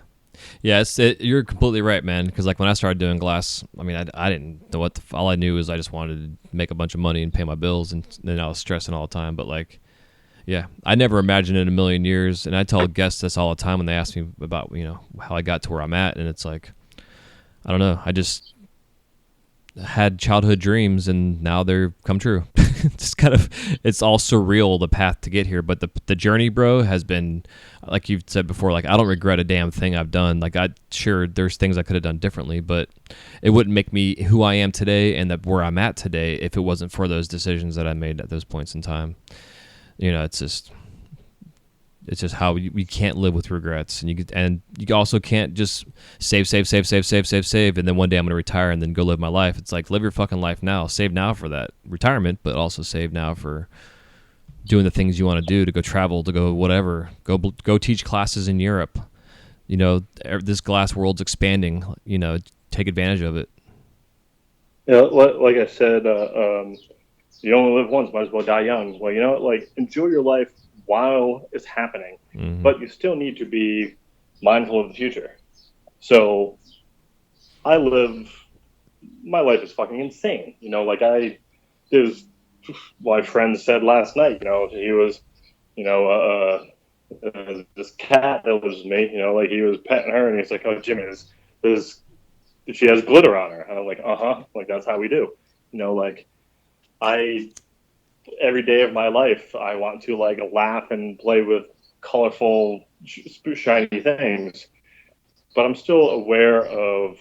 Yeah, you're completely right, man. Because when I started doing glass, I didn't know all I knew is I just wanted to make a bunch of money and pay my bills, and then I was stressing all the time. But yeah, I never imagined in a million years, and I tell guests this all the time when they ask me about how I got to where I'm at, and it's like, I don't know, I just had childhood dreams and now they're come true. It's all surreal, the path to get here, but the journey, bro, has been, like you've said before, I don't regret a damn thing I've done. Sure, there's things I could have done differently, but it wouldn't make me who I am today and where I'm at today if it wasn't for those decisions that I made at those points in time. It's just how we can't live with regrets, and you also can't just save, and then one day I'm gonna retire and then go live my life. It's live your fucking life now. Save now for that retirement, but also save now for doing the things you want to do, to go travel, to go whatever, go teach classes in Europe. This glass world's expanding. Take advantage of it. Like I said, you only live once, might as well die young. Well, enjoy your life while it's happening, mm-hmm. but you still need to be mindful of the future. So my life is fucking insane. My friend said last night, he was, this cat that was me, he was petting her and he's like, oh, Jimmy, she has glitter on her. And I'm like, that's how we do. Every day of my life, I want to laugh and play with colorful, shiny things, but I'm still aware of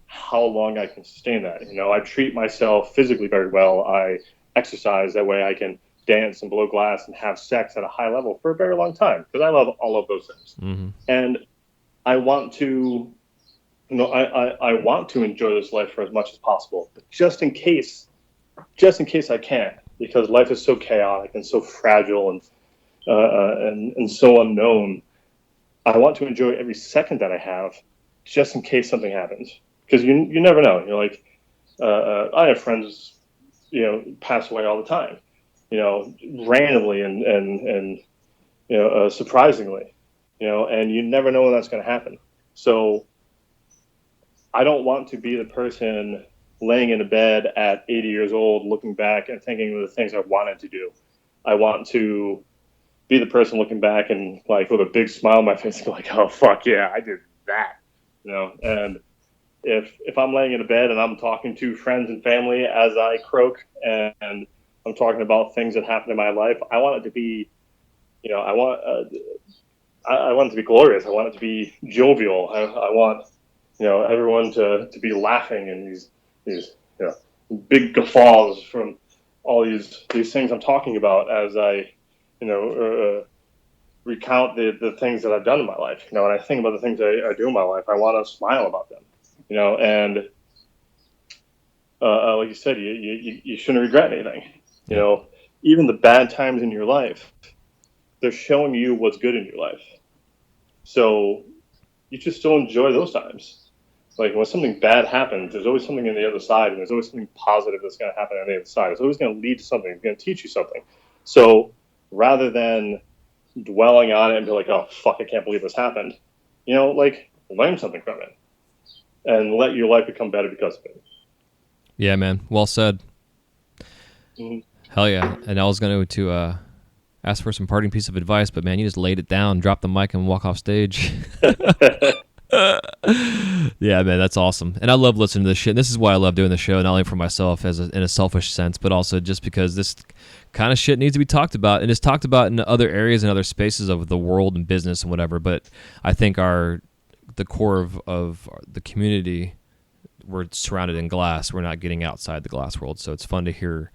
how long I can sustain that. I treat myself physically very well. I exercise, that way I can dance and blow glass and have sex at a high level for a very long time, because I love all of those things. Mm-hmm. And I want to, I want to enjoy this life for as much as possible, but just in case I can't, because life is so chaotic and so fragile and so unknown. I want to enjoy every second that I have, just in case something happens, because you never know. I have friends, pass away all the time, randomly and surprisingly, and you never know when that's going to happen. So I don't want to be the person laying in a bed at 80 years old, looking back and thinking of the things I wanted to do. I want to be the person looking back and with a big smile on my face, and oh, fuck yeah, I did that. And if I'm laying in a bed and I'm talking to friends and family as I croak and I'm talking about things that happened in my life, I want it to be I want it to be glorious. I want it to be jovial. I want, everyone to be laughing and these big guffaws from all these things I'm talking about as I, recount the things that I've done in my life. When I think about the things I do in my life, I want to smile about them. And like you said, you shouldn't regret anything. Even the bad times in your life, they're showing you what's good in your life. So you should still enjoy those times. Like when something bad happens, there's always something on the other side, and there's always something positive that's going to happen on the other side. It's always going to lead to something. It's going to teach you something. So rather than dwelling on it and be like, oh, fuck, I can't believe this happened, learn something from it and let your life become better because of it. Yeah, man. Well said. Mm-hmm. Hell yeah. And I was going to ask for some parting piece of advice, but man, you just laid it down, dropped the mic, and walk off stage. Yeah, man, that's awesome. And I love listening to this shit. And this is why I love doing the show, not only for myself in a selfish sense, but also just because this kind of shit needs to be talked about. And it's talked about in other areas and other spaces of the world and business and whatever. But I think the core of the community, we're surrounded in glass. We're not getting outside the glass world. So it's fun to hear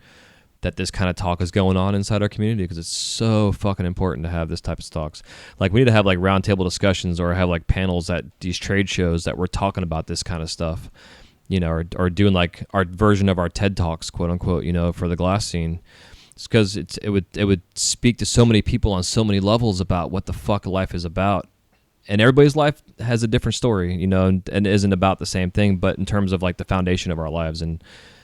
that this kind of talk is going on inside our community because it's so fucking important to have this type of talks. Like we need to have like roundtable discussions or have like panels at these trade shows that we're talking about this kind of stuff, or doing like our version of our TED Talks, quote unquote, for the glass scene. It's because it would speak to so many people on so many levels about what the fuck life is about. And everybody's life has a different story, and isn't about the same thing, but in terms of like the foundation of our lives and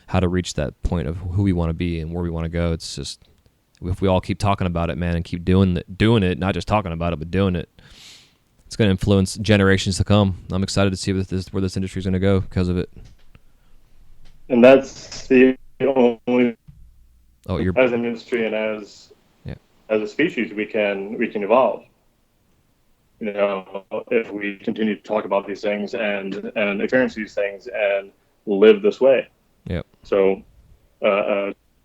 how to reach that point of who we want to be and where we want to go. It's just, if we all keep talking about it, man, and keep doing it, not just talking about it, but doing it, it's going to influence generations to come. I'm excited to see where this industry is going to go because of it. And that's the only, as an industry and as a species, we can evolve. If we continue to talk about these things and experience these things and live this way. Yep. So,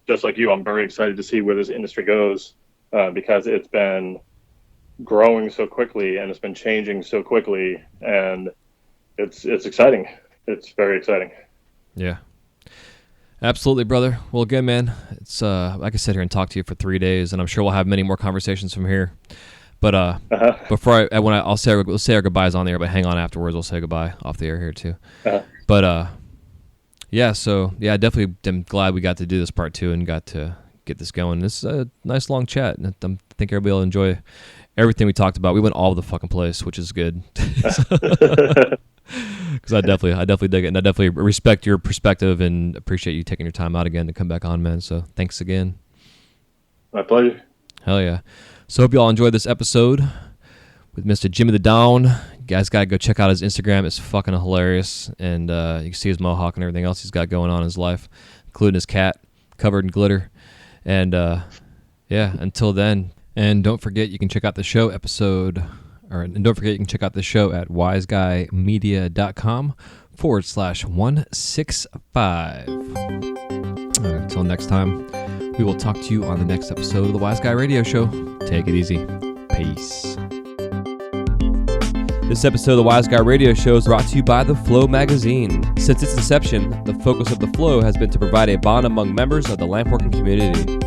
just like you, I'm very excited to see where this industry goes because it's been growing so quickly and it's been changing so quickly, and it's exciting. It's very exciting. Yeah. Absolutely, brother. Well, again, man, it's I could sit here and talk to you for 3 days, and I'm sure we'll have many more conversations from here. But before we'll say our goodbyes on the air, but hang on afterwards. We'll say goodbye off the air here too. But yeah, so I definitely am glad we got to do this part 2 and got to get this going. This is a nice long chat, and I think everybody will enjoy everything we talked about. We went all over the fucking place, which is good. Because I definitely dig it, and I definitely respect your perspective and appreciate you taking your time out again to come back on, man. So thanks again. My pleasure. Hell yeah. So hope you all enjoyed this episode with Mr. Jimi the Dawn. You guys got to go check out his Instagram. It's fucking hilarious. And you can see his mohawk and everything else he's got going on in his life, including his cat covered in glitter. And until then. And don't forget, you can check out the show at wiseguy.media.com/165. Until next time, we will talk to you on the next episode of the Wise Guy Radio Show. Take it easy. Peace. This episode of the Wise Guy Radio Show is brought to you by The Flow magazine. Since its inception, the focus of The Flow has been to provide a bond among members of the lampworking community.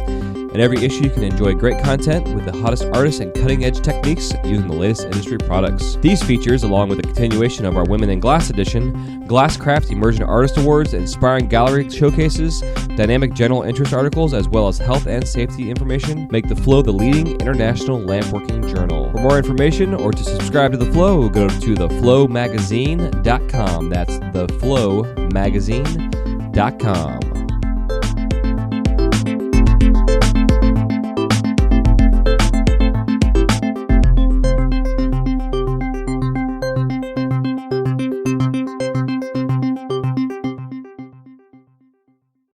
In every issue, you can enjoy great content with the hottest artists and cutting-edge techniques using the latest industry products. These features, along with the continuation of our Women in Glass edition, Glasscraft Emerging Artist Awards, inspiring gallery showcases, dynamic general interest articles, as well as health and safety information, make The Flow the leading international lampworking journal. For more information or to subscribe to The Flow, go to theflowmagazine.com. That's theflowmagazine.com.